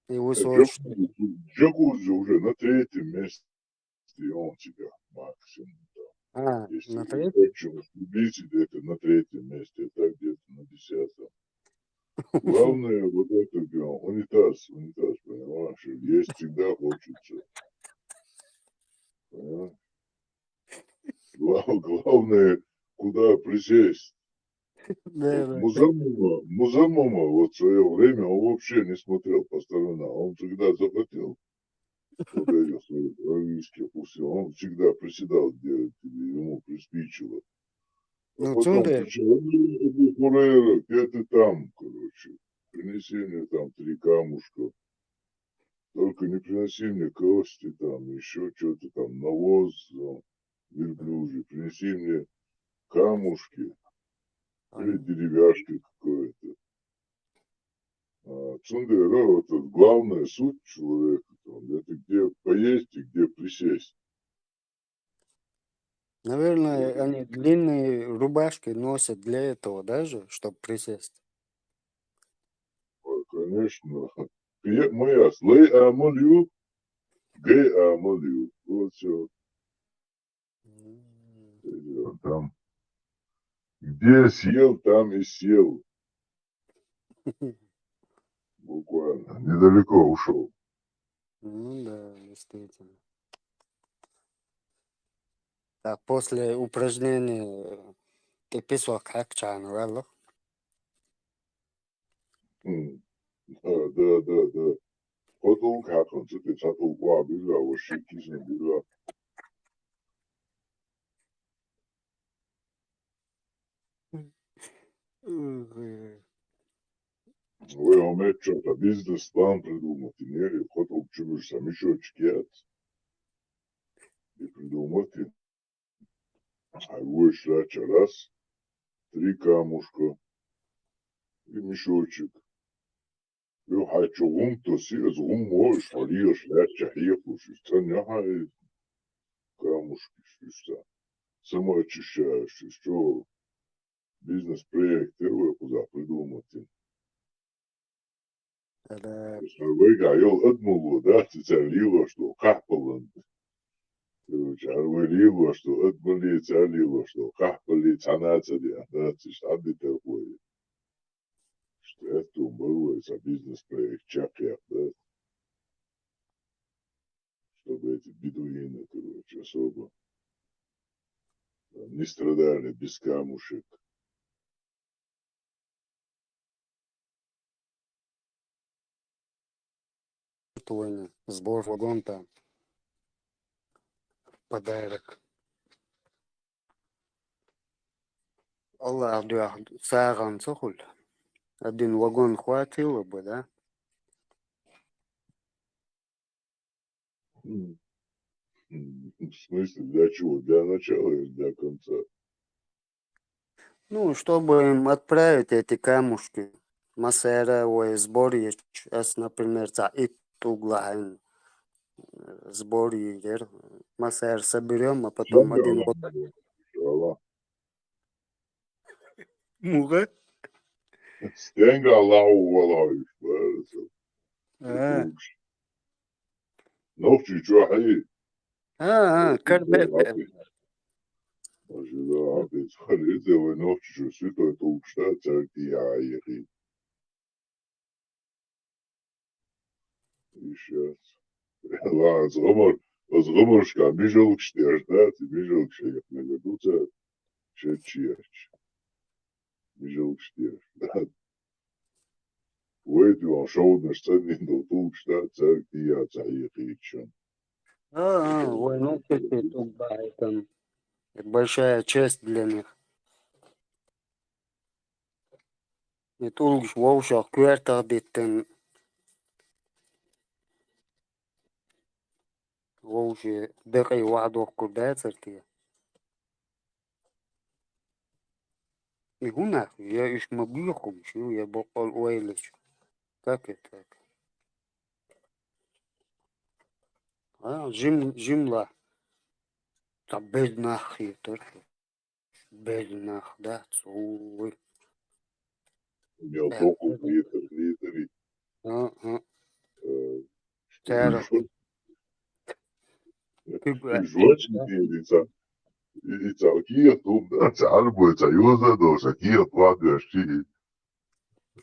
Speaker 15: И высочный.
Speaker 10: Джакузи уже на третьем месте, и он тебя максимум.
Speaker 15: А,
Speaker 10: Если
Speaker 15: на
Speaker 10: вы
Speaker 15: третьем?
Speaker 10: очень любите, это на третьем месте, это где-то на 10-м. Главное, вот это унитаз, понимаешь, есть всегда хочется. Понимаешь? Главное, куда присесть.
Speaker 15: Да.
Speaker 10: Вот Музамома вот в свое время он вообще не смотрел по сторонам. Он всегда захотел вот этих своих аравийских усил. Он всегда приседал, где ему приспичило. А
Speaker 15: Ну,
Speaker 10: потом
Speaker 15: смотри,
Speaker 10: кричал: Абу Хурейра, где ты там, короче? Принеси мне там 3 камушка. Только не приноси мне кости там, еще что-то там, навоз верблюжий. Принеси мне камушки или деревяшки какое-то. Цундера, вот это главная суть человека, это где поесть и где присесть.
Speaker 15: наверное, они длинные рубашки носят для этого даже, чтобы присесть.
Speaker 10: Конечно. Моя слей амолью, гей амолью. Вот все. Там, где съел, там и сел. Буквально. Недалеко ушел.
Speaker 15: Ну да, действительно. Так, после упражнения ты писал как чан,
Speaker 10: Да. Потом как он, ты цатул била, вообще кисна била. Вы уметь что-то, бизнес-план придумать, и не, хотел чего-то сам еще очки и придумать. А будешь раз, 3 камушка и мешочек. Jo, halt schon rum, das hier ist rum, wo ich verliere, schlecht, ja, hier, wo ich dann, ja, halt, ist da. Самое очищающее, что бизнес-проект первый, куда придумать. Вega yol atmulu da lilo što kahpalan. Lilo što atmali lilo što kahpali canaca da štabi такое. Что это было за бизнес-проект чакя, да? Чтобы эти бедуины, короче, особо не страдали без камушек.
Speaker 15: Твой сбор вагон-то подарок. الله يرضى ساعة نسخل. один вагон хватило бы, да?
Speaker 10: В смысле, для чего? Для начала или для конца?
Speaker 15: Ну, чтобы им отправить эти камушки. Масера, ой, сборье, сейчас, например, за Итуглайн сборье, Масер соберем, а потом один вагон. Муга?
Speaker 10: Стенга лау валай. Ночью что, хай?
Speaker 15: Карбет.
Speaker 10: Ожидал, опять свалил, ночью святой толкша, церкви аехи. И сейчас. Ладно, с гоморшка, бежал штеш, да, ты бежал штеш, не ведутся, чечерч. Бежал штеш, да. Уэйт, он шел на сцене, но толкша, церкви аехи, чем.
Speaker 15: Ой, ну ты тут, да, это большая честь для них. И тут уж вовсе кверта бitten. Вовсе бекай вадох куда церкви. И гунах, я иш мобилком, я бокал уэйлич. Как это? Жимла. Та без нахи, только. Без нах, да, цуй.
Speaker 10: Имел толку глитери.
Speaker 15: Тера.
Speaker 10: Жвачки делится. И цалкия тут, да, цальбу, цаюза, доша, кия, платящий.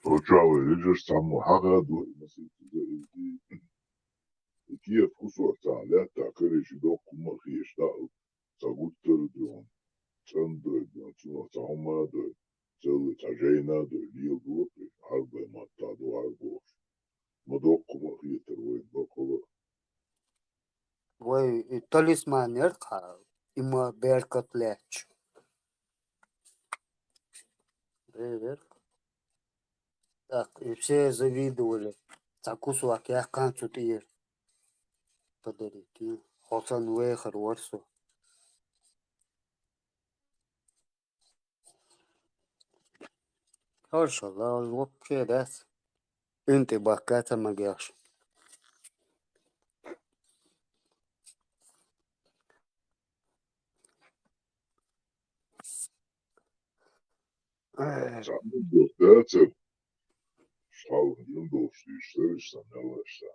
Speaker 10: Очавы, лежишь саму хагаду. Кия вкусу отцаля, так и речи до кумахи, что загуттер дон. Цендер дон, цуно цаума дон. Целый цажейна дон, лил дупи, арбе матаду арбош. Мадок кумахи, тервой, бокола.
Speaker 15: Ой, и талисман эрха, има беркат леч. Так, и все завидовали. Закусу акях канцу тир. Подарики. Хосан вехар ворсу. Хорошо, да, вообще, да. Инты баката магяш.
Speaker 10: That's Шал, юндовший, что лишь сомневаешься.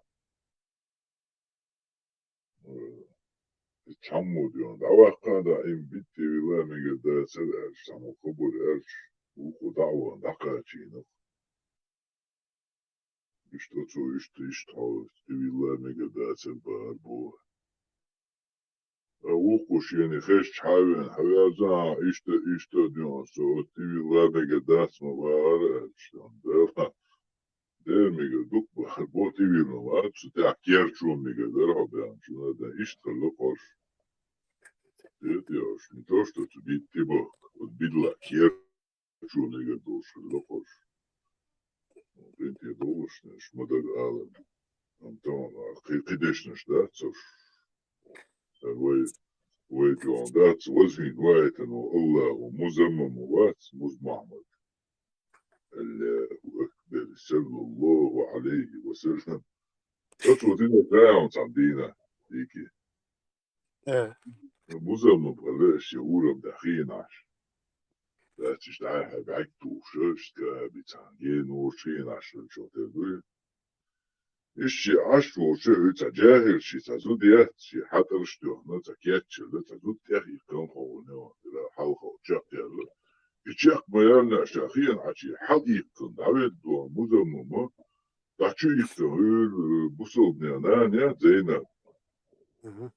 Speaker 10: Чаму дион, давай когда им битти вила мега дацел эрш, саму кубур эрш, уху дава, накачинов. И что цу, и что, вила мега дацел барбо. А уху шьяни хэш чавен, хавяза, и что дион, so, ты вила мега дацел бар эрш, да, Mega duk boti vino var, så det akierču mega darabyan, şuna da iştırlı koş. Det diyor, не то, что тебе типа вот бидла akierču mega došli koş. Ben ti došli, šmodag alem. Anton, kıdeşniş da, coş. Vay diyor, da, возьми, вайтану Аллаху, музаммаму вац, муз Махмад. الله أكبر صلى الله عليه وسلم. أطلع دينا داعم صندينا ديكي مزم بغلاش يقول بدخين عش لا تشتعيها بعكتو شاشتا بتعنجين وشين عشان شو تدوي إشي عشو شو تجاهل شي تزوديات شي حتى رشتو نتكياتش لا تزود تاخي كان خونيو لا حلقة وشاق يلا إشياق ميالنا شاخين عشي حديق دعوت دو مزم ما دعشو يفتهل بصوبني أنا زينب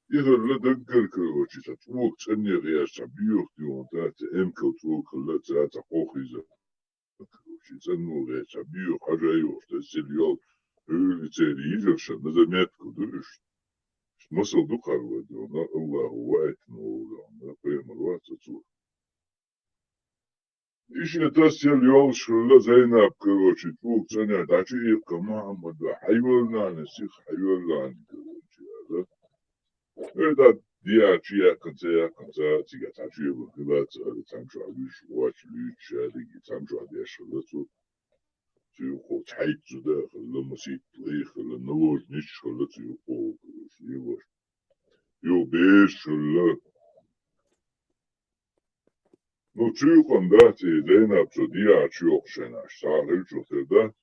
Speaker 10: يغل دقر كروشي تتوق تني غير شبيوخ ديون تات امكو توق لا تات قوخيزة كروشي تنو غير شبيوخ حاجة يوخ تسيليول هولي تيري يجرشن نزميت كدوش مصر دقر وديون الله وايت نولان قيم الوقت تتوق إيش تسيليول شلا زينب كروشي توق تني دعشي يبقى محمد حيولنا نسيخ حيولنا كروشي هذا هذا دياتشيا كنتيا تيجا تعشيا بخلات تامشو عبيش واش ليش هذيك تامشو عديش خلاتو تيوخو تحيت زدا خلا مسيت لي خلا نوج نيش خلا تيوخو يوش يو بيش خلا نو تيوخو نداتي زينب شو دياتشيو خشناش ساهل شو تدا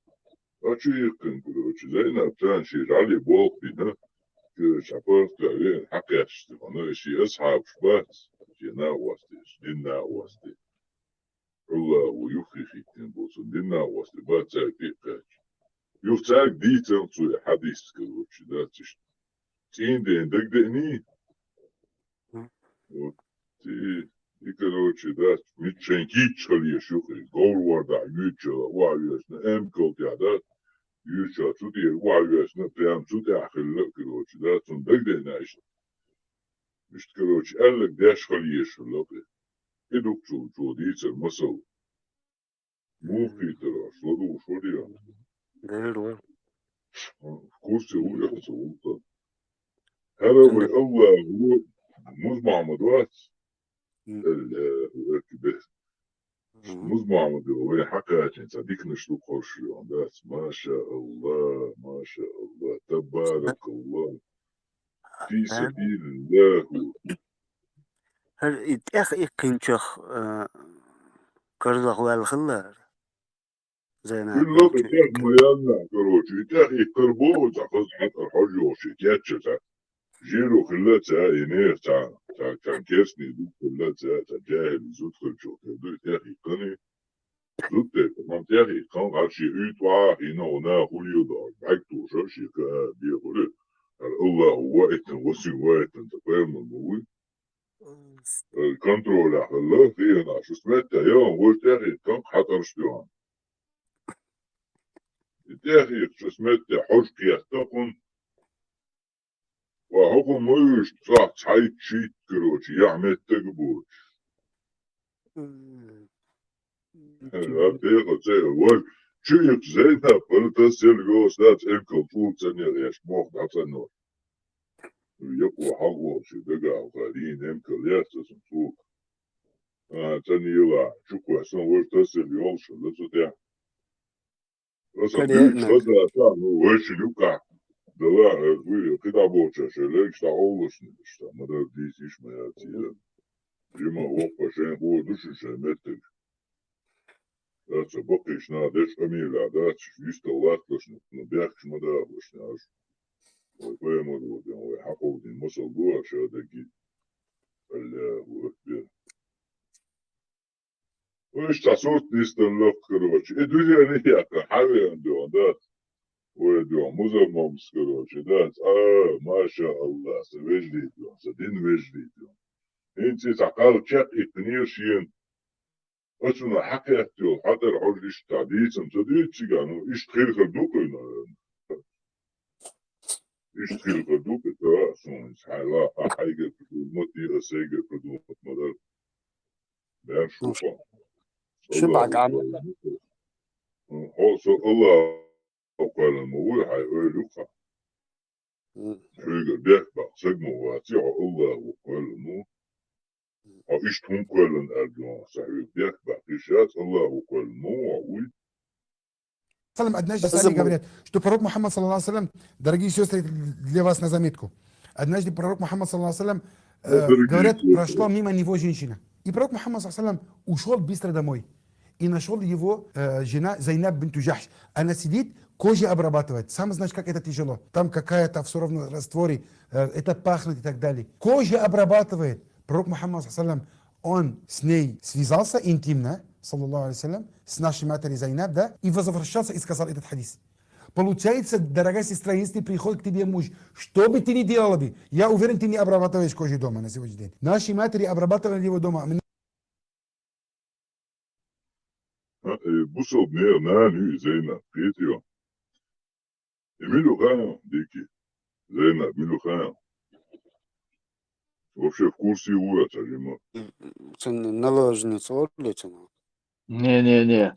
Speaker 10: أشي كنكروش زينب تانشي رالي بوق بينا شابرت عليه حكى أنا شيء أصحاب شبات جنا واسطة دينا واسطة الله ويخي في تنبوس دينا واسطة باتاك ديكاك يفتاك دي تنصو حديث كروش داتش تين دين دك دقني تي كروش دات متشن كيتش خليه شوخي قول وردع يوتشا وعيوشنا أمكو تعدات يوشا تودي وعيوشنا بيام تودي أخلق كروش دات دك دقناش مش كروش قال لك داش خليش اللقي إدوك شو ديت المصل مو في ترى شلو شو دي
Speaker 15: غير
Speaker 10: كورسي هو يحسن هروي الله هو مز معمدوات الكبير مز معمد هو حكى عشان صديق نشلو خرش عندات ما شاء الله ما شاء الله تبارك الله في سبيل الله
Speaker 15: هل إخ إكنشخ كرزخ والخلار زينا
Speaker 10: كله بتاع ميالنا كروشي تاخي كربو تاخذ حتى الحجو شتياتشا جيرو خلاتها ينير كان كيسني دو خلاتها تجاهل زود خلشو تدو تاخي قني زود تاخي تاخي قن عشي ايتوا هنا ونا خليو دار بعكتو شاشي بيقول الله وايت وسي وايت تقيم الموي الكنترول على الله فينا شو سمعت يوم وتاخي كان حتى شتوان تاخي شو سمعت حج كيستقن وهو مش صح تحيت شيت كروشي يعمل تقبوش أبيغ زي وال شيت زينا فلتسير جوز ذات إنكم فوق ثانية ليش موخ دعسنو يقوى حقوق شي دقا وغالين إنكم ليس فوق ثانية لا شكوى سن ورتسير يوش لسو ديا رسم بيش غزا تانو وش يوكا دلا وي كده بوتشا شلك تعولش نشتا مدر ديسيش ما ياتي جيما وقفا شين هو دوش شمتك داتش بقيش نادش أميلا داتش يستوات لش نبيعش مدار لش ناش ويقوي مدود يعني ويحقو دين مصل دوا شادكي الله أكبر ويش تعصوت نيستن لك كروش إدوزي أنيا حاوي عندو دات ودو مزمم سكروش دات ما شاء الله سويجلي دو سدين ويجلي دو انتي تعقال تشاق اتنير شين أصلا حكيتو حضر حوليش تعديت انتديت تيجانو إيش تخيل خلدوكينا إيش تخيل خلدوكي ترى أصلا حالا حاجة مطي أسيجة خلدوك مدر بيان شوفا
Speaker 15: شبعك عم
Speaker 10: حوصو الله قال الموضوع حيقول لك حاجة بيحبع سجمو واتيعو الله وقال الموضوع أو إيش تكون كلن أرجو صحيح بيحبع كيشات الله وقال الموضوع
Speaker 17: Однажды сами говорят, что пророк Мухаммад, саллаллаху, дорогие сестры, для вас на заметку. Однажды пророк Мухаммад, саллаллаху, говорят, прошла мимо него женщина. И пророк Мухаммад, саллаллаху, ушел быстро домой. И нашел его жена Зайнаб бинту Джахш. Она сидит, кожа обрабатывает. Сам знаешь, как это тяжело. Там какая-то все равно растворе, это пахнет и так далее. Кожа обрабатывает. Пророк Мухаммад, саллаллаху, он с ней связался интимно, саллаллаху алейхи с нашей матерью Зайнаб, да, и возвращался и сказал этот хадис. Получается, дорогая сестра, если приходит к тебе муж, что бы ты ни делала бы, я уверен, ты не обрабатываешь кожу дома на сегодняшний день. Наши матери обрабатывали его дома.
Speaker 10: Bu sob ne nu Zeynep diyor. Milu Khan diki. Zeynep Milu Khan. Вообще в курсе его Тарима.
Speaker 15: Наложница отлично.
Speaker 4: Не-не-не.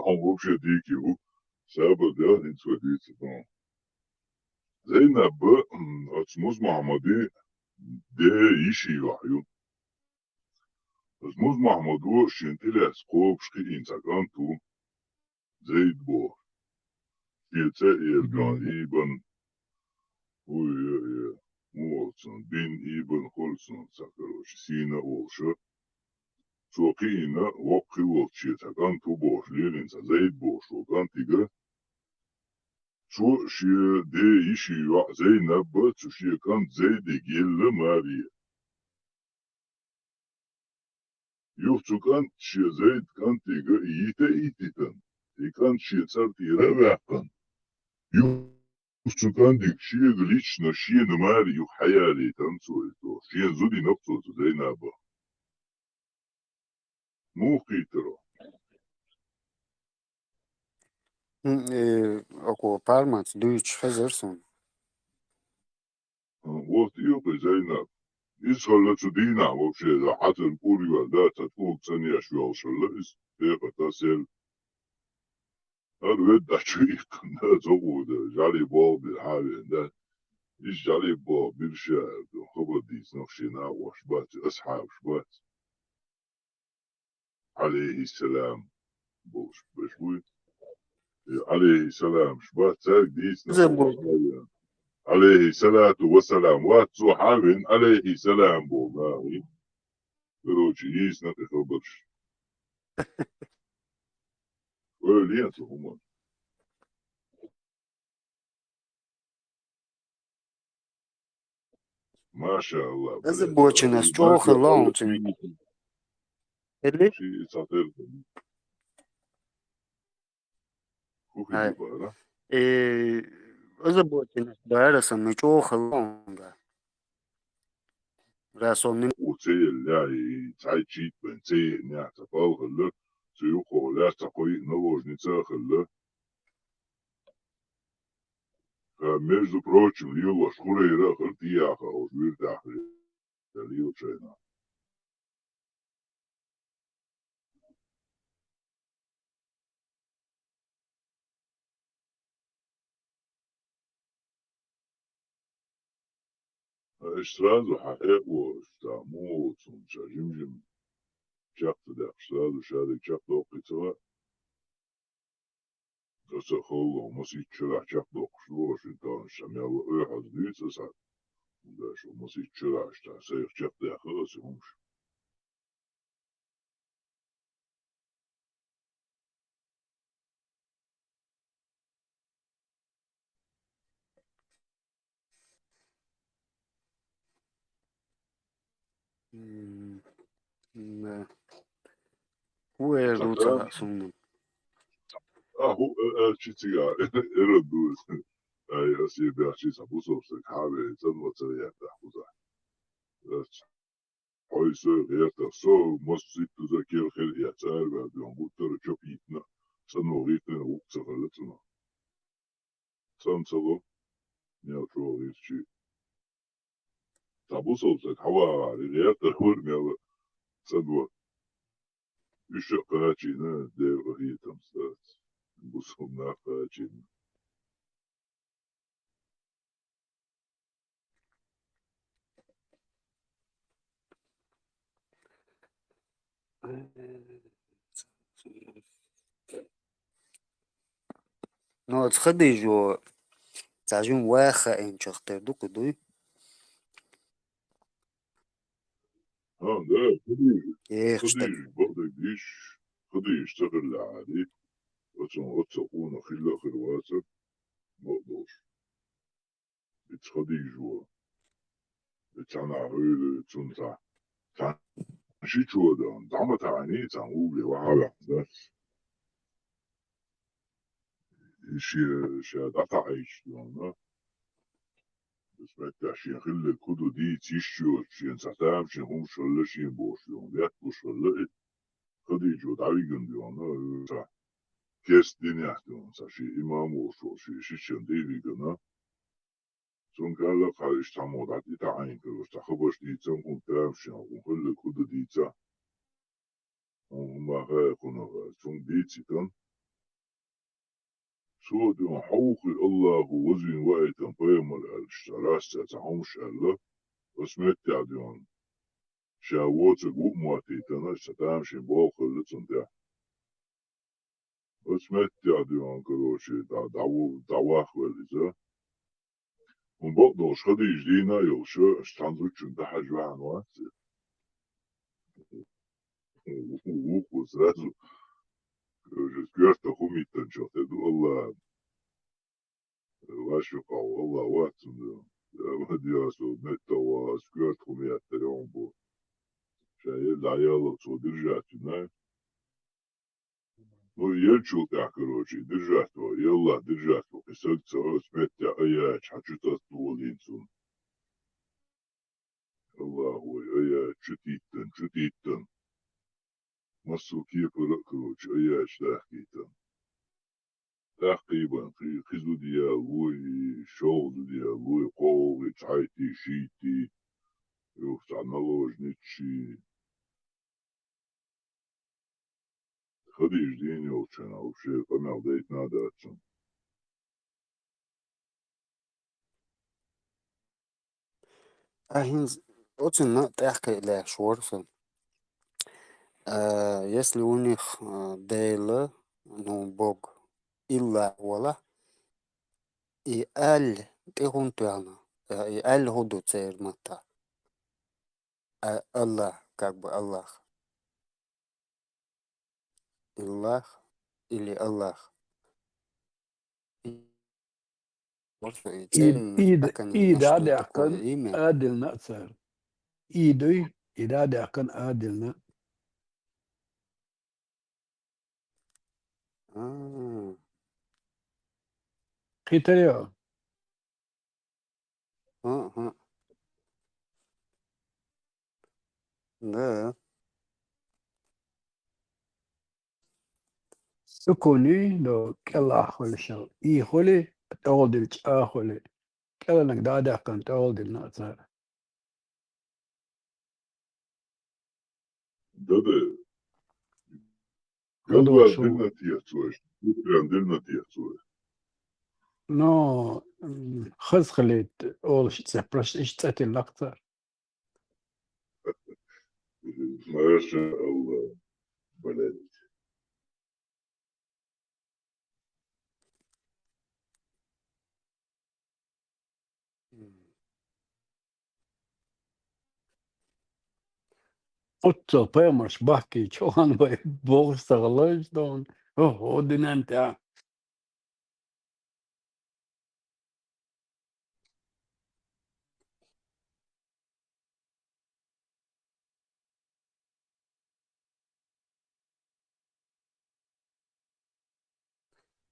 Speaker 10: Он вообще дикий. Саба да, не сходится. Zeynep açmaz Mahmudi de işi yapıyor. Açmaz Mahmudu şintile skopşki insakan tu Zeyd bu. Filce Ergan İbn Molson bin İbn Holson sakroş Sina olşu. Sokina vakı volçitakan tu boş lirinsa Zeyd boş olgan tigre. Şu şiye de işi ya Zeynep bu şiye kan Zeyd'i gille Mariye. Yuhçukan şiye Zeyd kan tigre iyite ititan. Ikan şiye car tira vahkan. Yuhçukan dik şiye glitchna şiye numari yuh hayali tansuito. Şiye zudi noktosu Zeynep'a. Muhkitero.
Speaker 15: Ako parmats Deutsch Fezerson.
Speaker 10: Вот ее Zeynep. İshalla çudina вообще da hatır puriva da tatkuk saniya şu alşalla is peka tasel. Her ve da çuyikun da zogu da jali bol bir hali da iş jali bol bir şey da hava dis nokşina وشبات أصحاب شبات عليه السلام بوش بشوي عليه السلام شبات ساق ديس نخوة عليه الصلاة والسلام واتسو حامن عليه السلام بوغاوي بروجي يسنا تخبرش ولينتو هما ما شاء الله
Speaker 15: Озабочена, с чего лаунчинг. Или?
Speaker 10: شي ساتر كوكي بارا
Speaker 15: Озабочена, да, сам чего лаунга. Расомнин.
Speaker 10: وتسيل لاي تاي تشيت بن تسي نيا تفاو خلا سيوكو لا تقوي نوج نتا خلا между прочим, его шкурейра хартияха от виртахри льючена. Сразу حقيقة استعموت ومشاجمجم شاقت ده سразу شادك شاقت وقتها تسخوه ومسيت شرع شاقت وقشلوش انتان شمال احد ديت سعد ده شو مسيت شرع اشتا سيخ شاقت ده خلاص يهمش
Speaker 15: هو يروتا سمن.
Speaker 10: هو تشيتيا اردوس اي اسي بيعشي سابوسو سكابي تنو تريا تحوزا هاي سو غيرتا سو مسيت تذكر خير ياتار بعد يوم بوتر شوبيتنا سنو غيتنا وقت غلطنا سانسلو نيوترو غيتشي سابوسو سكابا غيرتا هور ميلا سنو يشقاتينا دير غيتم ستات بوسهم ناقاتينا
Speaker 15: Ну, сходи جو تعجون واخا إن شختر دوك دوي
Speaker 10: ده خدي
Speaker 15: يخشتك
Speaker 10: برضه جديش خدي يشتغل عادي بس ما تسوون خلا خلواتك ما اقدرش بتخدي جوا بتانا هيل تنتع شي شو ده دعمة عيني تعمل لي وعلى بس شي دفع عيش يعني بس ما تعشي خلا كودو دي تيشو شي ساتام شي هم شلا شي بوش يعني بيت بوش ولا خدي جو دعوي جندي يعني كيس دنيا يعني شي إمام وشو شي شندي جنا سون قال لك على تعمود عدي تعين كروش تخبش ديتا ونتامشي ونخلي كود ديتا وما غاي كنا سون ديتي تن سود حوق الله وزن وقتا بيمر الاشتراس تعمش الله وسمعت عديون شاوات قوم مواتي تنا ستامشي بوخ اللي تنتع وسمعت عديون كروش دعواخ والإذا ونبقى خدي جدينا يوشو اشتانزو تشنتا حاجة عن وقت وسرازو جسكرت خمي تنشوت والله واشوقا والله واتسن ودي اسو متى وسكرت خمي التليون بو شايل العيال صو درجاتنا نو يلشو كروشي درجاتو يلا درجاتو قصلت سو سمعت اياش حاجة طولين سن الله هو اياش شتيتن مصو كيف كروش اياش لاحكيتن تقريبا في خزو ديالوي شغل ديالوي قوغي تعيتي شيتي يوفتع نلوج نتشي خديج دين يوتشن أو شيء قمع ديت ناداتشن
Speaker 15: أهين очень تحكي إلى شورسن если у них дело, ну, Бог, إلا ولا и аль تهунтуана, и аль худу цейр мата, Аллах, как бы Аллах, Аллах или Аллах. И как они нашли такое имя?
Speaker 18: adilna sar. İdoy idade akın adilna. Kitario.
Speaker 15: Да.
Speaker 18: Sukuni do kella hol shal. I holi tawdil cha holi. Kella nak dade akın tawdil na sar.
Speaker 10: دادا
Speaker 18: Dodo
Speaker 10: قلوا
Speaker 18: şu.
Speaker 10: عندنا تياتوش عندنا تياتوش
Speaker 18: No خز خليت اول شت برش اشتات الاكثر.
Speaker 10: ما شاء الله بلد
Speaker 18: Otto pemers bakki çoğan ve boğustağlar don. Oh o dinente.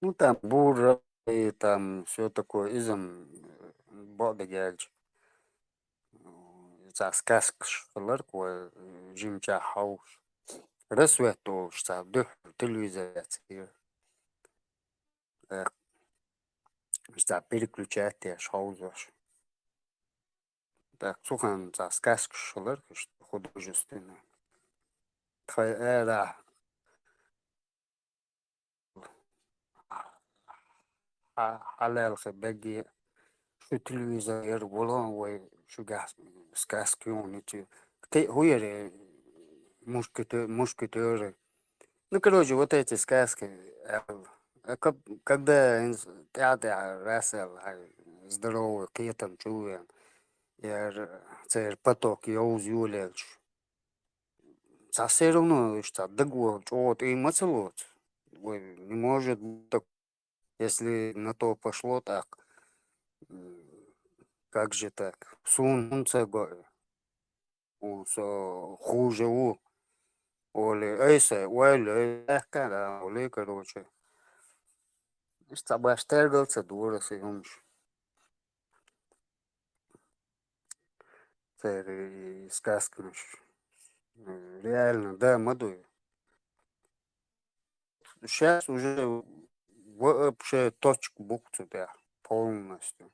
Speaker 15: Ну, там бурра и там все такое изом бодыгельч. Сказкалар кой жимча хаус. Расвету что дых телевизор. Что переключать хаузаш. Так, сухан сказкалар, что художественно. Era حلال باقي شو تلفزيون ولا وشو قاس سكاسكيون تي هو مشكلة ну короче вот эти сказки Когда театр весел, здоровый, китом чуем, цер поток, я узюлечь. Все равно, что договор, вот и мацелот. Не может быть так, если на то пошло так. Как же так? Сун цегой. Хуже у. Оли, эйсе, уэли, да, оли, короче. Что баштергался, дура, съемш. Это сказка. Реально, да, мадуй. Сейчас уже вообще точку букву, да, полностью.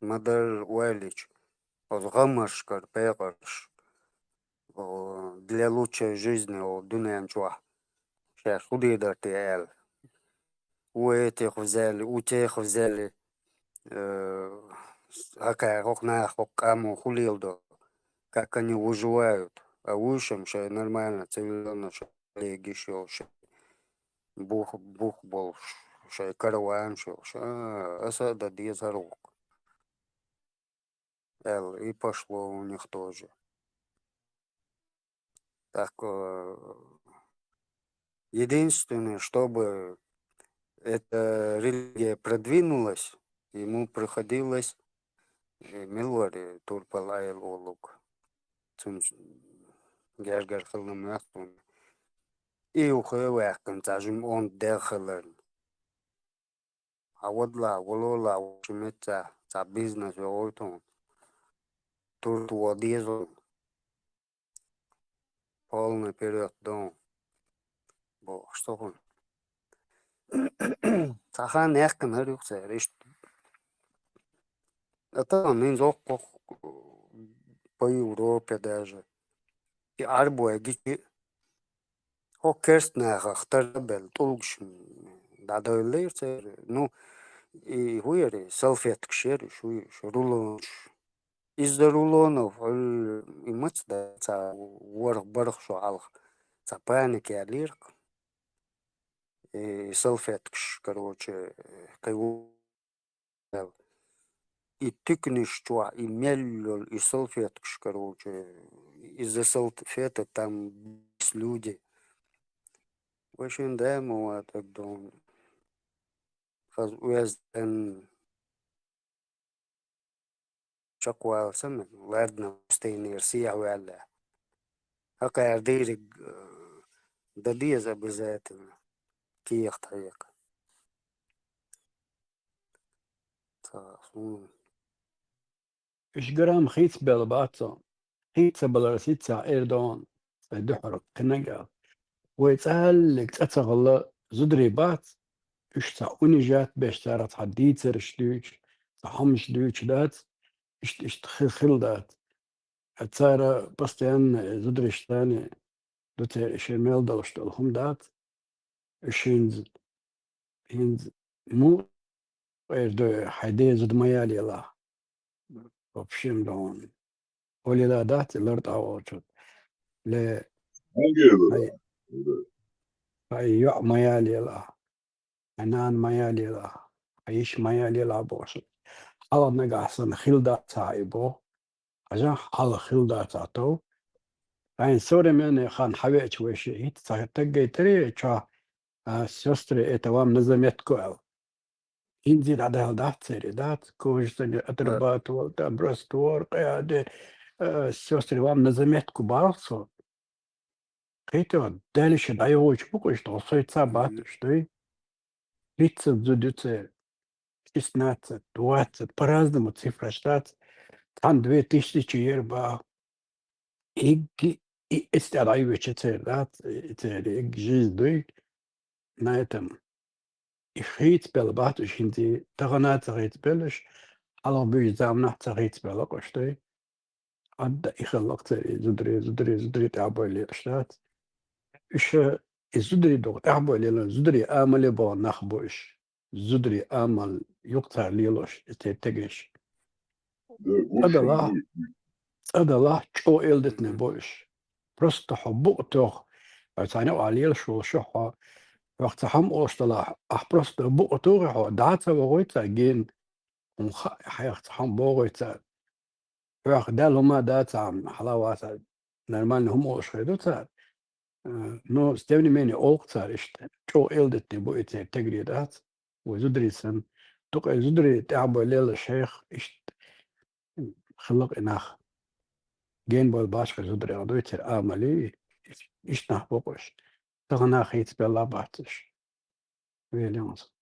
Speaker 15: Модель увеличь. Гамашкар, пекарш. Для лучшей жизни, думаем, что сейчас худо ТЛ. У этих взяли, у тех взяли, какая окна, кому хулил, как они выживают. А высшим, что нормально, цивилизованно, что еще, бух был, что караван, что осада дезорог. И пошло у них тоже. Так, единственное, чтобы эта религия продвинулась, ему приходилось милори турпалай лолук. Гергер хилмяхтун. И ухевахкан, зажим он дехален. А вот волола, учимется, за бизнес, ойтон. Тут водизон. Полный период дом. Что он? Сахан эхкан харюксэ ришт. Это мен зокко по Европе даже. И арбуя гики. О керстнах тарбел толгшм. Дадойлерсэ. Ну и хуери салфетк шер шуиш рулон. Из-за рулонов и мать да ца ворх барх шуалх. Ца паники алирк. И салфеткш, короче, кайу. И тыкнешь что, и меллюл, и салфеткш, короче. Из-за салфета там люди. В общем, да, ему так думаю. Хаз уезден чакуал сам, ладно, стейнер сиявалла. Какая дырик, да диз обязательно. Киях таек.
Speaker 18: إيش جرام خيت بلباتو خيت سبلرسيتسا إيردون سيدحرك كنجا ويتسهل تتغلى زدري بات إيش تاوني جات باش تارت حديد سرشلوش تحمش دوش دات إيش تخيل دات تسارة بستيان زدريش تاني دوتي إيش ميل دلش دلهم دات إيش هينز مو إيردو حديد زد ميالي الله وبشيم دون ولذا دات الأرض عوضت ل هاي يع ميالي لا أنان ميالي لا عيش ميالي لا بوش على نجاحسن خلدات صاحبه عشان على خلدات عطو عين سوري من خان حبيت وشي هيت تجي تري شا سستري اتوام نظمتكو ينزل على هالدات سيري دات كوجتني أتربات والتا برستور قيادة سستري وام نظمتكو بارصو قيتو دالش دايوش بوكوش توصيت سابات شتوي лица дзюдюце 16, 20, по-разному цифра штат. Там 2000 ерба. И историю цердат, церик жизнь на этом. И хейт белбат, шинди таганат хейт белш, алла бюж замнах хейт белак штой. Адда ихлак цери зудри табали штат. Еще الزدري دوغ أحبو ليلو زدري آمل يبغى نخبوش زدري آمل يقطع ليلوش تتجش هذا الله شو إلدتنا بوش просто حبوق توغ بس أنا عليل شو شحة وقت هم أصطلاح أحبرست بقطوع دعتا وغويتا جين حيخت هم بوغويتا وقت دالو ما داتا عم حلاوات نرمان هم أشخيدوتا نو ستيفني ميني أوقتا إشت جو إلدتني بويتا تجريدات وزدريسن تقع زدري تعبوا ليل الشيخ إشت خلق إناخ جين بول باشخ زدري غدويتا آمالي إشت نحبوش تغنا خيت بلا باتش ويليامز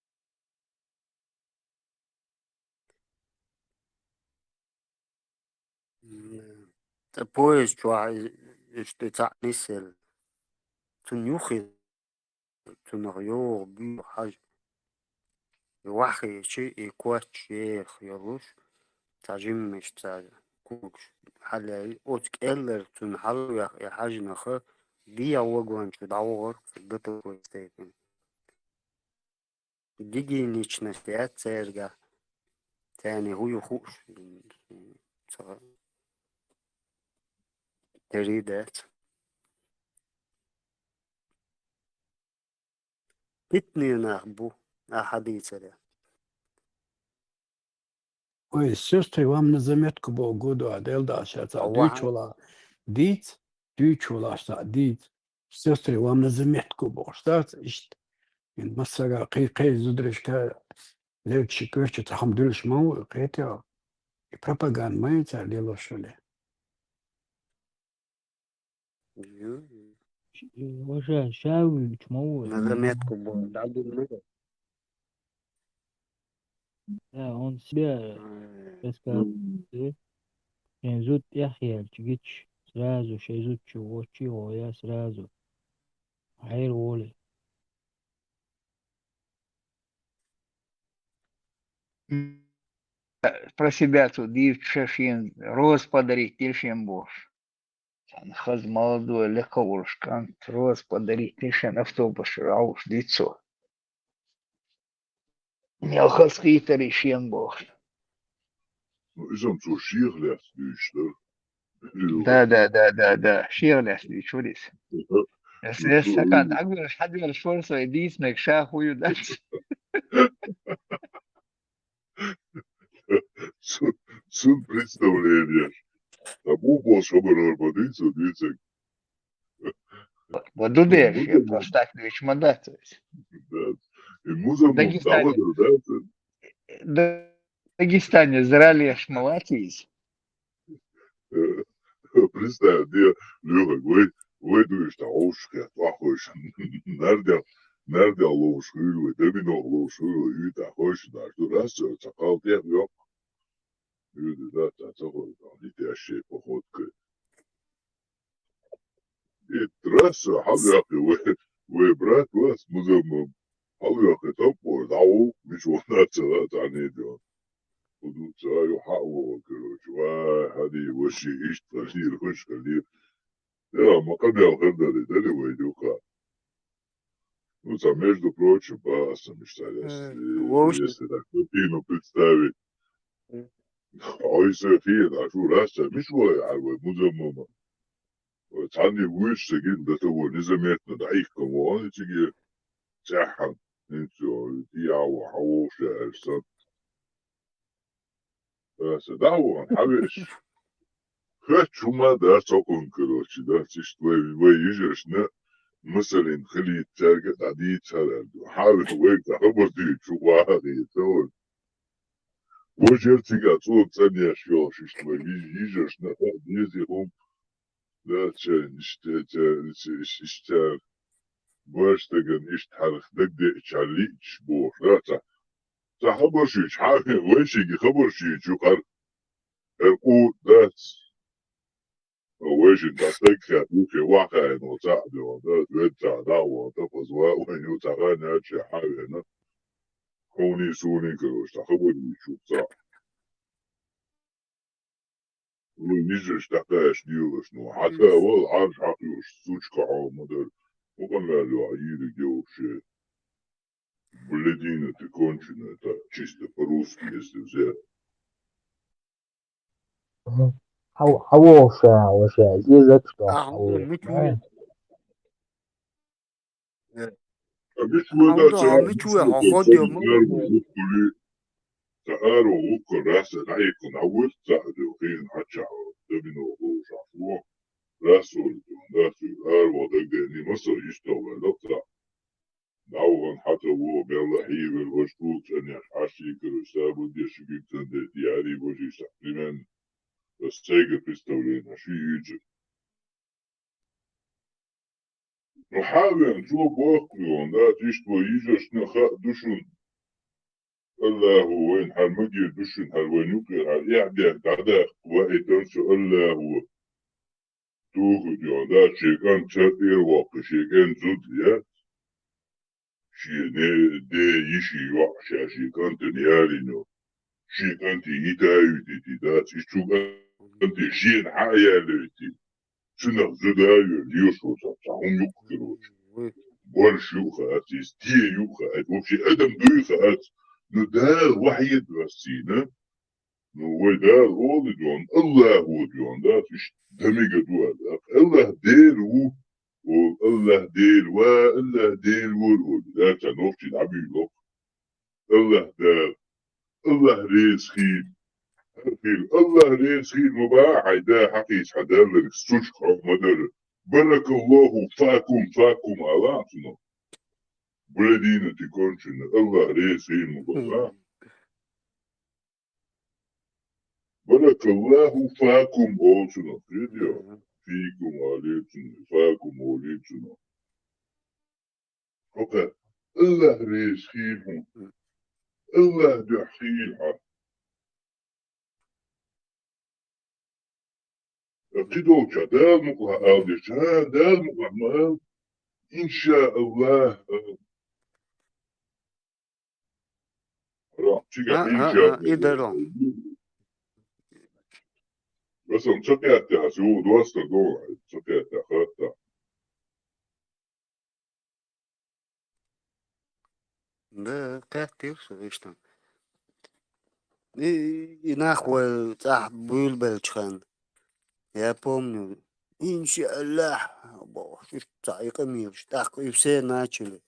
Speaker 15: Depois, este تعمل تنيوخي تنغيور بيو حاجة واحد شيء يكوات شيخ يروش تعجم مش تعجم كوكش حالي أوتك إلر تنحلو يا حاجة نخا دي أوجوان شو دعوغر في الدكتور كويستيكن ديجي نيش نستيات سيرجع تاني هو يخوش تريدات بتني نخبو أحاديث ده
Speaker 18: Ой, сестры, вам на заметку Богу отдел дашата.
Speaker 15: واحد
Speaker 18: Дичула, что дит. Сестры, вам на заметку Бог. Штат, ишт. In Massaga, قي زدرشكا ليتشي كوشت الحمد لله شمو قيتها. Пропаганда ما يتعليلو شولي.
Speaker 14: وش شاوي تموت
Speaker 15: نظامات كبار عدو النظر
Speaker 14: لا он себя рассказывает, Шейзут Яхья Чигич сразу Шейзут Чего я сразу Хайр Воли.
Speaker 3: Про себя тут дивчешин роз подарить тишин бош. Хаз молодой легковушка, роз подарить тишин автобус, рауш дицо. Не хаз хитер ишен бош.
Speaker 10: Isam so schierlässt nicht, ne?
Speaker 3: Да. Ширлес, чудис. Если стакан, так говоришь, хадвер шорсо и диснек шахую дать.
Speaker 10: Сын представления. Тому больше работать, видите.
Speaker 3: Вот дудеш, я просто так не чмодатываюсь.
Speaker 10: И музыку
Speaker 3: В Дагестане зралеш молотись.
Speaker 10: Представь, где Люха, выйдешь, там ушки, плохойш. Nerede loğuşuyor, demin o loğuşuyor, yüzde hoş da, şu rastıyor, çakal diye yok. Yüzde zaten çakal, bir şey pohot ki. Rastıyor, halbuki ve bırak was, muzamım. Halbuki tam bu, davu, bir şey ondan tane diyor. Kudu çayı hava, короче, vay, hadi, vışı, iş, taşır, hoş gelir. Ya, makam ya, hırdari, deli ve yuka. Ну, там, между прочим, басом, если так картину представить. А если фида, что раз, мишвой, а вы музымома. Цани выше, да того незаметно, да их кому, он эти тяхан, ничего, дьявол, хавоша, альсан. Да, он, хавиш. Хочу, да, сокон, короче, да, чисто выезжаешь, не? مثلا خلي تارجت عديد سنة حاول وقت خبرتي شو واحد يتول وجرت قاعد ثانية شو شو يجرش نفاد يزيهم لا تشان اشتار باشتغن اشتحرخ دقدق شاليش بوش لا خبر شيء حاول ويشي خبر شيء شو قر القوت ذات ويش تستكشف يمكن واقع إنه تعب وده تبتع دعوة تفز وين يتغنى شيء حاجة كوني سوني كروش تخبرني شو صح ونيجش تحتاج ديوش نو حتى والله عارف حقيوش سوش كعو مدر وكان له عيد جوش بلدينا تكونشنا تا чисто по-русски если взять
Speaker 14: حووشة وشا язык что
Speaker 15: هو
Speaker 14: حووش
Speaker 15: متولد
Speaker 10: مش ودا
Speaker 15: عودة
Speaker 10: ساعة
Speaker 15: مش
Speaker 10: مش
Speaker 15: ويا
Speaker 10: ودا
Speaker 15: خد
Speaker 10: صار
Speaker 15: يا
Speaker 10: غير
Speaker 15: مو
Speaker 10: وقولي سهر وقول راس العيق نعوز سهر وخين حتى تبنو هو شعفوه راسول راسول هار ودقني مصر يشتغل لطلع دعوة حتى هو بيلا حيب الوشكوك أن يحاشي كرساب ودي شكيك تندي دياري وجي سحرمان بس تيجي بيستولين شي يجي نحاول نشوف واقعي لا تشتوى يجيش نخاء دشن الله هو وين حرمجي دشن حلوين يقر على يعني تعداق وقت تنسو الله هو توخد يون لا شيكان تشاتير واقع شيكان زود يا شي دي يشي وحشا شيكان تنياري نو شيكان تي يتايو تي تي دات يشوك أنت شين حايا لتي شنو زدايو ليوشو سامسون يقروش ورش يوخات يستي يوخات وفي أدم دويخات ندار وحيد رسينا نو دار أول دون الله هو دون ده فيش دمجة دوال الله دير هو والله دير والله دير والله ده تنوفتي العبي لك الله دار الله ريس خير خير الله ريس خير مباعي ده حقيس حدار لك سوشك مدر بارك الله فاكم على عطنا بلدينا تكونشن الله ريس خير مباعي بارك الله فاكم أوشنا فيديو فيكم عليكم فاكم عليكم فقط الله ريس خيرهم الله دحيل ابتدوا شدال مقلع آدي شدال مقلع مال إن شاء الله راح تيجي إن شاء الله
Speaker 15: إدارة
Speaker 10: بس نشكي شو دوست دول نشكي خاطر
Speaker 15: ده كاتير سويشتن и нахуй так был белчхан. Я помню. Иншаллах. Так и все начали.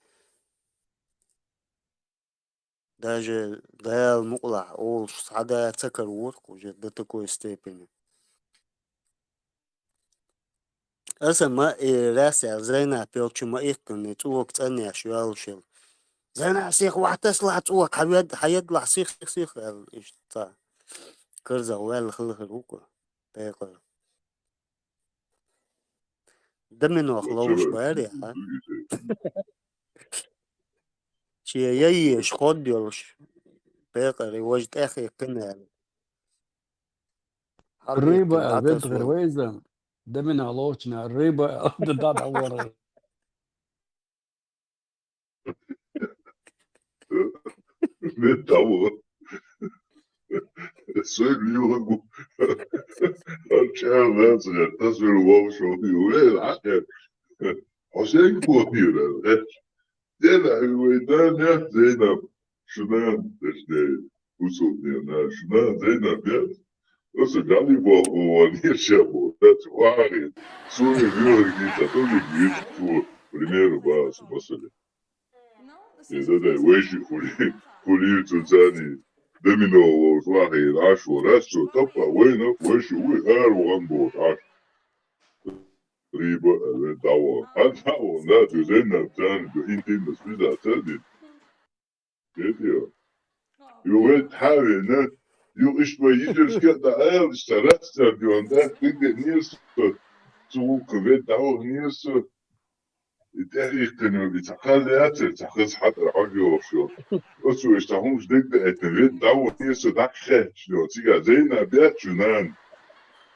Speaker 15: Даже Даял Мукла, он сада цакар водку уже до такой степени. أصلا راسع زينا بيوتش ما إيقن توك تاني أشياء وشل زينا سيخ واحد تصلح توك حيطلع سيخ إيش تا كرزة ويل خلخ الوكو بيقر دمنو أخلوش باري ها شي ييش خود يلش بيقر يوجد أخي كنا
Speaker 18: الريبة البنت غرويزة ده من علوشنا الريبة ده دور
Speaker 10: بالطبع السؤال يوم الشعر ناس يتصل ووش وين العقل حسين كوثير دينا ويدان زينب شنان تشتي وصولنا شنان زينب يا وصل جالي بابو ونير شابو تتواري سوري بيوري كيسا تولي كيش تو primeiro passo مثلا إذا ده ويشي خلي تنساني دمينو وصلاحي العشو راسو تبقى وينك ويشي ويهار وغنبوت عشو ريبا الدعوة الدعوة لا تزينا بتاني انتي مسبيدة تاني كده يوهد حاوي ناس يو إشبا يجرس كده آيال اشترات سرديون ده تقدر نيرسو سوق بيت دعوة نيرسو التاريخ كانوا بيتقاليات تحقيق حتى حاجة وشو وشو يشتهمش ديك بيت دعوة نيرسو داك خيش شنو تيجا زينا بيات شنان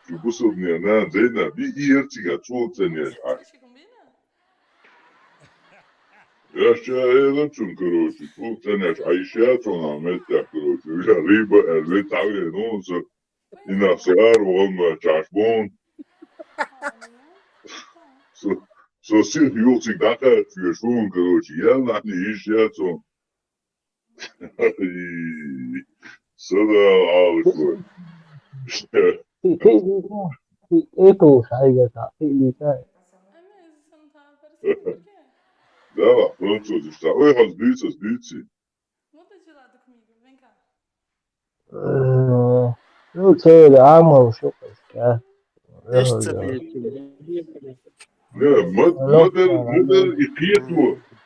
Speaker 10: شو بصر نيران زينا بي إير تيجا تشوف تانيش عاش يا شاهدة كروشي تشوف تانيش عايشات ونعملت كروشي ويا ريبا البيت عاوي نونسو إنا صغار وهم تعشبون So sieht Josik nachher für schon Geruchi. Ja, nach nicht ich jetzt so. So da alles gut.
Speaker 14: ايه تو حاجة تعقيلي تاعي
Speaker 10: Да, француз, está. Oi, as bici.
Speaker 14: شو تسوي العامة وشو قصدك؟
Speaker 15: ايش تسوي؟
Speaker 10: Ne,
Speaker 14: لوكا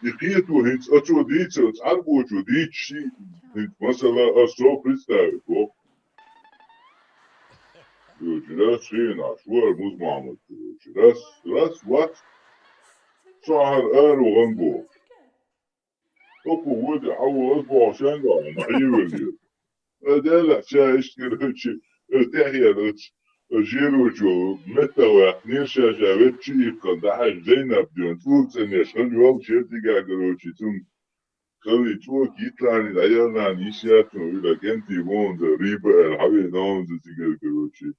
Speaker 10: ikiyetu, hiç aço diç, arbo aço diç, mesela astro представить, о. Раз хина, швар музмамут, раз, what? شعر وغنبو. Topu vurdu, hava boşan da, nahi veriyor. Ödele şahiş kırıcı, ötehiyerüç, jirucu, metavak, nirşaşavet, çiğkan, daha Zeynep diyor, tuğ sene, şun yol şerdi gagırıcı, tüm kılı çoğu gitlani, ayarlan, işyatın, öyle kenti bonda, riba el, havi namzı sigar kırıcı.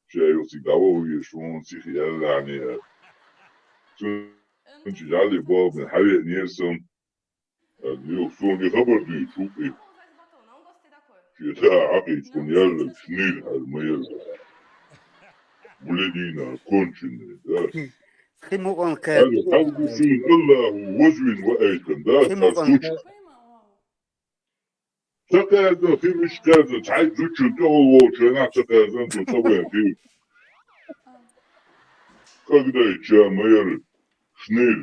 Speaker 10: Şey yok, sigdava uyuyor, şu an sihi yarlani ya. Çünkü jali bab, havi nirsun, yok, son haber diyor, çok iyi. Şurada akıl son yerler, şnil halmayır. Buledina, konçinli, da.
Speaker 15: خيمو كان
Speaker 10: هذا حول شيء الله وزن وأيكن ده
Speaker 15: خيمو
Speaker 10: كارتوش. تكاردن في مش كاردن تعيد زوجة تقول وشنا تكاردن تصور في когда чамер шнил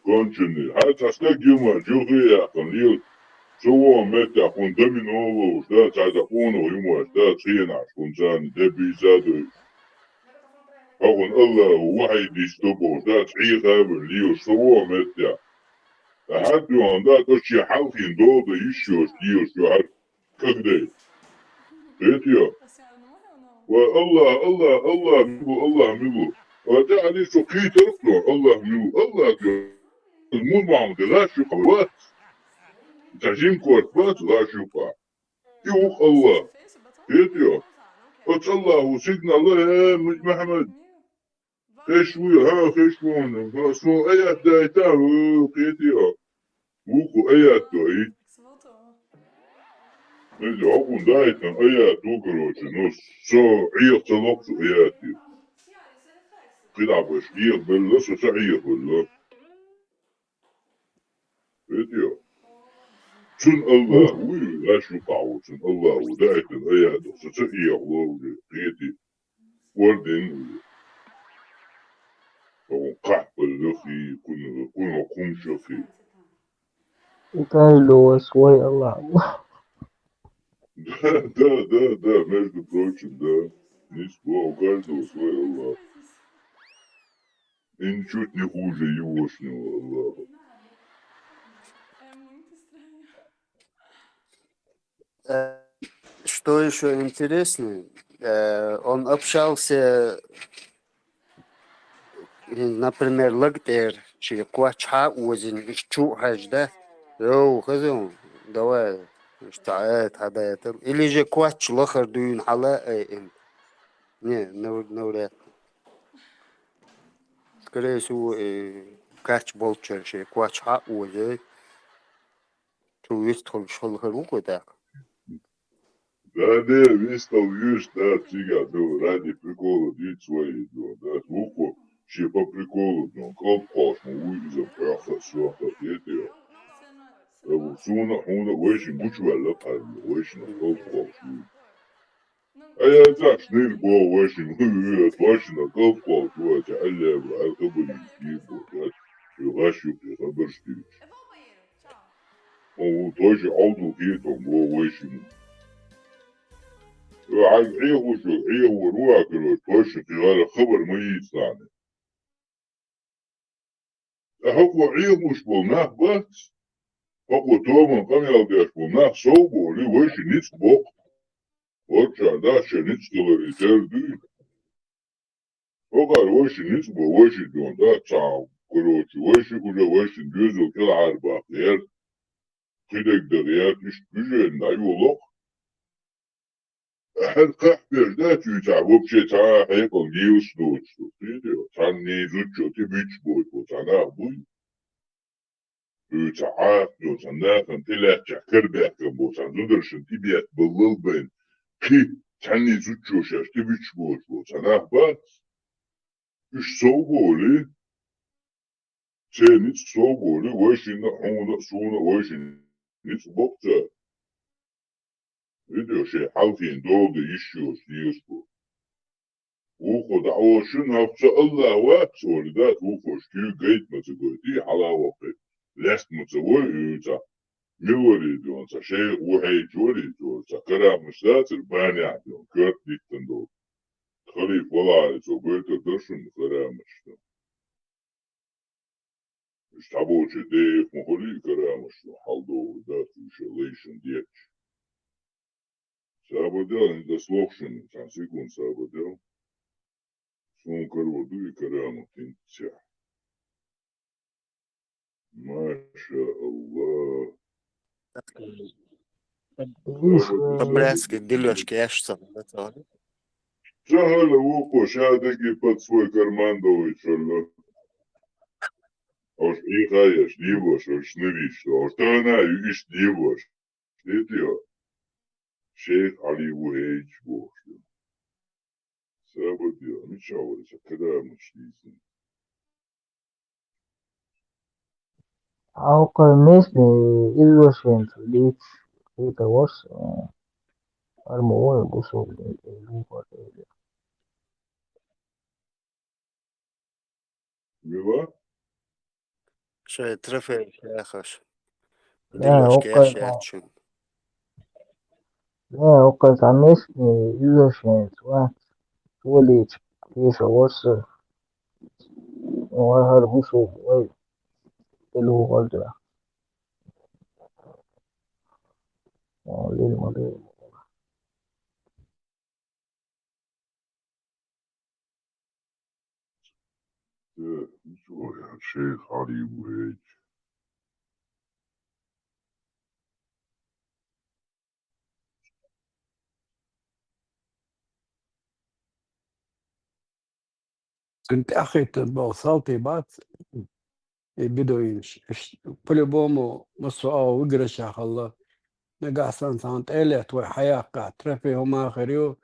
Speaker 10: конченый. А таскак юма жугия конил. Шоу мета фундаминово, да, цада фоно юма, да, цена, фунзан, дебизаду. أقول الله واحد يستبو ده تعيق هذا اللي يستبو متى أحد يوم ده تشي حالكين دو ده يشوش يشو هاد كده تيتيا والله مبو وده عليه سكي تركنا الله مبو المو معه ده لا شو قوات تجيم كوات بات لا شو قا يوق الله تيتيا قلت الله سيدنا الله يا محمد خشوي ها خشوون سو ايات دايتا قيتيا وكو ايات دوي نجي اقول دايتا ايات وكروش نص سو عيق تلقص اياتي قطع باش عيق بالله سو عيق بالله قيتيا سن الله وي لا شو قعو سن الله ودايتا ايات سو عيق الله قيتي وردين وقع باللخي كنا قوم شخي
Speaker 14: قال له سوي الله
Speaker 10: Да, между прочим, да. Ничего, у каждого свой Аллах. И ничуть не хуже егошнего Аллаха.
Speaker 15: Что еще интересно, он общался, например, лагтер, че квача узин, чу хажда, йоу, хазон, давай, штаат хадает, или же квач лахар дуин хала, не, навряд. Скорее всего, кач болчер, че квача узин, чу вистхол шолхару так.
Speaker 10: Да, не, вистал виш, да, цига, да, ради прикола, дить свои, да, звуку, ще по приколу, да, колпаш, му уйдем, праха, сваха, етия. Да, суна, хуна, вейшин, бучвала, парни, вейшин, колпаш, А я так, шныр, бо, вейшин, точно, колпаш, вейшин, аллева, алхабали, ебо, да, югашю, прихабарштич. О, тоже ауду, хитом, бо, вейшин, عيغو شو عيغو رواكلو توش تغال خبر ميت ثاني أحقو عيغو شبولناه بس أحقو تومن قمي ألدي شبولناه صوبو لي ويش نيتك بوق ورشا داشا نيتك لريتر دي وقال ويش نيتك بو ويش دون دا تعاو كروشي ويش كجا ويش ندوزو كل عربا خير خيدك دغيات إش بجي نايو لوق هل قحبر ده تعبوب شي تعا حيقل نيوس دوش تيديو تعا نيزوچو تي بيچ بوي وتعا بوي تعا دو تناخن تلا تحكر بيحكم بو تعا زودرشن تي بيات بلل بين كي تعا نيزوچو شاش تي بيچ بوي وتعا بات إش صوبو لي nici soboli, voișina, huna, suna, voișin, nici bopța. Video și halkin două de issues diaspo. Uco da o șun hafța Allah watsori dat uco știu gate mă țigoi, di halawa pe. Lest mă țigoi uța. Milori dionța, și uhei jori dionța, cara măsdațăr bani adion, cărt dictândo. Khari folari so băită dășun cara măstă. Ștaboce de moholi cara măstă, haldo dat ușelation dieci. Sabadell, недословшен, сам секунд Sabadell. Сон короду и караму тинтя. Маша Аллах.
Speaker 15: По-братски дележки, я что?
Speaker 10: Шагала уко, шадаги под свой карман довой чоло. Ош и хаяш, дивош, ош ныриш, ош тана югиш дивош. Дитё. Шейх Али Вуэйч бог. Sabadell, ничего, караму шлизен.
Speaker 14: Aunque mesmo изученцы лиц это вас армовой гусол
Speaker 10: Мила?
Speaker 15: Что трофей яхаш.
Speaker 14: да
Speaker 15: Дележки я
Speaker 14: окей
Speaker 15: шерчу.
Speaker 14: да окей там место изученцы ва волит если вас وهذا гусол ой اللي قلت للمدير
Speaker 10: Ничего, шейх Али Вуэйч.
Speaker 18: كنت أخي وصلتي بات بدو по-любому مسؤول وقرش يا الله نقع سنت إلت وحياة قاعد ترفي هما خريو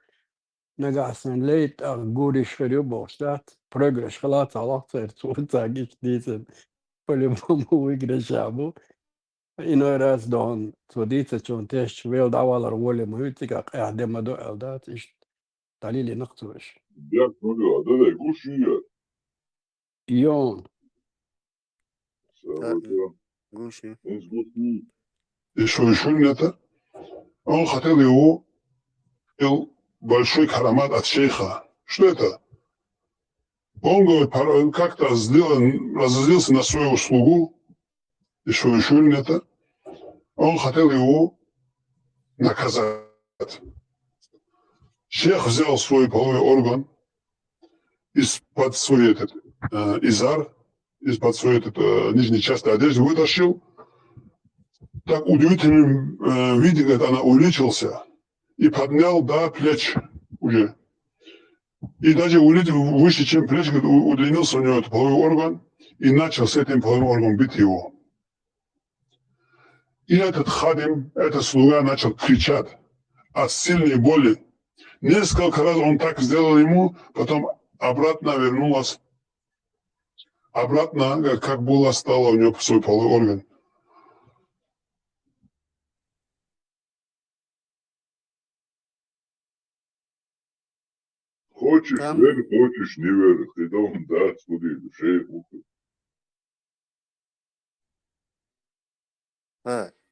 Speaker 18: نقع سن ليت أقولش خريو بوستات برجرش خلاص على تصير تاجيش ديسن по-любому وقرش أبو إنه راس دون توديت شون تيش ويل دعوة رولي مهوتك قاعد ما دو ألدات إيش تعليلي نقطوش
Speaker 10: Як нуля, да дай гушия.
Speaker 18: يون
Speaker 10: Sabadell.
Speaker 15: Гуши.
Speaker 10: Из гуши.
Speaker 19: И что еще это? Он хотел его большой карамат от шейха. Что это? Он говорит, как-то сделан, разозлился на свою услугу. И что еще это? Он хотел его наказать. Шейх взял свой половой орган из-под свой изар, из-под своей нижней части одежды вытащил. Так удивительным виде, говорит, она увеличился и поднял до плеч уже. И даже выше, чем плеч, говорит, удлинился у него этот половой орган и начал с этим половым органом бить его. И этот хадим, этот слуга начал кричать от сильной боли. Несколько раз он так сделал ему, потом обратно вернулась, обратно, как было, стало у него свой половой орган.
Speaker 10: Хочешь
Speaker 15: Там
Speaker 10: верь, хочешь не верь. Ты должен дать своей душе ухо.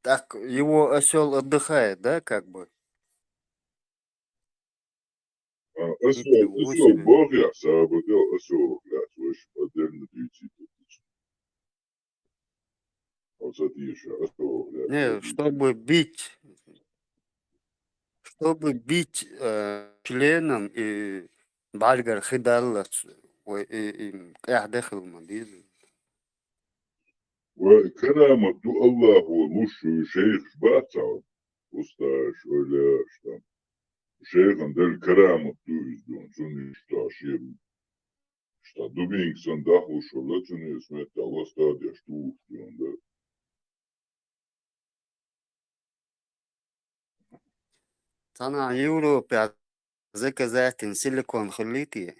Speaker 15: так его осел отдыхает, да, как бы?
Speaker 10: Осел,
Speaker 15: себе.
Speaker 10: Бог я, Sabadell, осел, блядь, вообще отдельно дойти. Вот затише, осел, блядь.
Speaker 15: Не, чтобы бить членом и бальгар хидаллат и дاخل المدينة.
Speaker 10: وكرامة الله ولوشو شيخ شباتاو وستاش ولا شتام شيخ عندل كرامة دوزدون سوني شتاشير شتا دوبينك سنداخو شولتوني اسمت الله ستاديا شتوف دون ده
Speaker 15: أنا يورو заказать силикон خليتي.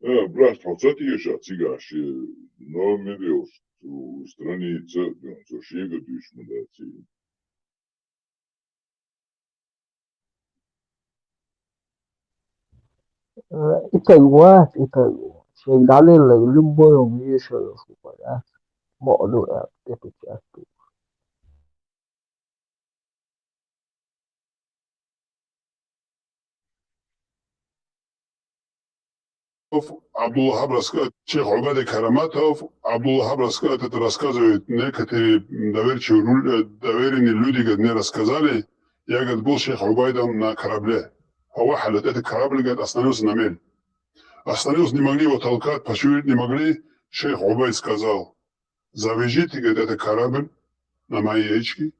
Speaker 10: Брат, подсмотришь, цыгаш, номер страница, so шега душмадати.
Speaker 14: Это вот, это всегда любой весело, да. Моду, это часто.
Speaker 19: Абдуллахаб рассказывает, Шейх Убайда Караматов, Абдуллахаб рассказывает, это рассказывает некоторые доверенные люди, говорит, мне рассказали, я, говорит, был Шейх Убайдом на корабле. Хавахалет, этот корабль, говорит, остановился на мель. Остановился, не могли его толкать, пошевелить не могли. Шейх Убайд сказал, завяжите, говорит, этот корабль на моей речке,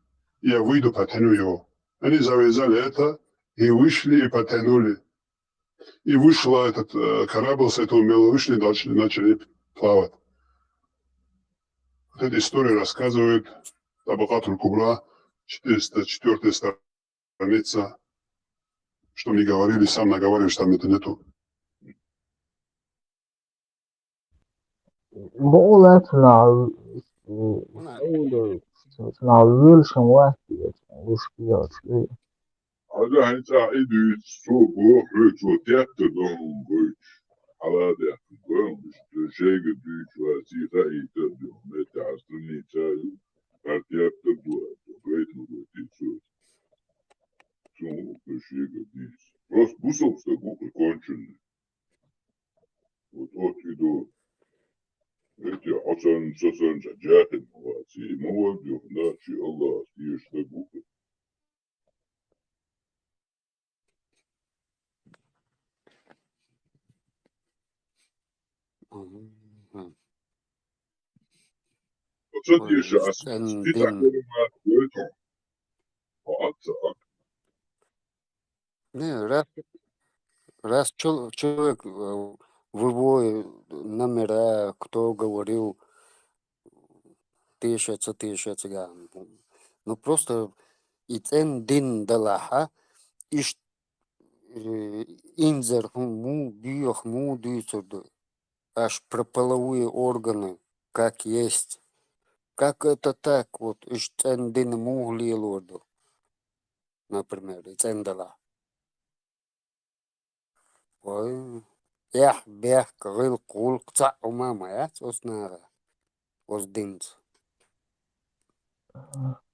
Speaker 19: и я выйду, потяну его. Они завязали это и вышли и потянули. И вышла этот корабль с этого мела, вышли дальше, начали плавать. Вот эта история рассказывает Табакат аль-Кубра, 404 страница, что мне говорили, сам наговариваешь, там это нету.
Speaker 14: Målet snarare som verklighet som
Speaker 10: هذا هنتا إدو سوق وحوت وتيات دون بوش على ده بوش شيء قديش واسيخة يتدو متى عصرني تايو كارتيات تدو بيت مبوتي سوق سوق شيء قديش بس بوسوق سوق كونشن وتوتيدو эти حسن سسن جاهد مواسي موجه ناشي الله يشتغل Посмотришь, а ты такой на это,
Speaker 15: Не, раз человек выводит номера, кто говорил тысяча цыган. Ну просто и цен дин далаха, иш инзер му биох му дюцерду. Аж про половые органы, как есть. Как это так? Вот иш цен дин му лилорду. Например, и цен дала. Ой. Ях, бях, крыл, кул, кца, мама, я соснара. Воздинц.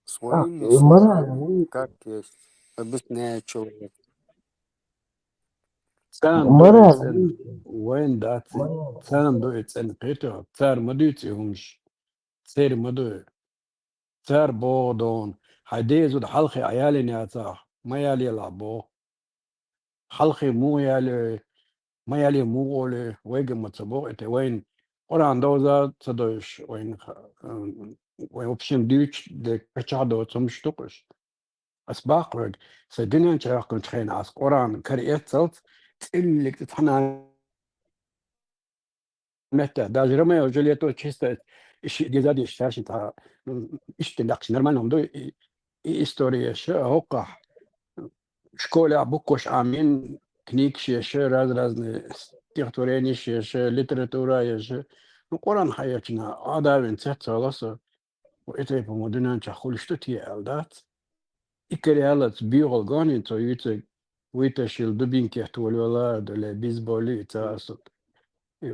Speaker 15: Своими словами, как есть. Объясняет человек.
Speaker 18: Цан дуэцен, вайн даци, цан дуэцен пето, цар мадуци همش цер мадуэ, цар بودون حديزود حلقي عيالي نياتا ما يالي لعبو حلقي مو يالي ما يالي مو قولي ويجي متصبو إتي وين قرآن دوزا تصدوش وين وبشن ديوش دي كتشادو تمشتوكش أسباق رج سدنيا نشاق كنت خين عس قرآن كريات صوت تقلك تتحنى متى داج رمي وجوليتو تشيستا إيش دي زادي إيش تا إيش تلاقش نرمانهم دو إستوريا شا هوقع شكولا بوكوش عامين كنيك شيشة رازني تيختوريني شيشة ليتراتورا يشة القرآن حياتنا آدابين تحت صلاصة وإتاي بمدنان تخول شتوتي ألدات إكري ألت بيغل غاني تو يتك ويتشيل دبين كيحتول ولاد ولا بيزبولي تاسط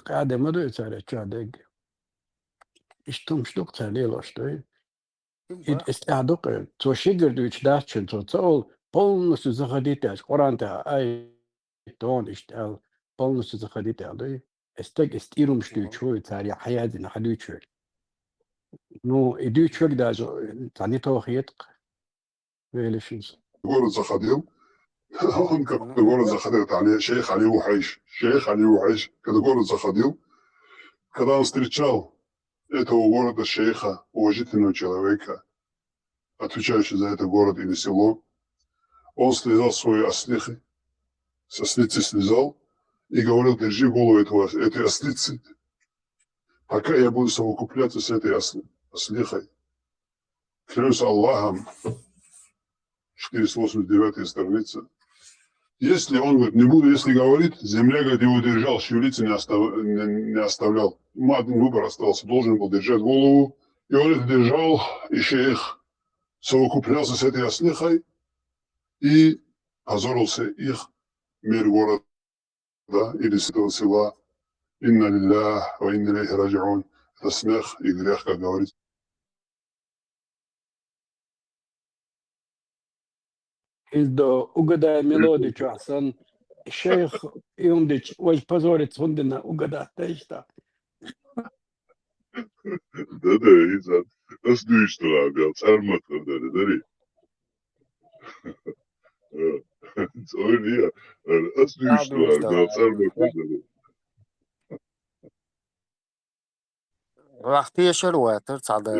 Speaker 18: قاعدة مدو يتاري تشادق إشتم شتوك تاليلو شتوي استعدق تو شجر دوش داشن تو تقول полностью заходите Коран-то ай тон иштал полностью заходите алды استك استيرم شتو شوي تاري حياتنا حدوشو ну иду человек даже тани توخيت ويلشنز
Speaker 19: город заходил, он как город заходил, это шейх Али Ухайш, шейх Али Ухайш, когда город заходил, когда он встречал этого города шейха, уважительного человека, отвечающего за этот город или село, он слезал свои ослихи, с ослицы слезал и говорил, держи голову этой ослицы, пока я буду совокупляться с этой ослихой. Клянусь Аллахом, 489 страница, Если он говорит, не буду, если говорит, земля, говорит, его держал, шевелиться не оставлял. Ему один выбор остался, должен был держать голову. И он это держал, и шейх совокуплялся с этой ослихой и позорился их мир города или с этого села. Инна лиллах ва инна илейхи раджиун. Это смех и грех, как говорится.
Speaker 18: إذا угадай мелодию أحسن الشيخ يومدش وش позорит عندنا угадать تيشتا.
Speaker 19: Да, insan nasıl değiştiler abi ya? Sarmaklar dedi. Öyle ya. Nasıl değiştiler abi ya? Sarmaklar dedi.
Speaker 15: راح تيشر ترصد
Speaker 19: ده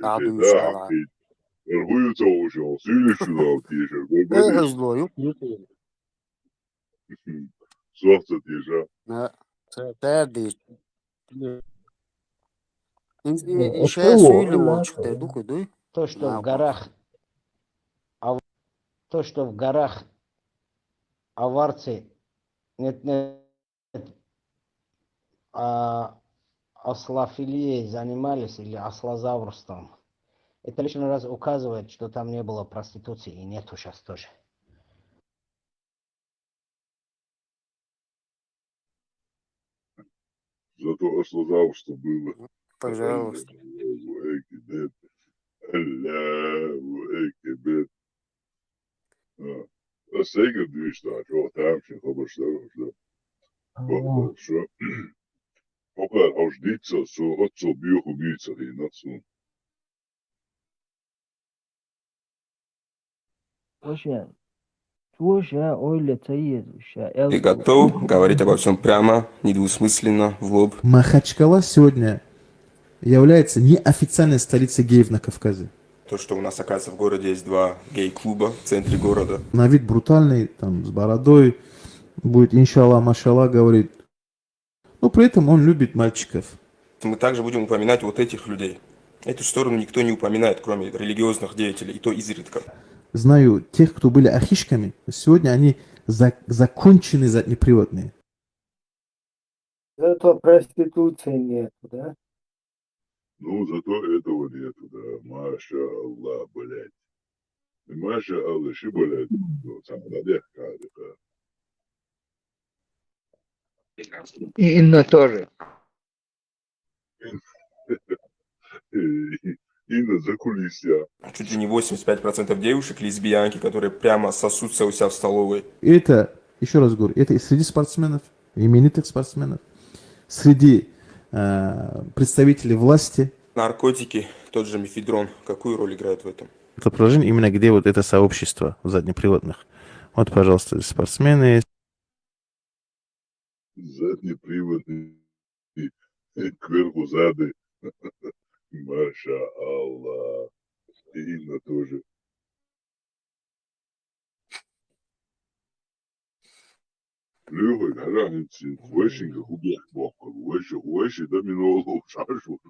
Speaker 15: عدوش على
Speaker 19: عقيد. الغيو توشوا سيلي شو ده تيشر.
Speaker 15: ايه هزلو يقول
Speaker 19: Sohta tişer.
Speaker 15: تادي
Speaker 14: Это
Speaker 15: شيء
Speaker 14: его,
Speaker 15: سويلي
Speaker 14: или
Speaker 15: وش
Speaker 14: это?
Speaker 15: تدوك دوي
Speaker 7: То, что в горах, то, что в горах аварцы, нет, ослофилией занимались или ослозаврством, это лишний раз указывает, что там не было проституции и нету сейчас тоже.
Speaker 19: Зато осознал, что было.
Speaker 15: Пожалуйста.
Speaker 19: Allahu Ekber. Zeker duurstaat. Wat daar zich op een stel. Wat zo. Ook als dit zo, wat zo biogebied zijn, dat zo.
Speaker 20: Ты готов говорить обо всем прямо, недвусмысленно, в лоб?
Speaker 21: Махачкала сегодня является неофициальной столицей геев на Кавказе.
Speaker 20: То, что у нас, оказывается, в городе есть два гей-клуба в центре города.
Speaker 21: На вид брутальный, там, с бородой, будет иншаллах, машаллах говорит. Но при этом он любит мальчиков.
Speaker 20: Мы также будем упоминать вот этих людей. Эту сторону никто не упоминает, кроме религиозных деятелей, и то изредка.
Speaker 21: Знаю тех, кто были ахишками, сегодня они законченные заднеприводные.
Speaker 12: Зато проституции нет, да?
Speaker 19: Ну, зато этого нету, да. Маша Аллах, блядь. Маша Аллах, ши, блядь. Сам надех, кадыка.
Speaker 3: И Инна тоже.
Speaker 19: Инна за кулисья.
Speaker 20: Чуть ли не 85% девушек лесбиянки, которые прямо сосутся у себя в столовой.
Speaker 21: И это, еще раз говорю, это и среди спортсменов, именитых спортсменов, среди представителей власти.
Speaker 20: Наркотики, тот же мефедрон, какую роль играет в этом?
Speaker 21: Это положение именно где вот это сообщество заднеприводных. Вот, пожалуйста, спортсмены.
Speaker 19: Заднеприводные, кверху зады. Маша Аллах. И Инна тоже. Лёва, границы, вещинга, хубех, боков, вещи, домино, шашу.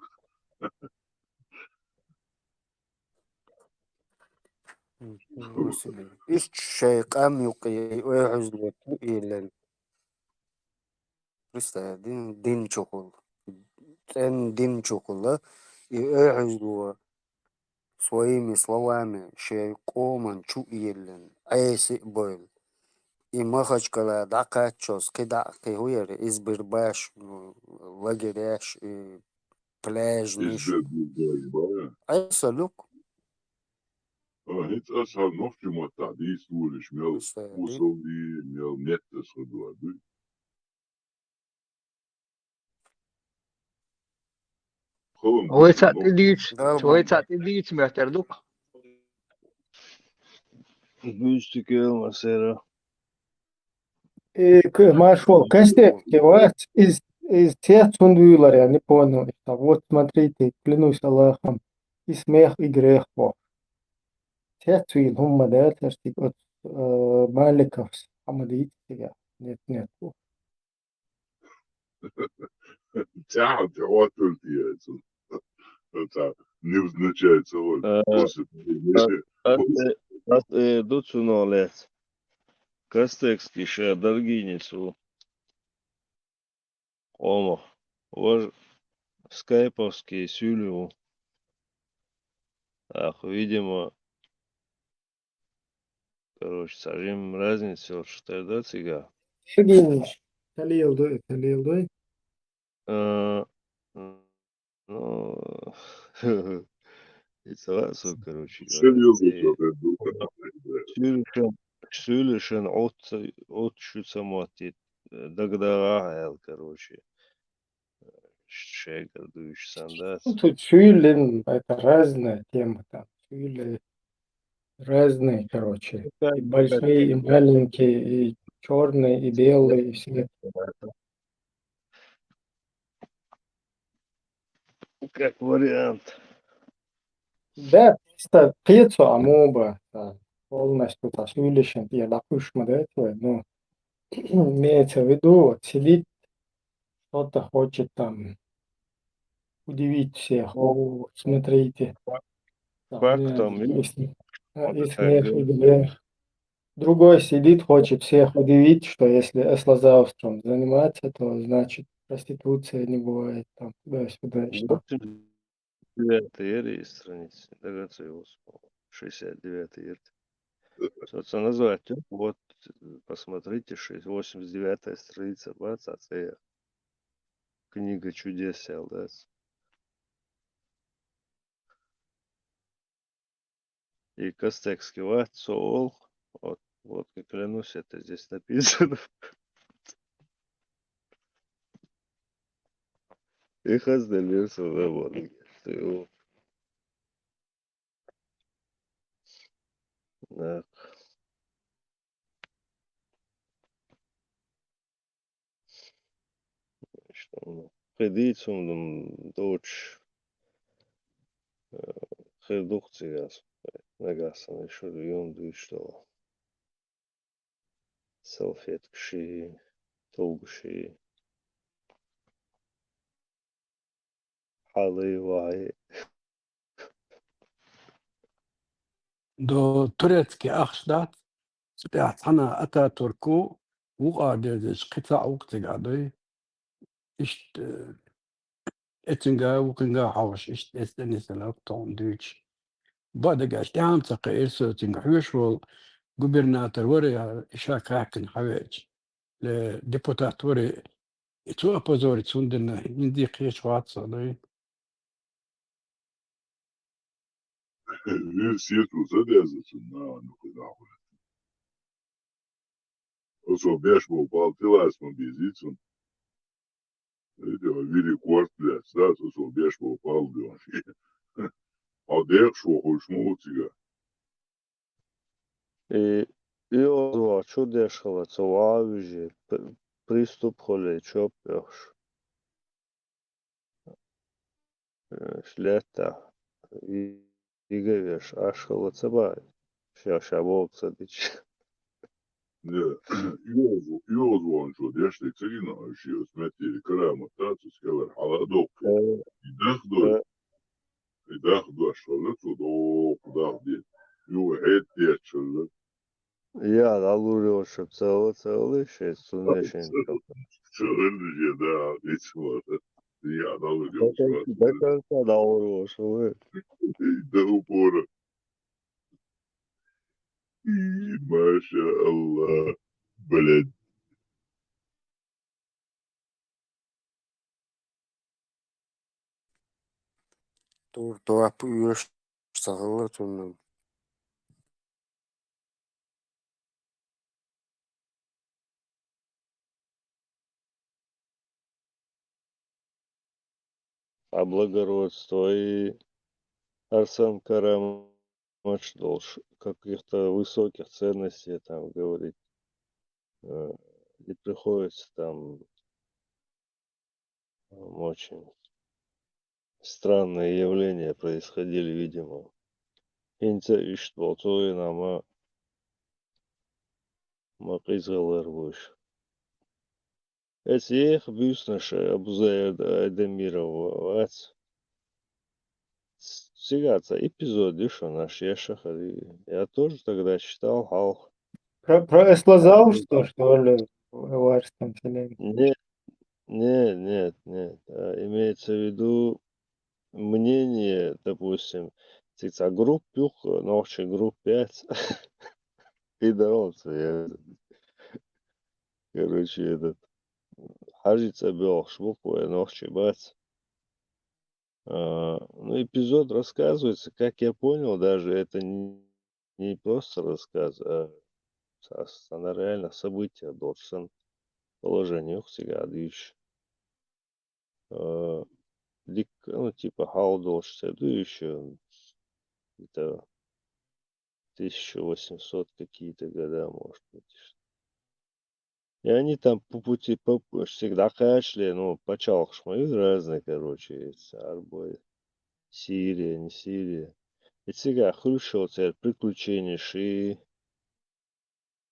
Speaker 15: إيش شيء قام يقي ويعزل إلى просто дин чокол. Цен дин чокола и يعزل своими словами شيء قوما شو إلى عيسى بول. И Махачкала дакачос кидак хуяр из бербаш лагеряш и пляжниш. Айса люк.
Speaker 19: Hiç asal nofçu muhtadi suliş mel usuldi mel nette suduadı.
Speaker 3: Войцат идиц мертerduk.
Speaker 5: Güçlükü mesela.
Speaker 12: Машол, констекте, вас из тех сундуилар, я не понял. Вот смотрите, клянусь Аллахом, и смех, и грех Бог. Те цвил, хумма, да, тестик от Маликов, Хамадит, нет.
Speaker 19: Тяга, вот тут яйца. Это не означает целой.
Speaker 5: Dutsunolec.
Speaker 1: Кастекский ша Даргинецу Омо. Вож скайповский сюлю. Ах, видимо, короче, сажим разницу, что да, цига.
Speaker 12: Erginmiş. Taliyıldı.
Speaker 1: А, Ну, и целасу, короче говоря. И сюлюшен от шуцамати дагдага, короче. Шегер душ
Speaker 12: Ну,
Speaker 1: сандас.
Speaker 12: тут фюлин, это разная тема там. Фюли разные, короче. И большие, и маленькие, и черные, и белые, и все.
Speaker 1: Как вариант.
Speaker 12: Да, просто пиццу амоба полностью tasviyleşen diye допущено до этого, но имеется в виду, вот сидит, кто-то хочет там удивить всех. О, смотрите, там,
Speaker 1: Фактом,
Speaker 12: и смех, и грех. Другой сидит, хочет всех удивить, что если эслозавством заниматься, то значит проституция не бывает, там, туда-сюда, и что.
Speaker 1: 89 страница. Догадаться его 69 Собственно, назвать. Вот, посмотрите, 89 страница, 20 книга чудес Селдас. И Костекский Ватсол. Вот, как клянусь, это здесь написано. И Хаздалирсу работает. Да. Что, Предицум, дочь, Хедукцияс, Нагасан, еще ерунду, что салфеткши, толгши, халывай.
Speaker 18: دو تركي أخشدات سبعت أنا أتا تركو وقادر قطع وقت قادر إشت إتنجا وكنجا حوش إشت إستني سلاك تون دوش بعد قاش تعم تقير سو تنجا حوشول جوبرناتور وري إشاك هاكن حواج لديبوتات وري إتو أبوزوري تسوندنا يندي قيش واتصالي
Speaker 10: Sjetu zadēzasun nānu, kad ahule. Oso bešmo paltilās man bija zits un viri kortlēs, tās oso bešmo paldi un šī. A dēkšo holšmūcīgā.
Speaker 1: И озва чудешала цовавижи приступ холе чопёш шлета игавеш ашхала цабай шабок цадич.
Speaker 10: Iozvu un šo dēšļi cīnājušies metīgi karāma tāds, ka var haladok. I dahdošana, tu doku dahdi. Jo etiečana.
Speaker 1: Я алурёшо целый шесть сунешен.
Speaker 10: Чарэлье, да, весьма. Я алурёшо.
Speaker 1: До конца алурёшо.
Speaker 10: До упора. Маша Аллах, блядь.
Speaker 15: То апуешь сагалатун.
Speaker 1: А благородство и Арсен Карамыч должен каких-то высоких ценностей там говорить. И приходится там очень странные явления происходили, видимо. Инца ишт болтуй нама макизгалар буш. Эсех бюснаше абузаер Айдемирова. Сигаться эпизод, что наш Ешахари. Я тоже тогда читал Халх.
Speaker 12: Прослезал, что ли, в аварском селении?
Speaker 1: Нет, нет. Имеется в виду мнение, допустим, цикца групп пюх, ночи групп 5. И дорогся, я, короче, этот, хажица бел, швуквая ночи бац. Ну, эпизод рассказывается, как я понял, даже это не просто рассказ, а на реальных событиях должен положение сега дыш. Ну, типа Халдош, да еще это 1800 какие-то года, может быть. И они там по пути всегда кашляли, ну, почал шмают разные, короче, арбой. Сирия, не Сирия. И сега хрущил приключения ши,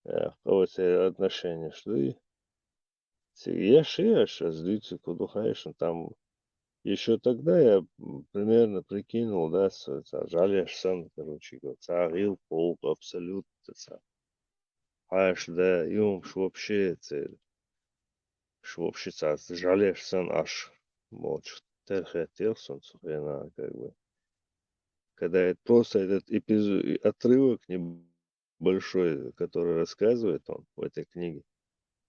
Speaker 1: какое-то отношение шли. Я шия сейчас длится, куда хаешь, там еще тогда я примерно прикинул, да, жалеешь сам, короче, царил полк абсолютно, хаешь, да, юм, что вообще, жалеешь сан аж, молча, терхетел солнце, как бы. Когда это просто этот эпизод, отрывок небольшой, который рассказывает он в этой книге,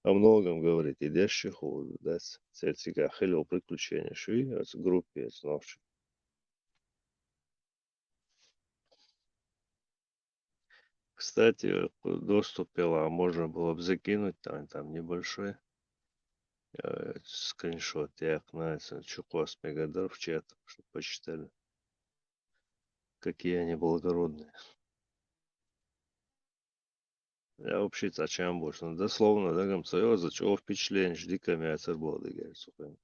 Speaker 1: о многом говорит. Идешь ходу, да, цель себя хелил приключения шви, с группе, с ночью. Кстати, доступ пила можно было бы закинуть, там небольшой скриншот, я знаю, Чукос Мегадар в чат, чтобы почитали, какие они благородные. Я вообще зачем больше? Ну, дословно, да, гамцаю, за чего впечатление, жди камяцер был, да, говорит, сухой.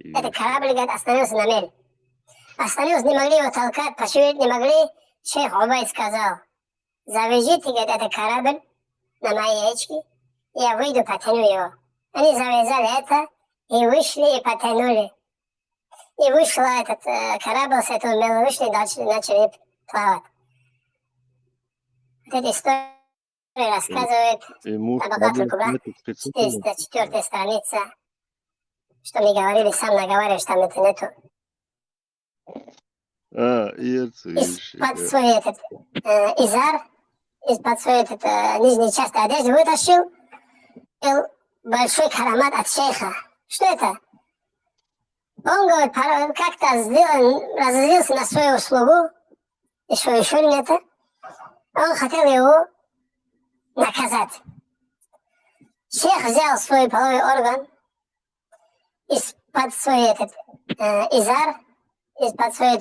Speaker 2: Этот корабль, говорит, остановился на мель. Остановился, не могли его толкать, почуять не могли. Шейх Убайд сказал, завяжите, говорит, этот корабль на моей речке, и я выйду, потяну его. Они завязали это, и вышли, и потянули. И вышла этот корабль с этого мела, вышли, и дальше начали плавать. Вот эта история рассказывает Табакат Аль-Кубра, 404 страница, что мы говорили, сам наговариваешь, там это нету. Из-под свой этот изар, из-под свой этот нижней части одежды вытащил большой карамат от шейха. Что это? Он, говорит, как-то разозлился на свою слугу, еще не это. Он хотел его наказать. Шейх взял свой половой орган из-под свой этот изар, из-под своей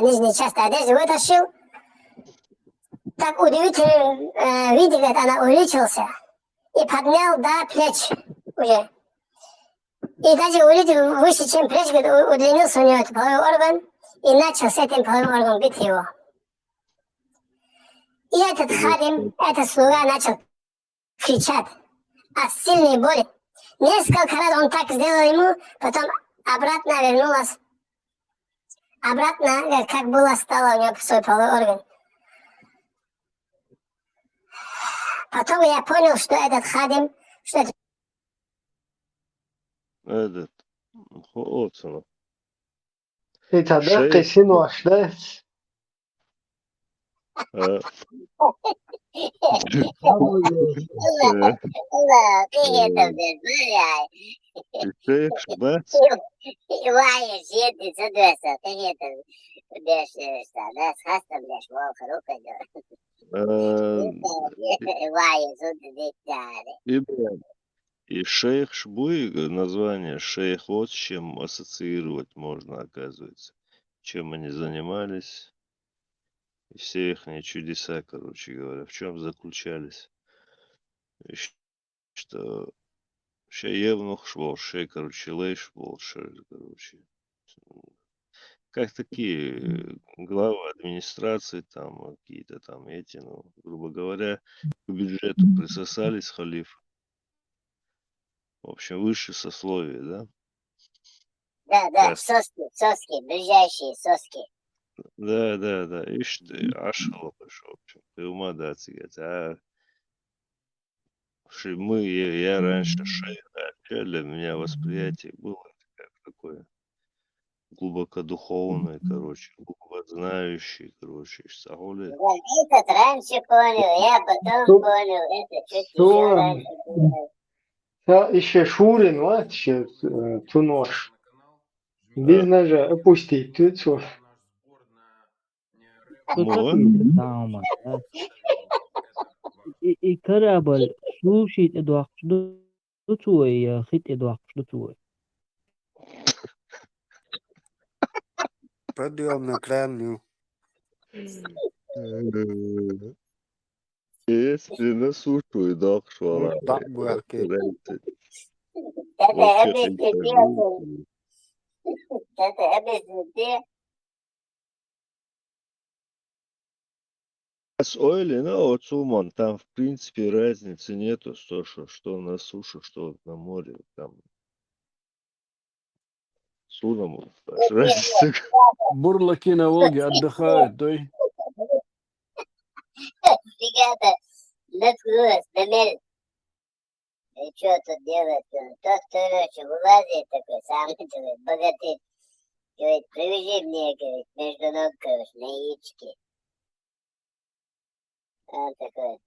Speaker 2: нижней части одежды вытащил. Так удивительно, видите, говорит, она увеличился и поднял до плеч уже. И даже увидел выше, чем плеч, говорит, удлинился у него этот половой орган и начал с этим половым органом бить его. И этот хадим, этот слуга начал кричать от сильной боли. Несколько раз он так сделал ему, потом обратно вернулась. Обратно, как было, стало у него свой половой орган. Потом я понял, что этот хадим, что это...
Speaker 1: Этот, Отсонов.
Speaker 12: И тогда ты синуаш, да?
Speaker 1: Шейх Бац?
Speaker 2: Ваня, gente, tudo essa, tem это, deixa estar, né? Rasta, deixa, vou, харука, Ваня, tudo detalhe.
Speaker 1: И шейх Шбуй, название шейх, вот с чем ассоциировать можно, оказывается. Чем они занимались. И все их чудеса, короче говоря, в чем заключались. И что евнух швол, короче, лейш был, короче. Как такие главы администрации, там какие-то там эти, ну, грубо говоря, к бюджету присосались халиф. В общем, высшее сословие, да?
Speaker 2: Да, соски, ближайшие соски.
Speaker 1: Да. Ишь ты, ашхала пошел, в общем, ты ума да, цигать. Я раньше шейх, а для меня восприятие было как такое глубоко духовное, короче, глубоко знающий, короче, Сауле.
Speaker 2: Этот раньше понял, я потом понял, это чуть еще раньше понял.
Speaker 12: Еще Шурин, вот еще ту нож. Без ножа опустить, ты что?
Speaker 14: И корабль слушает Эдуард, что твой, хит Эдуард, что твой.
Speaker 15: Подъем на крайнюю.
Speaker 1: Если на сушу и дах швала.
Speaker 15: Так, братки.
Speaker 2: Это объяснил. Это объяснил.
Speaker 1: С Ойли, ну вот Суман, там в принципе разницы нету, что на суше, что на море, там судом разница.
Speaker 18: Бурлаки на Волге отдыхают, да?
Speaker 2: Ребята, наткнулась на мель. И что тут делать? Тот, кто, короче, вылазит такой, самый такой богатырь. Говорит, привяжи мне, говорит, между ног, короче, на яички. Он такой.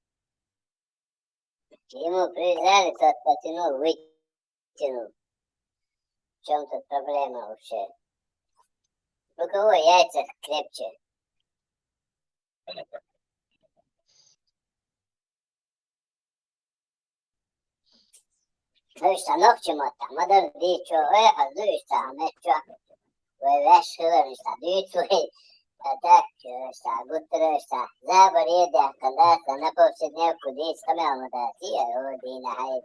Speaker 2: Ему привязали, тот потянул, вытянул. В чем тут проблема вообще? У кого яйца крепче? Ну işte nokçumata, madar dicho, hazır işte ametço, ve veşkılar işte, dicho, так, işte, гутро, işte, забор еде, когда-то на повседневку дей скамел, да, тия, родина, хай,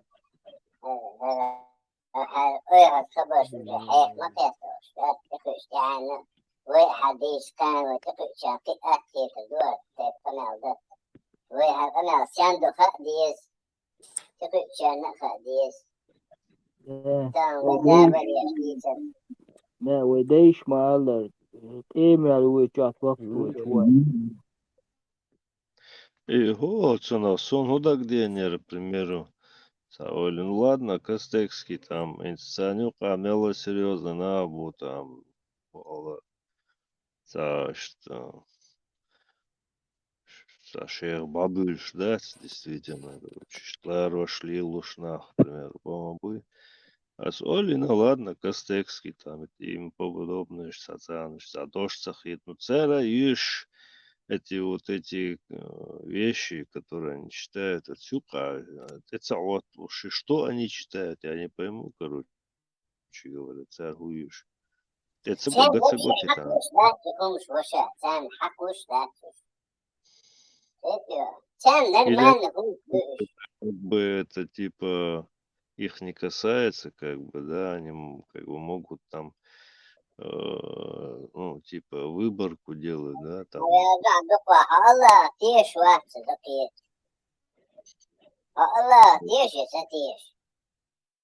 Speaker 2: ойгат хабаш, уже, хех, макетош, тихуш, يعني, واحد ديش كان وتقش أكي تدور تقنع ده واحد قنع سياندو خديس تقش خديس
Speaker 14: لا وديش معلر تيمر ويجات وقت وشوي.
Speaker 1: И вот, сон, ну да где не, к примеру, Сауль, ну ладно, Костекский там, институционил камела серьезно, на абу там, что шех бабыш, да, действительно, короче, шлар вошли лушнах, к примеру, по-моему, а с Оли, ну ладно, Костекский там, и им подобное, социальность, а дождь сахит, ну цера, ишь, эти вещи, которые они читают отсюда, это вот, уж что они читают, я не пойму, короче говоря, царгуешь. Это
Speaker 2: Sen
Speaker 1: богатый
Speaker 2: вообще
Speaker 1: год, это.
Speaker 2: hakmış da yıkılmış boşa. Sen hakmış da. Sen
Speaker 1: Или
Speaker 2: нормально кончишь.
Speaker 1: как бы это типа их не касается, как бы, да, они как бы могут там, ну, типа выборку делать, да, там.
Speaker 2: Да, доква, Allah тиеш ватсы, такие. Allah тиеш, сатиеш.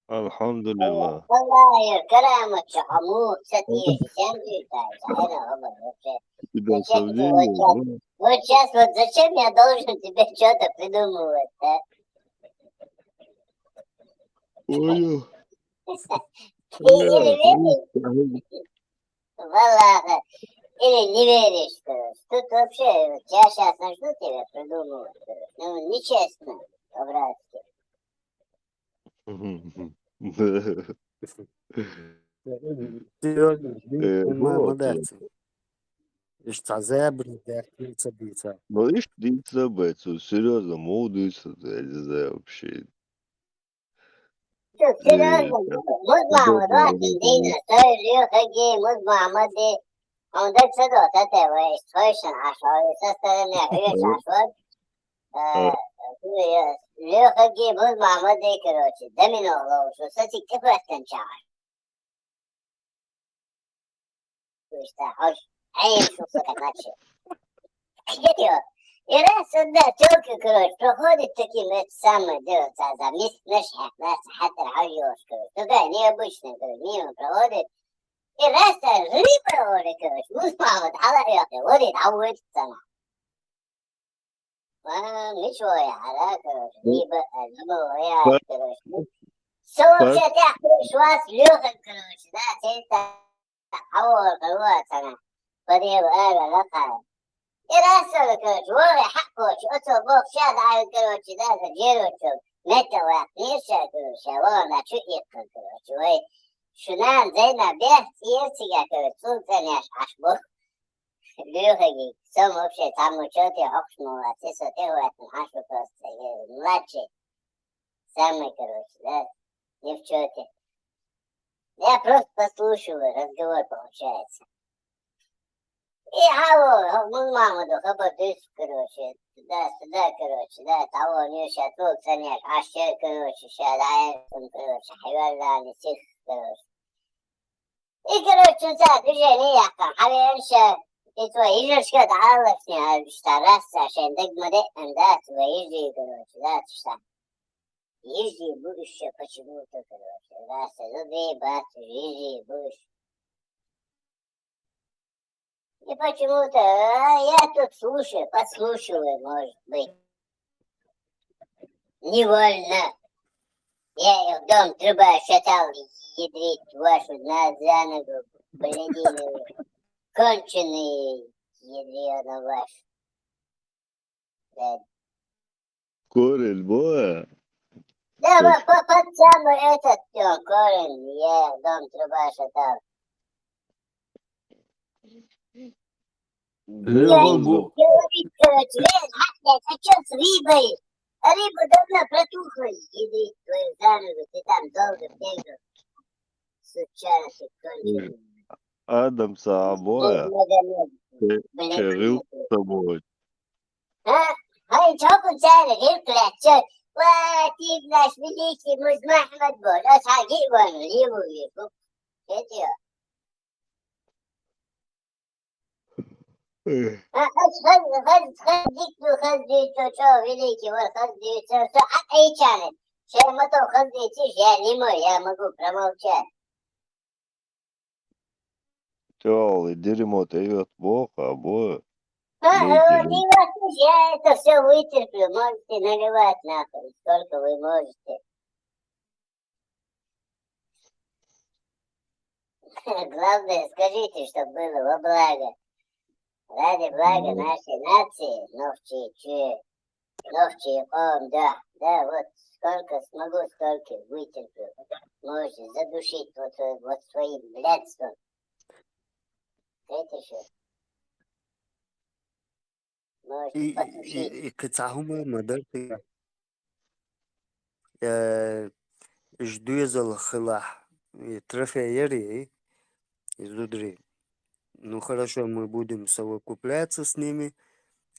Speaker 1: Альхамдулилlah.
Speaker 2: والله كلامك حمود ستيش سام читается. Это оба вообще.
Speaker 1: Тебя
Speaker 2: Зачем ты
Speaker 1: сомнения,
Speaker 2: вот сейчас вот зачем я должен тебе что-то придумывать, да?
Speaker 1: Понял.
Speaker 2: Ты или веришь? Валага. Или не веришь, короче. Тут вообще, я сейчас начну тебя придумывать, короче. Ну, нечестно, по-братски.
Speaker 15: Серьезно,
Speaker 1: Вот.
Speaker 15: молодец. İşte zebra dertlice бица.
Speaker 1: Ну, видишь, длится бэцу, серьезно, молодцы, я не знаю вообще.
Speaker 2: Тут серьезно, музмама, 20 дней, стоит лёгкий, музмама, ты, он так садот, это весь, слышно, а что, и со стороны, видишь, а что, лёгкий, музмама, ты, короче, домино лоушу, сати, какой кончаш. Что, хоч, эй, шуса, как начал. И раз одна тёлка, короче, проходит таким, это самое делается, за мисс наш хатер хайёш, короче. Такая необычная, короче, мимо проходит. И раз жри проходит, короче, муж мама, дала ёхи, вот и даует цена. ничего я, да, короче, либо я,
Speaker 1: Пар-
Speaker 2: короче. Все вообще,
Speaker 1: пар-
Speaker 2: я, короче, вас Леха, короче, да, это, вот, она, подъел, лакая. И раз, короче, воры, короче, отцов бог ща, короче, да, задерживаю, металла, книжка, короче, вон, а чуть их, короче, ой, шунан, зайна, бег, тиртига, короче, солнце няш, аж бог. Лёхаги, сам вообще там учёте, окшнула, ты сотевает, нашу просто, младший, самый, короче, да, не в чёте. Я просто послушиваю, разговор получается. И мы маму духободыс, короче, туда, короче, да, того, не сейчас тут ценят, а ще, короче, сейчас, короче, хайварда, не сих, короче. И, короче, да, движение я там, حبيبي يجي شكل تعرفني اشتغلت عشان تجمد اندات ويجي كروش لا تشتغل يجي بوش почему-то короче да садовый бат يجي буш и почему-то я тут слушаю подслушиваю может быть невольно я ее в дом труба шатал ядрить вашу за ногу блядиную конченый ядрёна ваш. Да,
Speaker 1: Корель, боя.
Speaker 2: да
Speaker 1: Точка.
Speaker 2: под самый этот корень, я дом труба шатал. Я
Speaker 6: Левон
Speaker 2: не
Speaker 6: был.
Speaker 2: говорит, короче, а чё с рыбой? А рыба давно протухла, ядрить твою за ногу, ты там долго бегал. Сучара ты конченый.
Speaker 1: Адамса обоя. Черил с тобой.
Speaker 2: هاي تشوفوا سهل غير كلاتشات وتيب ناس مليكي مش محمد بول أصحى جيبون ليبو يبو كتير خذ ديكتو خذ ديكتو شو مليكي وخذ ديكتو شو أي channel شيء ما تو خذ ديكتو يا ليمو يا مقو промолчать
Speaker 1: Тёлый, дерьмо дает Бог, обоя.
Speaker 2: ты
Speaker 1: Лейте.
Speaker 2: вас я это все вытерплю можете наливать нахуй сколько вы можете главное скажите чтобы было во благо ради блага нашей нации, новчи, да, вот сколько смогу, столько вытерплю. Можете задушить вот своим блядством. Это еще. Можете потушить.
Speaker 15: كتعهما مدرتي جدوزل خلاح يترفع يري изудри. Ну хорошо, мы будем совокупляться с ними,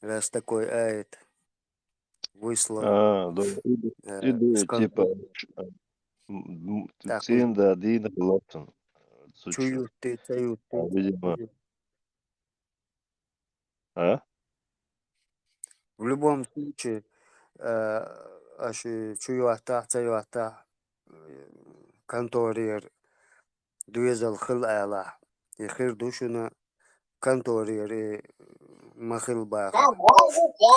Speaker 15: раз такой аэт выслал
Speaker 1: Да. Иду, типа,
Speaker 15: такой
Speaker 1: цинда, один, лоптон.
Speaker 15: чую ты, чую ты.
Speaker 1: Видимо. А?
Speaker 15: В любом случае, аж чую ата, конторер دويزل خلق يخير دوشنا كانتوري مخل باخر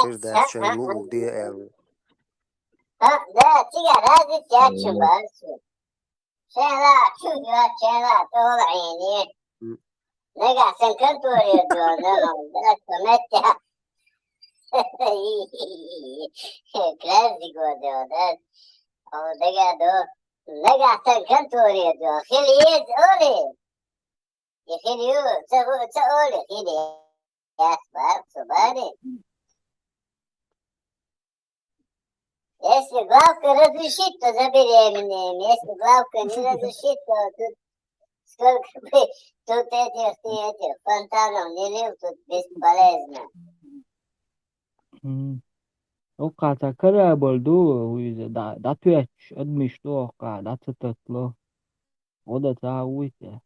Speaker 15: خير ده شلو ودي قوي
Speaker 2: Да, тига, разве тячу, барсу. Шела, чудо, шела, todo عيني. Nega, sen kantori no, cometta. Classico, da. Oh, nega, sen kantori خليت أولي. يخليو, تأولي, خلي. يا سبار, سباري. Если главка разрешит, то забеременеем. Если главка не разрешит, то тут сколько бы тут этих фонтанов не лил, тут бесполезно.
Speaker 9: وقعت كره برضو وإذا ده تويتش أدمش توقع ده تتطلع وده تعويته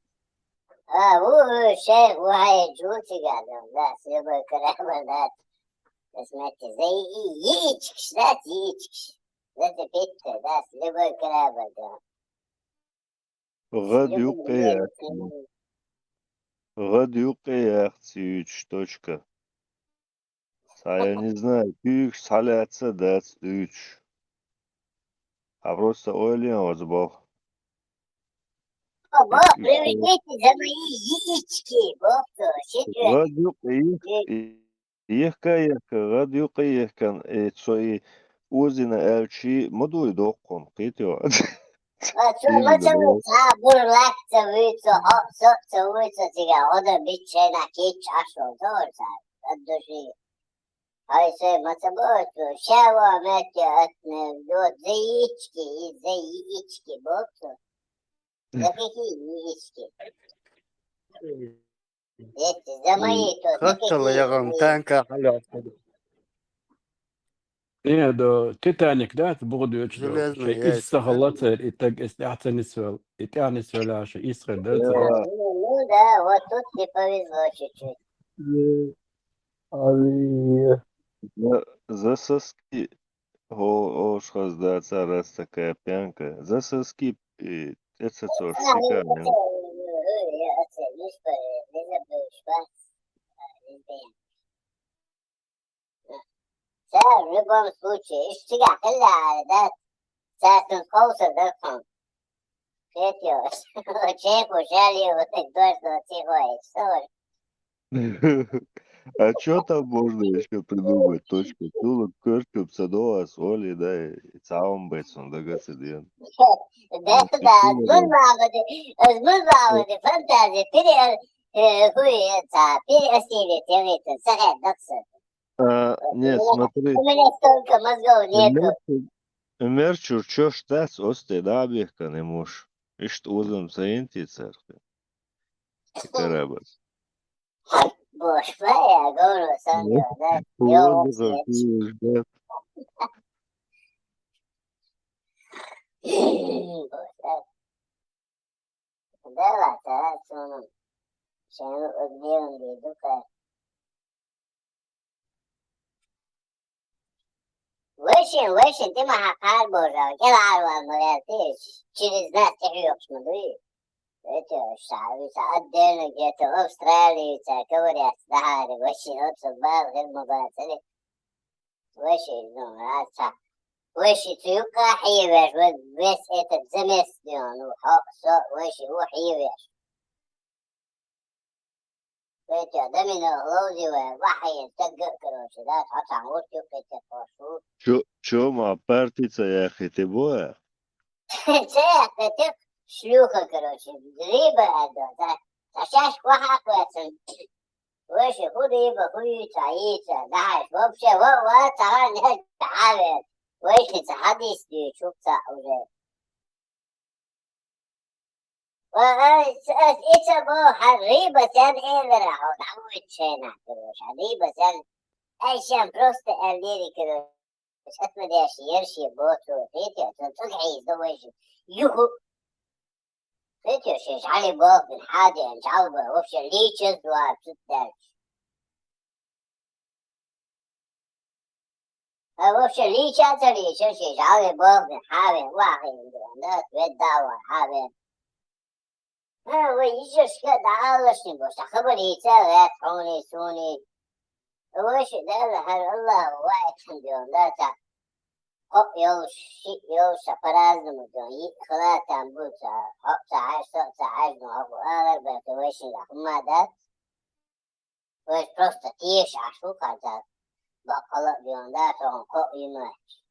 Speaker 2: شيخ وهاي جوتي قاعدهم لا سيبوا الكلام ده اسمعت زي ييتشكش لا تيتشكش لا تبيت ده سيبوا الكلام ده
Speaker 1: غد يقيع 3 точка. Я не знаю, büyük salatsa that's 3. А просто ойлен был.
Speaker 2: О, Бог, приведите за мои яички, Бог, четвертый.
Speaker 1: Radyo radyo kan soy uzina elçi modu dokon kitiyor.
Speaker 2: А что, мацану, бурлак цавыцу, хопсо цавыцу, тига, ода биче на кич, ашо, зорца, от души. Ай се мацабоцу, шаво метя отне, вот за яички, и за яички, боксу. За какие яички? Эти, за мои то, за
Speaker 15: Хаттала
Speaker 2: какие
Speaker 15: ягам
Speaker 2: мои?
Speaker 15: танка халят.
Speaker 18: Не, да, Титаник, да, это будет что.
Speaker 15: Железные
Speaker 18: Шесть из
Speaker 15: яйца, да?
Speaker 18: Сахалаца, и так из Тяцанисвел, и Тянисвел, аж Исред, да,
Speaker 2: Ну да, вот тут не повезло чуть-чуть.
Speaker 1: За соски ошхаз да царас такая пьянка. За соски это цор шикарно.
Speaker 2: В любом случае, اشتغل خلى ده ساعة خوصة دركم كيتيو شيخ وشالي وتقدر تيجي صور.
Speaker 1: А что там можно еще придумать? Точка. Тулук, Кыркюп, Садоа, Соли, да, и Цаумбетсон, да, Гацидиан.
Speaker 2: ده أزمن بعض فانتازي بيري هوي تا بيري أسيري تيري تسرع دكسر.
Speaker 1: Не, смотри.
Speaker 2: У меня столько мозгов нету.
Speaker 1: Мерчур, чё штац, осте дабихка не муж. И что узом заинти церкви. И корабль.
Speaker 2: Боже, моя гору Сандро, да?
Speaker 1: Вот какие ждет.
Speaker 2: Да ладно, сону. Шану отделан бедука. Вышин, ты махакар божа, келарва, моя, ты через нас тихо смотри. Это шарится отдельно где-то в Австралии, говорят, да, вышин, отсубал, гермобацали. Вышин, ну, раз, وشي تيوكا حيوش بس اتت زمستيون وحقصة وشي وحيوش بيتي دمنا غلوزي وحي تقر كروشي ده تحط عمود يوكا تفاشو
Speaker 1: Чё, ма, партица, я хитибоя?
Speaker 2: تيح تتك شلوكا كروشي دريبا ادو تشاش وحاك ويتسن وشي خريبا خري تعيسا دهش وبشي وطران هل تعالي ويش حديث دي شوف ساعة إتبو حريبة سان إيه راح نعود شينا كروش حريبة سان أي شيء بروست أليري كروش أتمنى يرشي بوتو فيتيو تنتقعي زوج يوهو فيتيو شيش علي بوك من حاجة نشعوبة وفش ليتشز وابتدالش وفش ليتشز شيش علي بوك من حاوي واحد لا تودعوا حاوي ويجيش كده علشني بوش خبري تاغي تحوني سوني وش ده هر الله واحد حمدون لا تا حق يوش فرازم دون خلاتا بوتا حق تعاش نوعه آغر بيتوشي لحما دات وش بروستا تيش عشو كارتات بقلق دون دات وهم حق يماش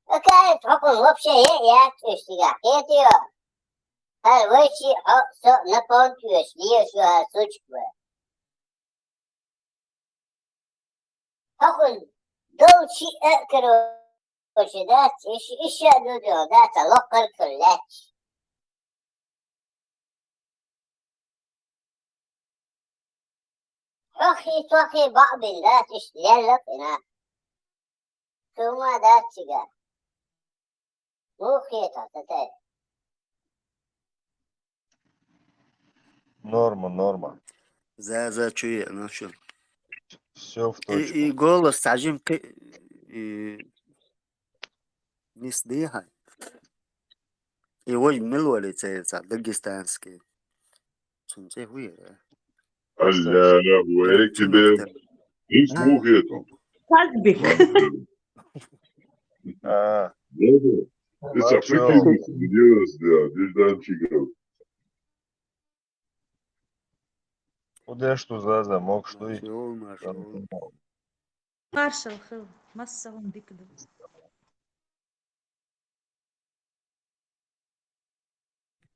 Speaker 2: وكانت حكم وبشي يأك اشتغاح كيتيو هر وشي حق سوء نبون توش ليشو هر سوچكوه حقن دول شيء أكرو وشدات إيش يدودو دات لقر كلاتش حقي توقي بعض دات إيش ليلك هنا كما دات شجار مو خيطة تتاي
Speaker 1: Норма.
Speaker 15: За чуя, начал.
Speaker 1: Все в точку.
Speaker 15: И голос сажим не сдыхай. И вот мелодия цается, дагестанский. Сунце хуя.
Speaker 10: Аллаху Акбар.
Speaker 19: Из двух это.
Speaker 8: Казбек.
Speaker 1: А,
Speaker 19: Из Африки делалось, да, дежданчиков.
Speaker 1: куда что за замок, что и...
Speaker 8: Маршал خل مسهم بكده.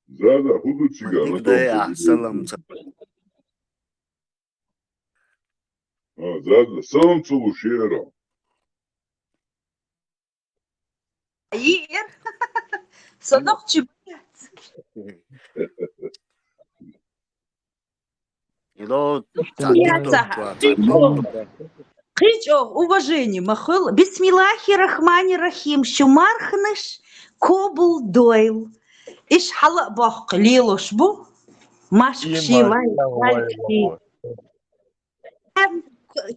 Speaker 19: Да, будут цыгане.
Speaker 6: Мадигдая, салам.
Speaker 19: Да, салам целушера.
Speaker 8: Аир. Сонохчи.
Speaker 6: Ило,
Speaker 8: Кричо, уважение, махал. Бисмиллахи рахмани рахим. Шумархнеш Кобул Дойл. Иш хала бах лилош бу. Машкши вай.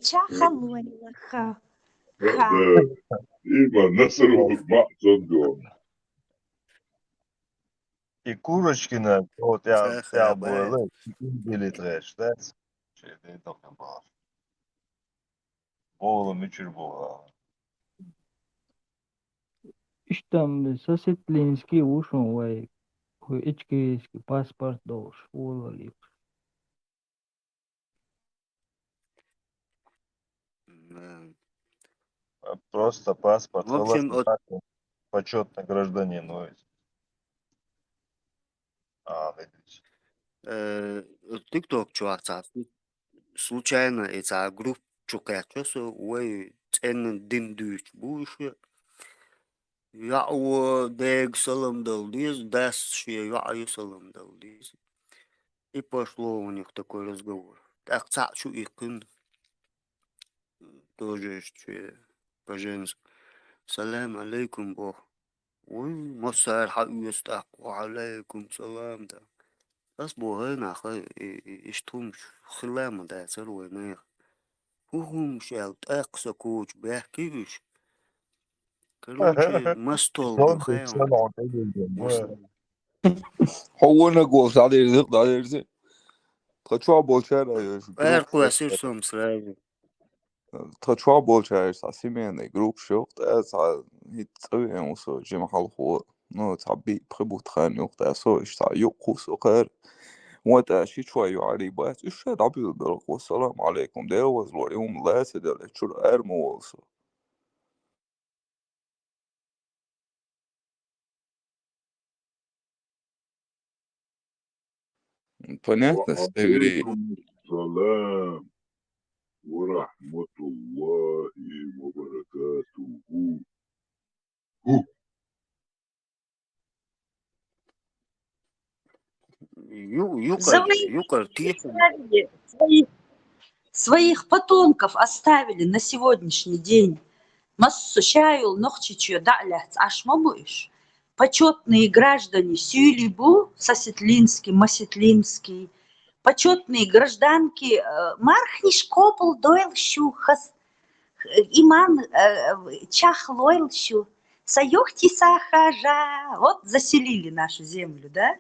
Speaker 8: Чахалуай лаха.
Speaker 19: Има насрут махцон.
Speaker 1: И Курочкина, вот я был, или трэш, да? Şey değil dokun bağır. Oğlum üçür bu.
Speaker 9: İşte сосветлинский ушон вай. Ичкийский паспорт долж. Улали.
Speaker 1: Просто паспорт.
Speaker 6: В общем,
Speaker 1: Почетный гражданин. Ну, видите.
Speaker 6: ТикТок чувак, случайно это групп чукачоса, ой, цен диндуч буше. Я о дег салам дал диз, дас ши я салам дал диз. И пошло у них такой разговор. Так цачу и кун тоже еще по-женски. Салам алейкум бог. Ой, مساء الحق يستحق وعليكم سلام ده أصبح هنا أخي إشتمش خلامة ده سروي نيخ وهم شالت أقصى كوش بيحكيش короче مستول بخيام
Speaker 11: هو انا قوس على رزق على رزق تخشوا بولشار
Speaker 6: أركو أسير سوم سراجي
Speaker 11: تخشوا بولشار ساسيمين جروب شوت از هيتصوي وصو جمع الخو نو تعبي بخبو تخاني وقت اسو اشتع يقوس وقر وقت شي شوي يعري بس ايش عبي البرق والسلام عليكم ده وزلوا اليوم لا سدل شو ارمو وصو понятно севери
Speaker 19: السلام ورحمة الله وبركاته.
Speaker 6: юкар тихо
Speaker 8: Своих потомков оставили на сегодняшний день. Массу чаю нохчичью далят, аж мамуешь. Почетные граждане Сюлибу, Сосетлинский, Масетлинский, почетные гражданки Мархниш Копл Дойлщу, Иман Чахлойлщу, Саюхти Сахажа. Вот заселили нашу землю, да?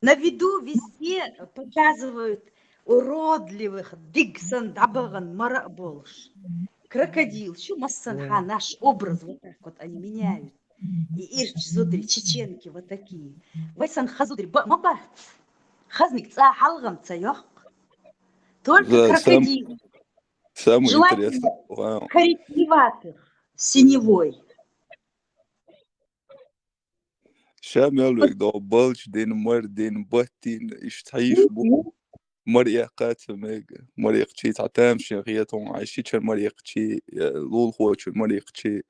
Speaker 8: На виду везде показывают уродливых Диксон, Дабаган, Мараболш. Крокодил, что Массанха, наш образ вот так вот они меняют. И Ирч Зудри, чеченки вот такие. Вайсан Хазудри, мабат. Хазник ца халгам цаёх. Только крокодил.
Speaker 11: самое
Speaker 8: Желательно
Speaker 11: интересное
Speaker 8: коричневатых, синевой.
Speaker 11: شامل دو بالش دين مر دين باتين اشتعيش بو مريقات ميجا مريق شي تعتام شيغيتهم عايشي شن مريق شي لول خوش مريق شي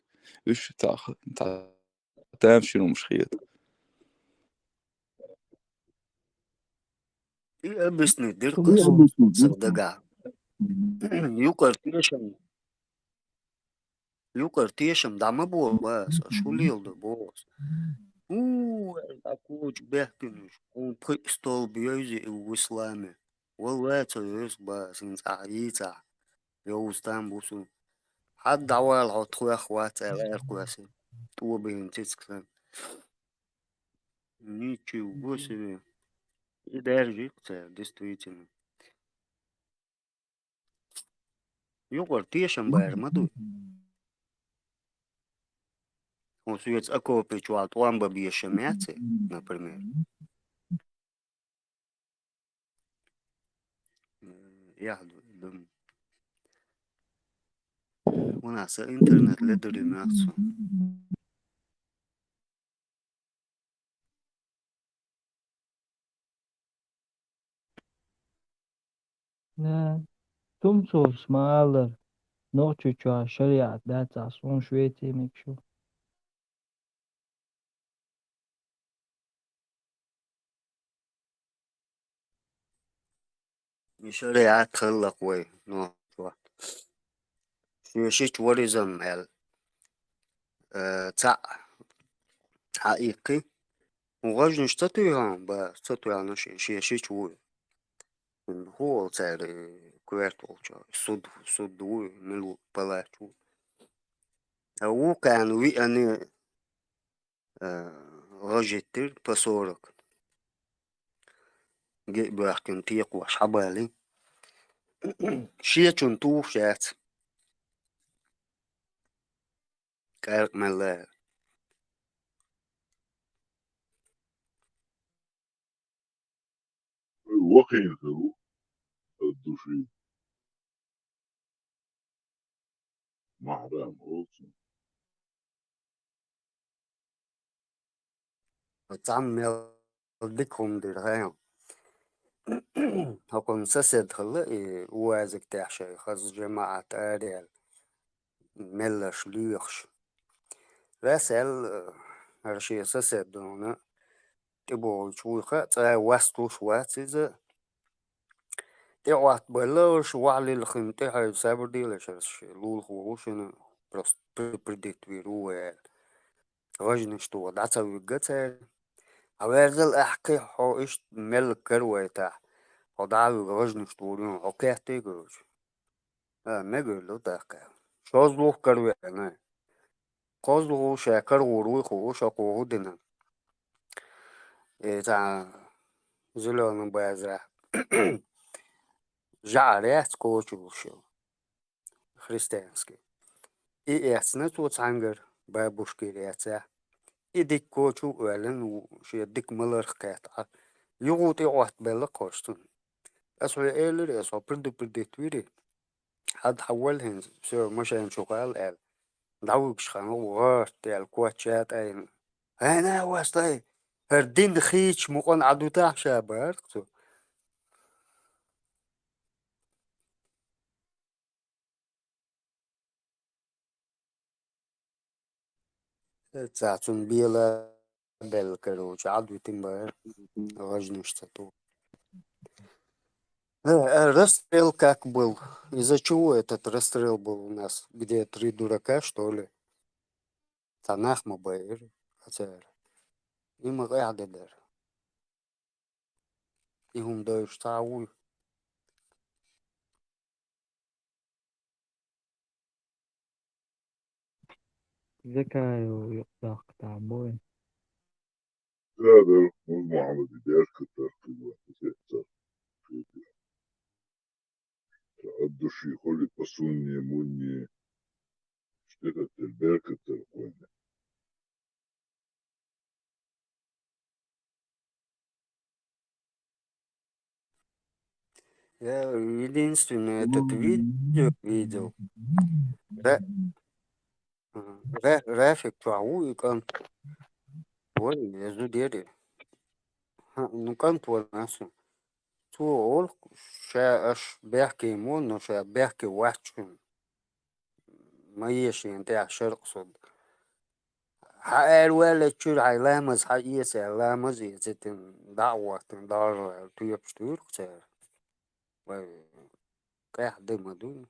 Speaker 11: ايش تعتام شنو مش خيط
Speaker 6: بسني ديركس صدقا يوكر تيشم دعم بول بس شو ليل ده بوس أكوش بيحكينش ستول بيوزي وإسلامي والله تيوز بس إنت عيتا يوستان بوسو حد دعوال عطوة أخوات غير كواسي تو بين تسكن نيتشي وبوسي إدار جيكتا действительно
Speaker 15: Yuqor tiešām bērmadu. Un sviets akopečuāt lamba bieša meci, например. Я думаю, у нас интернет ледери мяцу.
Speaker 9: Ne, tumsos smaller. Nocciu shariat, that's a son shweti make sure.
Speaker 15: شريعة تخلق وي نوع شي توريزم هل تاع حقيقي وغاج نشتطيهم بستطيع شي تور هو تاري كويرتو صد ملو بلاتو هو كان وي أني غاجتر بصورك جي بحكم تيق وأصحابالي شي تنتو شات كارك ملا
Speaker 10: وخين خلو الدوشي محرم أولسن
Speaker 15: تعمل ديكهم درهايم هكون سسد خلقي وازك تحشي خز جماعة أريال ملش ليخش راسل هرشي سسد دونا تبو شوي خات وستو شواتيزا تقعد بلاش وعلي الخنتيحة سابردي لشرش لول خوشنا بروست بريديت ويرو غجنش تو دعتا ويجتا عوازل أحكي حو إشت ملك كرويتا ودعوي غجنش توريون أوكي تيجوش مجرلو تاكا شوزلو كروينا قوزلو شاكر وروي خوش أقوه دنا إذا زلون بازرا جعريات كوشو شو خريستيانسكي إي إحسنت وتعنجر بابوشكي رياتا إديك كوشو أعلن وشي ديك ملر قاطع يغوطي واحد بلا قوشتن أسوي إيلر أسوي بردي تويري حد حولهن سو مشان شغال قال دعوك شخانو وغارت الكواتشات أين أنا واسطي هردين دخيتش مقن عدو تاع شابرتو تاعتون بيلا بالكروش عدو تنبار غجنشتتو расстрел как был? Из-за чего этот расстрел был у нас? Где три дурака, что ли? Танах Мабаир. Хотя им рядом. Им даешь тау.
Speaker 9: Zakaju يقطع تعبوي.
Speaker 10: هذا محمد دياش كتر في الوقت الدوشي خلي بسوني موني اشتغلت البركة الكوينة
Speaker 15: Я единственное этот видео видел. Рафик Тау и кан. Ой, я зудери. Ну кан твой насу. Tu ol شاش بيحكي مون وشا بيحكي وحشن ما يشي انت شرق صد حقال ولا تشير علامز حقيس علامز يزتن دعوة دار تيبشتور كتير كاح دمدون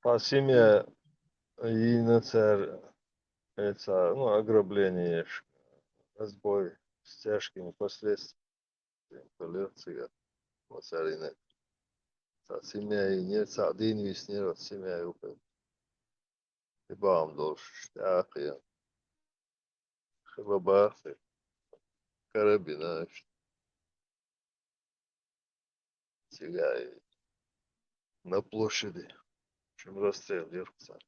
Speaker 1: Та семья инициар, это, ну, ограбление, разбой с тяжкими последствиями, полиция, Мацарина. Та семья и нет, один виснер, семья и упал. И бам дольше, штяхи, хлебахи, карабина, тягай на площади, чем расстрел держится.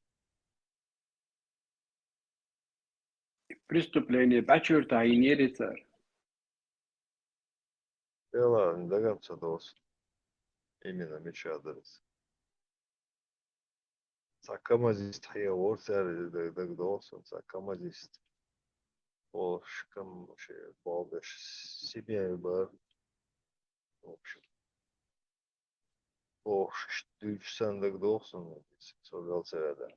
Speaker 13: Преступление бачур таинерица.
Speaker 1: Ела, не догадаться дос. Именно меча адрес. Сакамазист хия ворцер, даг досон, сакамазист. Ош, кам, вообще, балдаш, семья и бар. В общем, ош, 4 часа даг досон, собрал цвета.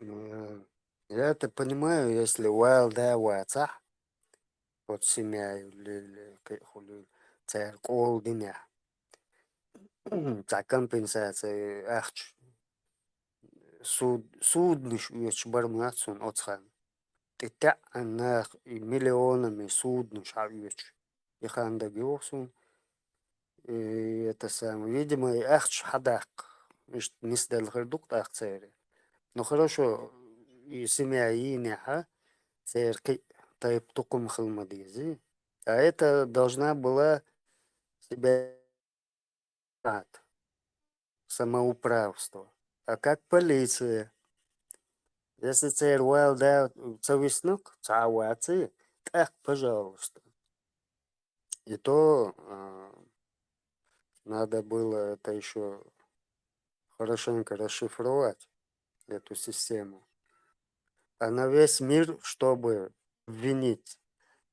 Speaker 15: Я это понимаю, если уэлдэ вот семья или церковь дня. За компенсацией ахч суд лишь бармацун отхан. Ты она и миллионами суд лишь авьюч. И ханда геосун. И это самое. Видимо, и ахч хадак. Не сдал хардук так цере. Ну хорошо, и семья и неха церкви тайп тукум хилмадизи. А это должна была себя самоуправство. А как полиция? Если царь да цависнук, цаваци, так, пожалуйста. И то надо было это еще хорошенько расшифровать, эту систему. А на весь мир, чтобы обвинить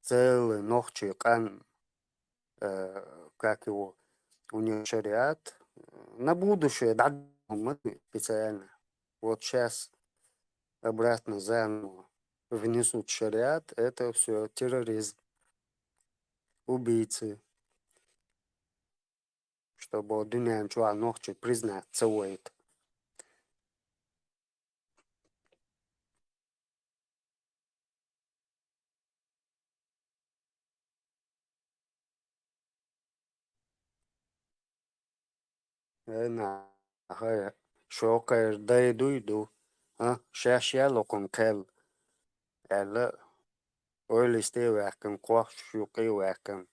Speaker 15: целый ногчий кан, как его, у него шариат, на будущее, да, мы специально. Вот сейчас обратно заново внесут шариат, это все терроризм, убийцы, чтобы дуням чуа ногчи признать целое. Шокер да иду. Шашья локом кел. Элла ойлисте вакам квах шуки вакам.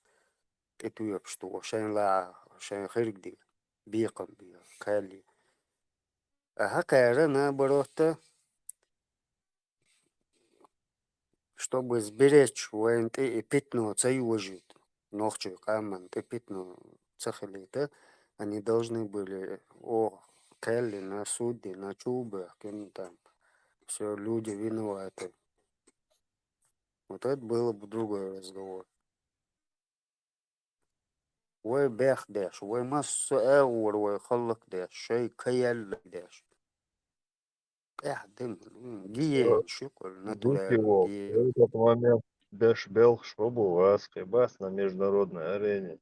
Speaker 15: Itu yapıştı. Şen хиргди. Бикам бия. Кали. Кайра наоборот, чтобы сберечь военты и питну цаюжит. Ногчу каман, ты питну цахалита. Они должны были Келли на суде, на чубе, там. Все люди виноваты. Вот это было бы другой разговор. Ой, бех деш, ой, массу эур, ой, халлак деш, шей каяллак деш. Дым, гиен, шуколь, натурально,
Speaker 1: Его
Speaker 15: гиен.
Speaker 1: в этот момент Бел, чтобы вас, хибас на международной арене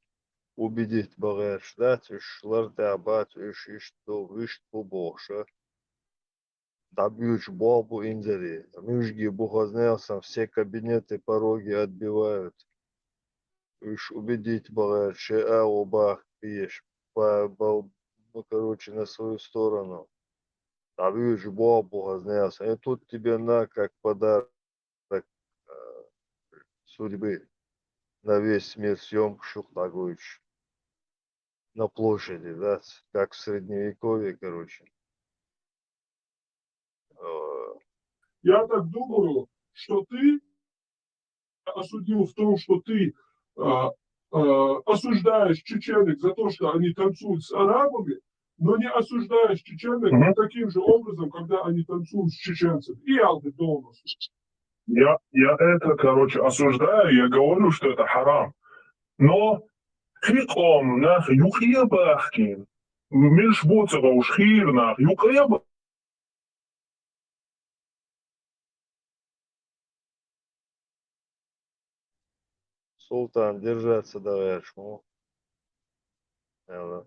Speaker 1: убедить Багаш, да, тишларда абат, что вишь побольше. Добьют бобу инжери. Мужги бухознелся, все кабинеты, пороги отбивают. Вишь убедить Багаш, что оба пьешь, ну, короче, на свою сторону. Добьют бобу бухознелся. И тут тебе на как подарок судьбы на весь мир съемку Шухтагуич на площади, да, как в средневековье, короче.
Speaker 19: Я так думаю, что ты осудил в том, что ты осуждаешь чеченок за то, что они танцуют с арабами, но не осуждаешь чеченок таким же образом, когда они танцуют с чеченцами. И алды донос. Я это, короче, осуждаю, я говорю, что это харам. Но хиком нах юхьебахкин, мишбуцева ушхир нах юхьебахкин.
Speaker 1: Султан, держаться давай, Ашму. Hello.